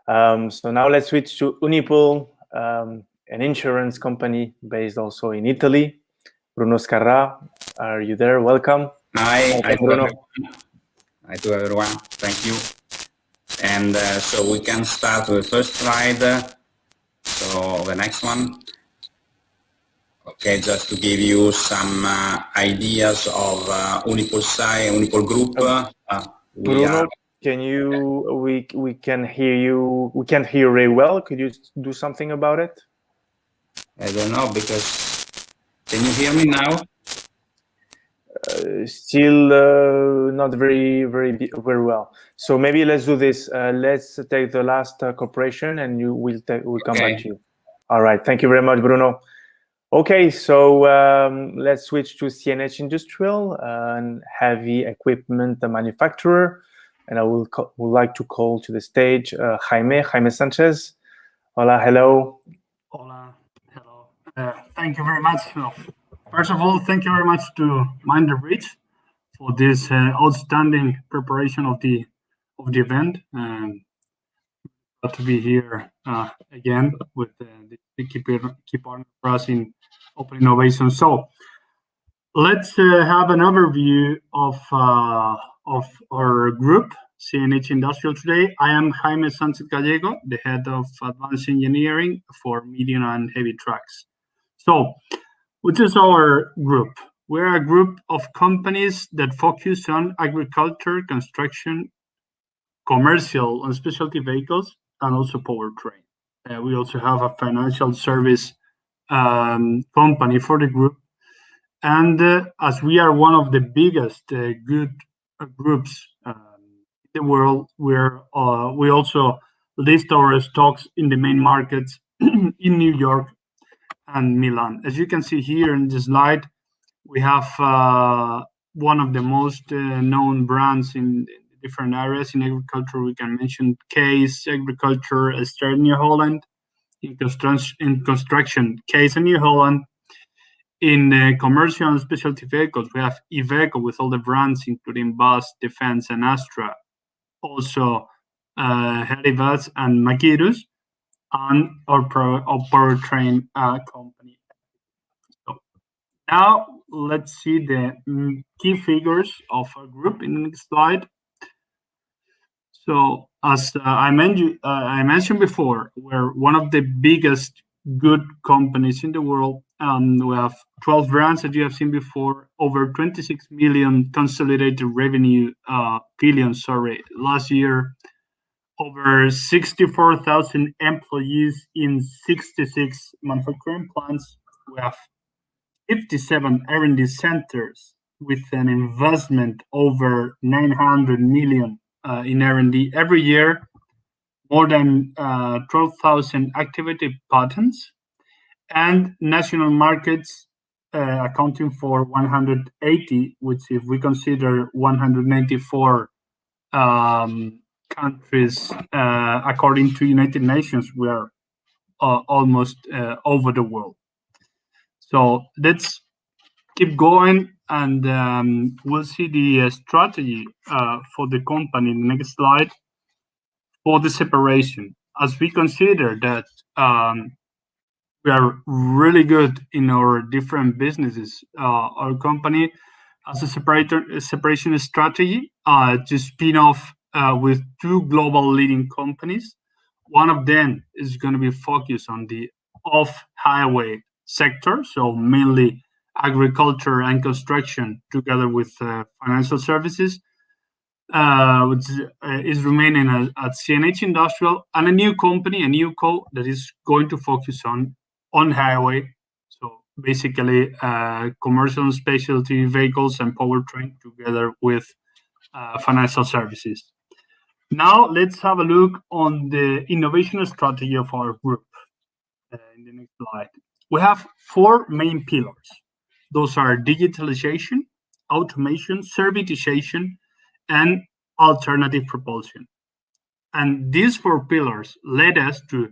So now let's switch to Unipol, an insurance company based also in Italy. Bruno Scarra, are you there? Welcome. Hi, Bruno. Hi to everyone. Thank you. And so we can start with the first slide. So the next one. Okay, just to give you some ideas of Unipol Group. Bruno, can you? We can hear you. We can't hear very well. Could you do something about it? I don't know, because can you hear me now? Still not very well. So maybe let's do this. Let's take the last corporation, and we'll come back to you. All right. Thank you very much, Bruno. Okay, so let's switch to CNH Industrial, an heavy equipment manufacturer, and I would like to call to the stage Jaime Sanchez. Hola, hello. Hola, hello. Thank you very much. First of all, thank you very much to Mind the Bridge for this outstanding preparation of the event. Glad to be here again with the key partner for us in Open Innovation. So let's have an overview of our group, CNH Industrial today. I am Jaime Sanchez Gallego, the head of Advanced Engineering for medium and heavy trucks. So, which is our group? We're a group of companies that focus on agriculture, construction, commercial and specialty vehicles, and also powertrain. We also have a financial service company for the group. And as we are one of the biggest good groups in the world, we also list our stocks in the main markets in New York and Milan. As you can see here in this slide, we have one of the most known brands in different areas. In agriculture, we can mention Case Agriculture, Ster New Holland. In construction, Case and New Holland. In commercial and specialty vehicles, we have Iveco with all the brands, including Bus, Defense, and Astra. Also, Heribas and Makirus, and our powertrain company. So now let's see the key figures of our group in the next slide. So as I mentioned before, we're one of the biggest good companies in the world. We have 12 brands that you have seen before, over 26 million consolidated revenue, last year, over 64,000 employees in 66 manufacturing plants. We have 57 R&D centers with an investment over 900 million in R&D every year, more than 12,000 activated patents, and national markets accounting for 180, which if we consider 194 countries according to United Nations, we are almost over the world. So let's keep going, and we'll see the strategy for the company in the next slide for the separation. As we consider that we are really good in our different businesses, our company has a separation strategy to spin off with two global leading companies. One of them is going to be focused on the off-highway sector, so mainly agriculture and construction, together with financial services, which is remaining at CNH Industrial, and a new company, a new co, that is going to focus on highway, so basically commercial and specialty vehicles and powertrain, together with financial services. Now let's have a look on the innovation strategy of our group. in the next slide. We have 4 main pillars. Those are digitalization, automation, servitization, and alternative propulsion. And these 4 pillars led us to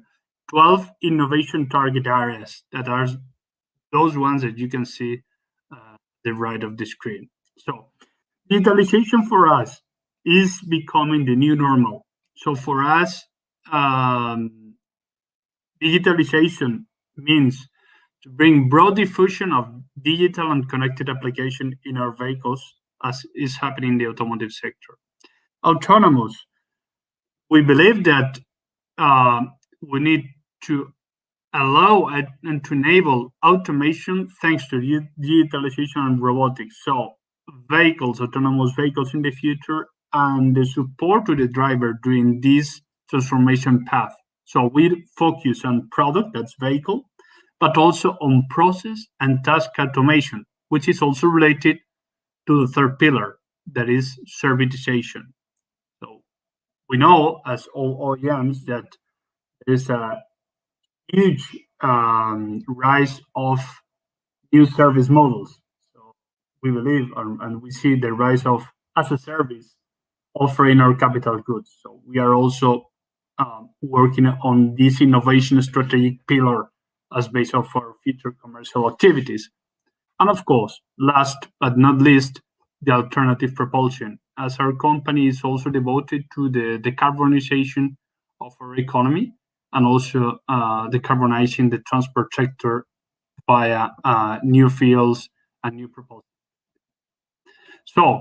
12 innovation target areas that are those ones that you can see the right of the screen. So digitalization for us is becoming the new normal. So for us, digitalization means to bring broad diffusion of digital and connected application in our vehicles, as is happening in the automotive sector. Autonomous, we believe that we need to allow and to enable automation thanks to digitalization and robotics. So vehicles, autonomous vehicles in the future, and the support to the driver during this transformation path. So we focus on product, that's vehicle, but also on process and task automation, which is also related to the 3rd pillar, that is servitization. So we know, as all OEMs, that there is a huge rise of new service models. So we believe and we see the rise of as a service offering our capital goods. So we are also working on this innovation strategic pillar as base of our future commercial activities. And of course, last but not least, the alternative propulsion, as our company is also devoted to the decarbonization of our economy and also decarbonizing the transport sector via new fuels and new propulsion. So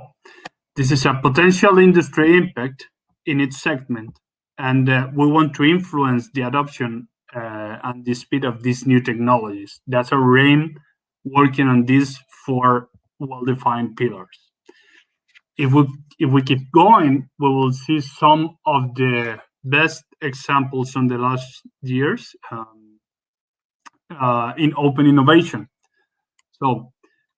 this is a potential industry impact in its segment, and we want to influence the adoption and the speed of these new technologies. That's our aim, working on these 4 well-defined pillars. If we keep going, we will see some of the best examples on the last years in open innovation. So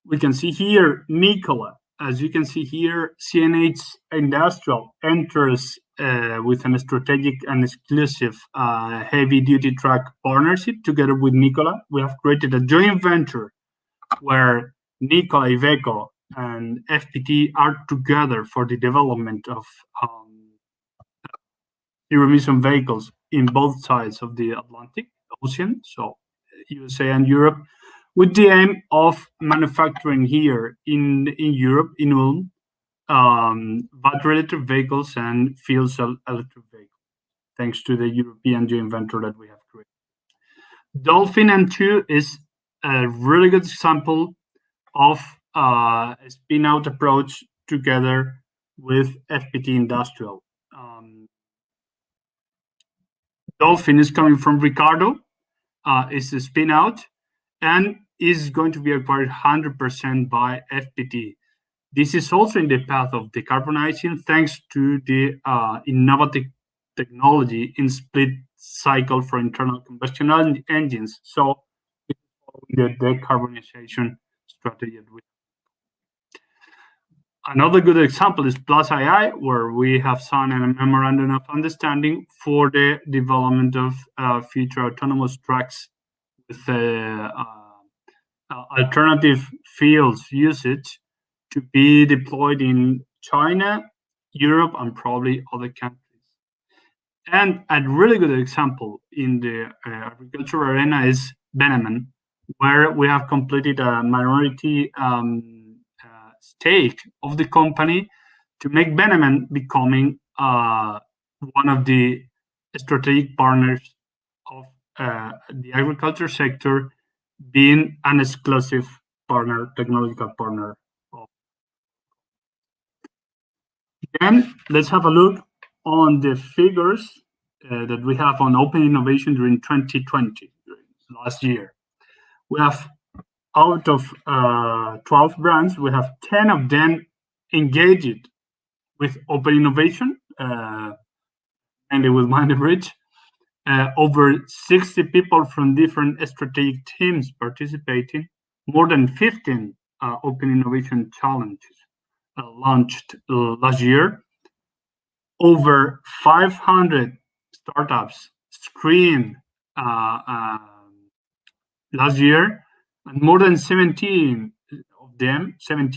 we can see here Nikola. As you can see here, CNH Industrial enters with a strategic and exclusive heavy-duty truck partnership together with Nikola. We have created a joint venture where Nikola, Iveco, and FPT are together for the development of zero-emission vehicles in both sides of the Atlantic Ocean, so USA and Europe, with the aim of manufacturing here in Europe, in Ulm, battery electric vehicles and fuel cell electric vehicles, thanks to the European joint venture that we have created. Dolphin N2 is a really good example of a spin-out approach together with FPT Industrial. Dolphin is coming from Ricardo, is a spin-out, and is going to be acquired 100% by FPT. This is also in the path of decarbonizing thanks to the innovative technology in split cycle for internal combustion engines. So it's the decarbonization strategy. Another good example is Plus AI, where we have signed a memorandum of understanding for the development of future autonomous trucks with alternative fuels usage to be deployed in China, Europe, and probably other countries. And a really good example in the agricultural arena is Beneman, where we have completed a minority stake of the company to make Beneman becoming one of the strategic partners of the agriculture sector, being an exclusive partner, technological partner. Then let's have a look on the figures that we have on open innovation during 2020, last year. We have out of 12 brands, we have 10 of them engaged with open innovation, and with Mind the Bridge. Over 60 people from different strategic teams participating, more than 15 open innovation challenges launched last year. Over 500 startups screened last year, and more than 70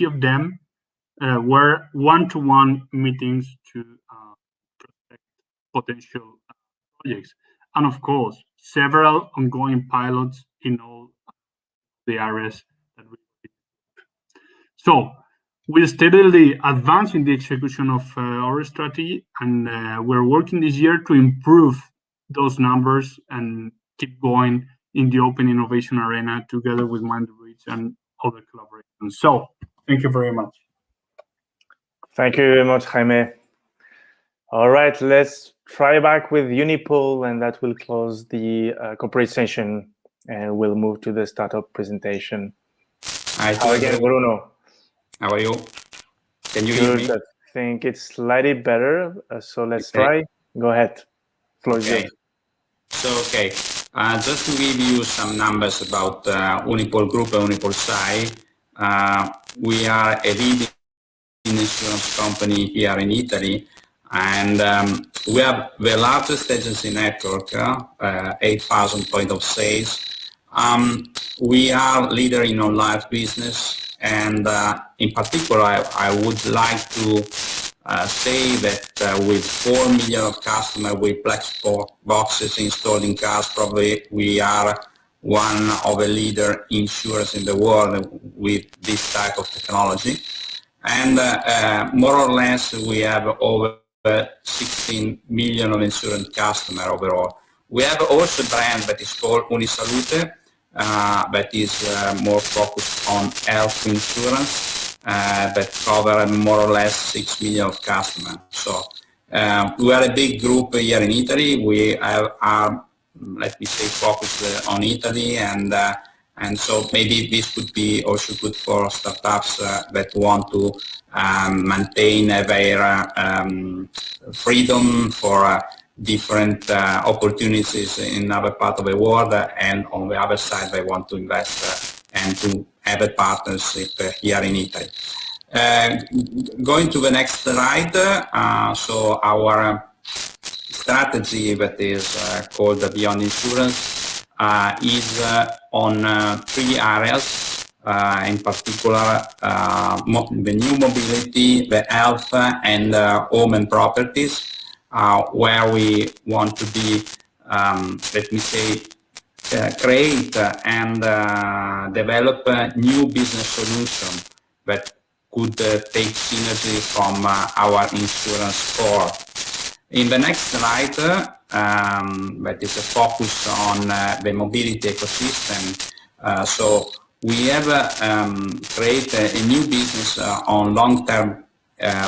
of them were one-to-one meetings to prospect potential projects, and of course, several ongoing pilots in all the areas that we. So we steadily advance in the execution of our strategy, and we're working this year to improve those numbers and keep going in the open innovation arena together with Mind the Bridge and other collaborations. So thank you very much. Thank you very much, Jaime. All right, let's try back with Unipol, and that will close the corporate session, and we'll move to the startup presentation. Hi again, Bruno. How are you? Can you hear me? I think it's slightly better, so let's try. Go ahead. Floor is yours. So, just to give you some numbers about Unipol Group and Unipol SAI, we are a leading insurance company here in Italy, and we have the largest agency network, 8,000 points of sales. We are leader in online business, and in particular, I would like to say that with 4 million customers with black boxes installed in cars, probably we are one of the leader insurers in the world with this type of technology. And more or less, we have over 16 million of insurance customers overall. We have also a brand that is called Unisalute, that is more focused on health insurance, that cover more or less 6 million customers. So we are a big group here in Italy. We are, let me say, focused on Italy, and so maybe this could be also good for startups that want to maintain their freedom for different opportunities in other part of the world, and on the other side they want to invest and to have a partnership here in Italy. Going to the next slide, so our strategy that is called Beyond Insurance is on 3 areas, in particular the new mobility, the health, and home and properties, where we want to be, let me say, create and develop a new business solution that could take synergy from our insurance core. In the next slide, that is a focus on the mobility ecosystem. So we have created a new business on long-term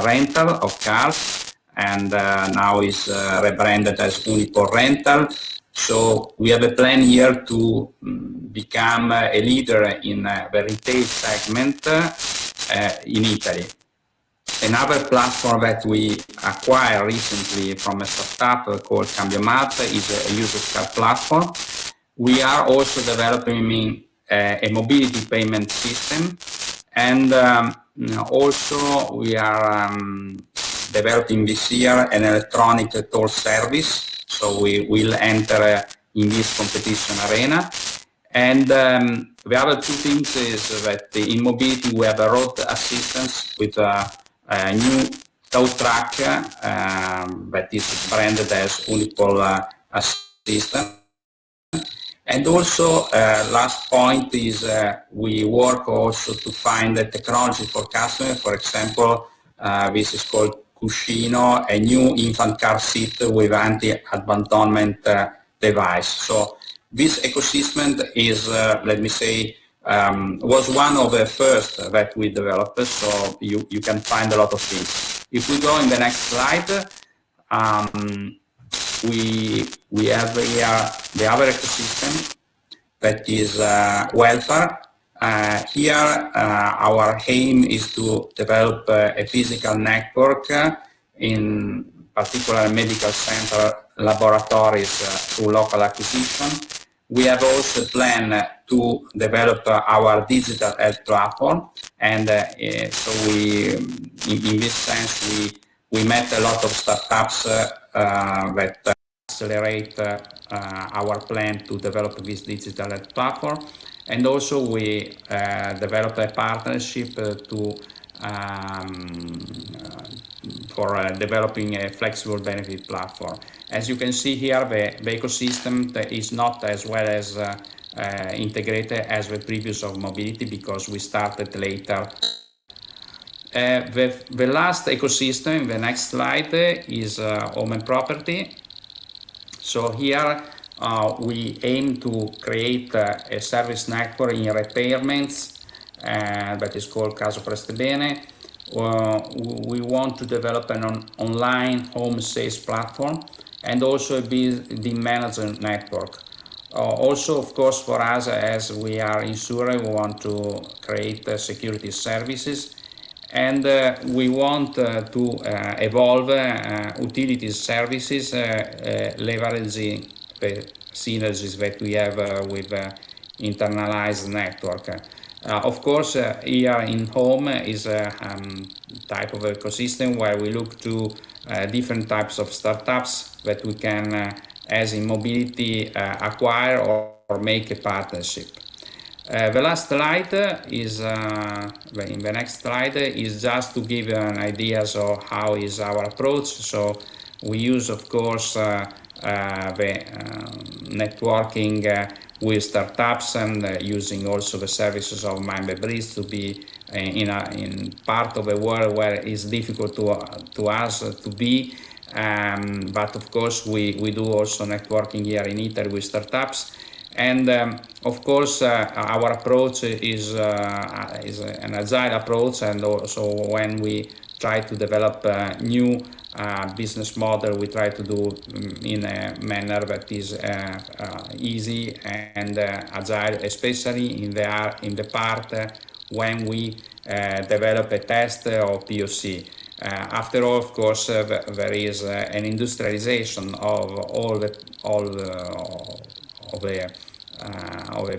rental of cars, and now is rebranded as Unipol Rental. So we have a plan here to become a leader in the retail segment in Italy. Another platform that we acquired recently from a startup called Cambiomat is a used car platform. We are also developing a mobility payment system, and also we are developing this year an electronic toll service, so we will enter in this competition arena. And the other 2 things is that in mobility we have a road assistance with a new tow truck that is branded as Unipol Assistant. And also, last point is we work also to find the technology for customers. For example, this is called Cuscino, a new infant car seat with anti-abandonment device. So this ecosystem is, let me say, was one of the first that we developed, so you can find a lot of things. If we go in the next slide, we have here the other ecosystem that is welfare. Here our aim is to develop a physical network, in particular medical center, laboratories through local acquisition. We have also planned to develop our digital health platform, and so we, in this sense, we met a lot of startups that accelerate our plan to develop this digital platform. And also we developed a partnership for developing a flexible benefit platform. As you can see here, the ecosystem is not as well as integrated as the previous of mobility because we started later. The last ecosystem, the next slide, is home and property. So here we aim to create a service network in repairments that is called Caso Preste Bene. We want to develop an online home sales platform and also a building management network. Also, of course, for us, as we are insurer, we want to create security services, and we want to evolve utilities services, leveraging the synergies that we have with internalized network. Of course, here in home is a type of ecosystem where we look to different types of startups that we can, as in mobility, acquire or make a partnership. The last slide is, in the next slide, is just to give you an idea of how is our approach. So we use, of course, the networking with startups and using also the services of MindTheBridge to be in part of a world where it's difficult to us to be. But of course, we do also networking here in Italy with startups. And of course, our approach is an agile approach, and also when we try to develop a new business model, we try to do in a manner that is easy and agile, especially in the part when we develop a test or POC. After all, of course, there is an industrialization of all the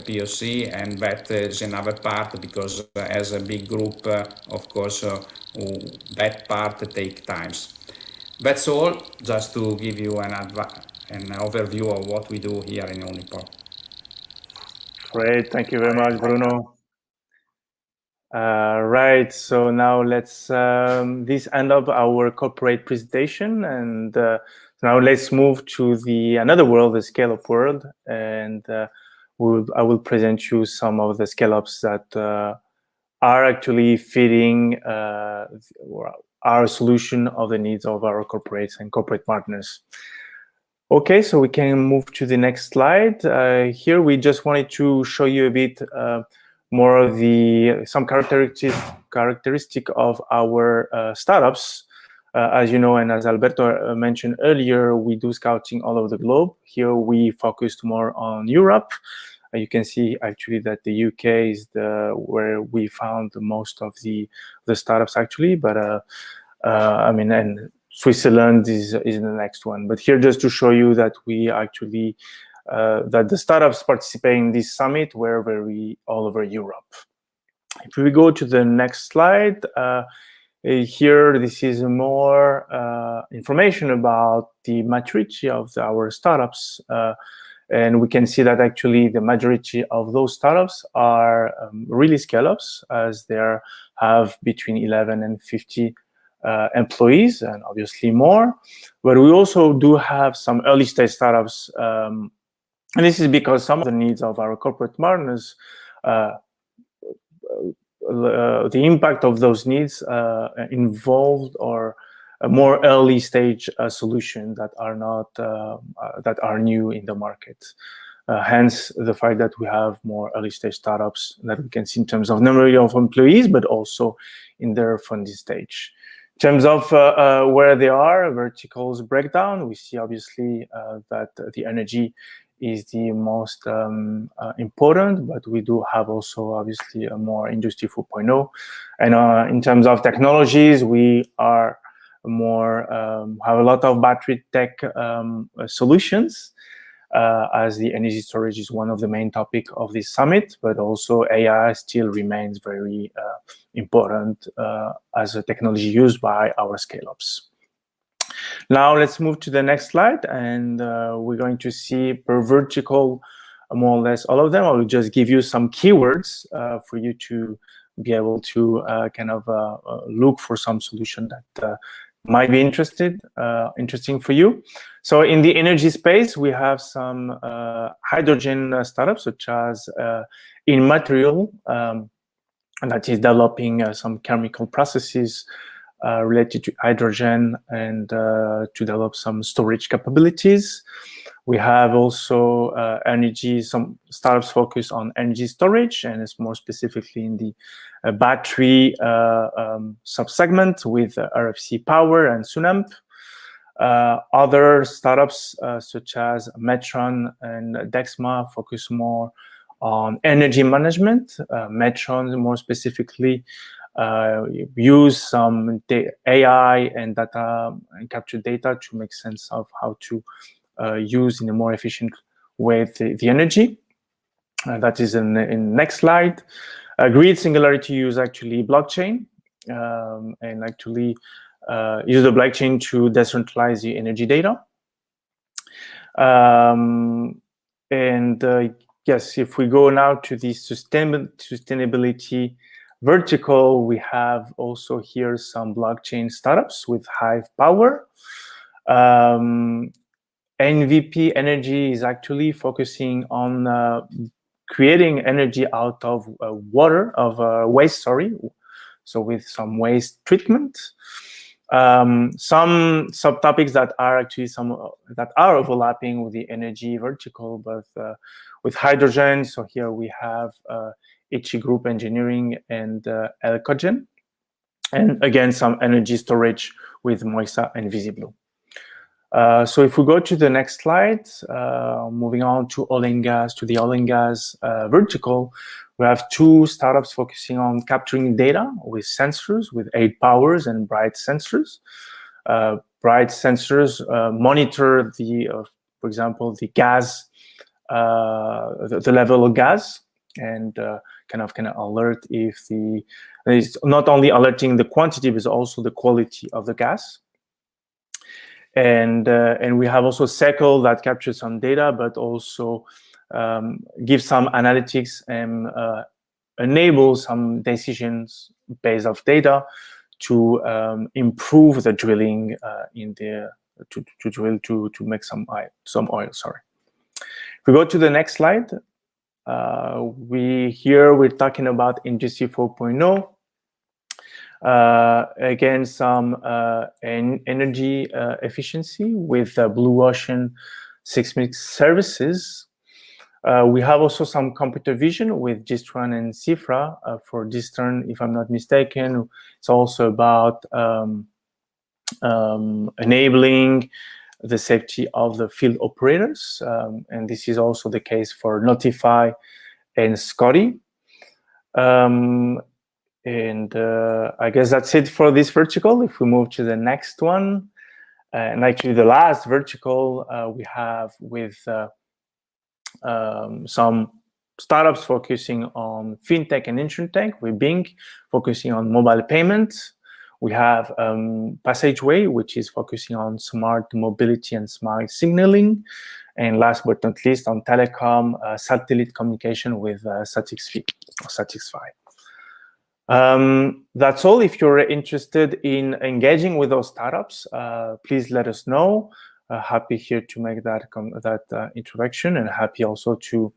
POC, and that is another part because as a big group, of course, that part takes time. That's all, just to give you an overview of what we do here in Unipol. Great, thank you very much, Bruno. Right, so now let's this end up our corporate presentation, and now let's move to another world, the scale-up world, and I will present you some of the scale-ups that are actually fitting our solution of the needs of our corporates and corporate partners. Okay, so we can move to the next slide. Here we just wanted to show you a bit more of some characteristic of our startups. As you know, and as Alberto mentioned earlier, we do scouting all over the globe. Here we focused more on Europe. You can see actually that the UK is where we found the most of the startups actually, but I mean, and Switzerland is the next one. But here just to show you that we actually that the startups participating in this summit were very all over Europe. If we go to the next slide, here this is more information about the maturity of our startups. And we can see that actually the majority of those startups are really scale-ups, as they have between 11 and 50 employees, and obviously more. But we also do have some early-stage startups, and this is because some of the needs of our corporate partners, the impact of those needs involved or a more early stage solution that are not that are new in the market. Hence the fact that we have more early stage startups that we can see in terms of number of employees, but also in their funding stage. In terms of where they are, verticals breakdown, we see obviously that the energy is the most important, but we do have also obviously a more industry 4.0. And in terms of technologies, we are more have a lot of battery tech solutions, as the energy storage is one of the main topic of this summit, but also AI still remains very important as a technology used by our scale-ups. Now let's move to the next slide, and we're going to see per vertical more or less all of them. I will just give you some keywords for you to be able to look for some solution that might be interesting for you. So in the energy space, we have some hydrogen startups, such as InMaterial, that is developing some chemical processes related to hydrogen and to develop some storage capabilities. We have also some startups focused on energy storage, and it's more specifically in the battery subsegment with RFC Power and Sunamp. Other startups such as Metron and Dexma focus more on energy management. Metron more specifically use some AI and data and capture data to make sense of how to use in a more efficient way the energy. That is in next slide. Grid Singularity use actually blockchain and actually use the blockchain to decentralize the energy data. Yes, if we go now to the sustainability vertical, we have also here some blockchain startups with Hive Power. MVP Energy is actually focusing on creating energy out of waste, so with some waste treatment. Some subtopics that are actually overlapping with the energy vertical, but with hydrogen. So here we have Ichi Group Engineering and Elcogen, and again some energy storage with Moisa and Visiblue. So if we go to the next slide, moving on to oil and gas, to the oil and gas vertical, we have two startups focusing on capturing data with sensors, with 8 Powers and Bright Sensors. Bright Sensors monitor for example, the gas, the level of gas, and kind of alert if it's not only alerting the quantity, but also the quality of the gas. And we have also Seckle that captures some data, but also gives some analytics and enables some decisions based off data to improve the drilling to make some oil. Sorry. If we go to the next slide, we're talking about Industry 4.0. Again, some energy efficiency with Blue Ocean seismic services. We have also some computer vision with Gistran and Cifra. For Gistran, if I'm not mistaken, it's also about enabling the safety of the field operators. And this is also the case for Notify and Scotty. And I guess that's it for this vertical. If we move to the next one, and actually the last vertical we have with some startups focusing on fintech and insurtech, with Bing focusing on mobile payments. We have Passageway, which is focusing on smart mobility and smart signaling. And last but not least, on telecom, satellite communication with Satixfy. That's all. If you're interested in engaging with those startups, please let us know. Happy here to make that introduction, and happy also to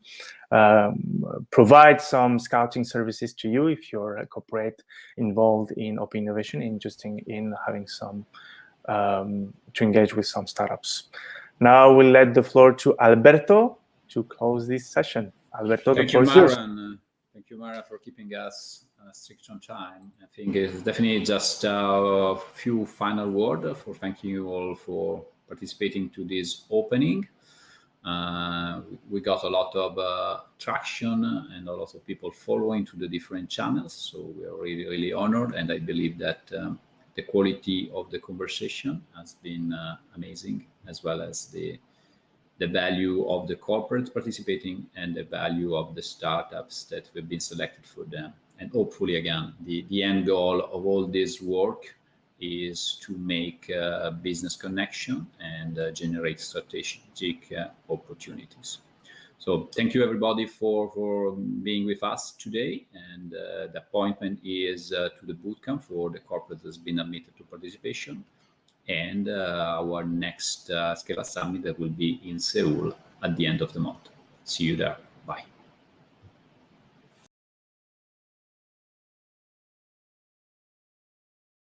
provide some scouting services to you if you're a corporate involved in open innovation, interested in having some to engage with some startups. Now we'll let the floor to Alberto to close this session. Alberto, the floor is yours. Thank you, Mara, for keeping us strict on time. I think it's definitely just a few final words for thanking you all for participating to this opening. We got a lot of traction and a lot of people following to the different channels. So we are really, really honored. And I believe that the quality of the conversation has been amazing, as well as the value of the corporates participating and the value of the startups that have been selected for them. And hopefully, again, the end goal of all this work is to make business connection and generate strategic opportunities. So thank you everybody for being with us today. And the appointment is to the bootcamp for the corporate that has been admitted to participation, and our next Scaleup Summit that will be in Seoul at the end of the month. See you there. Bye.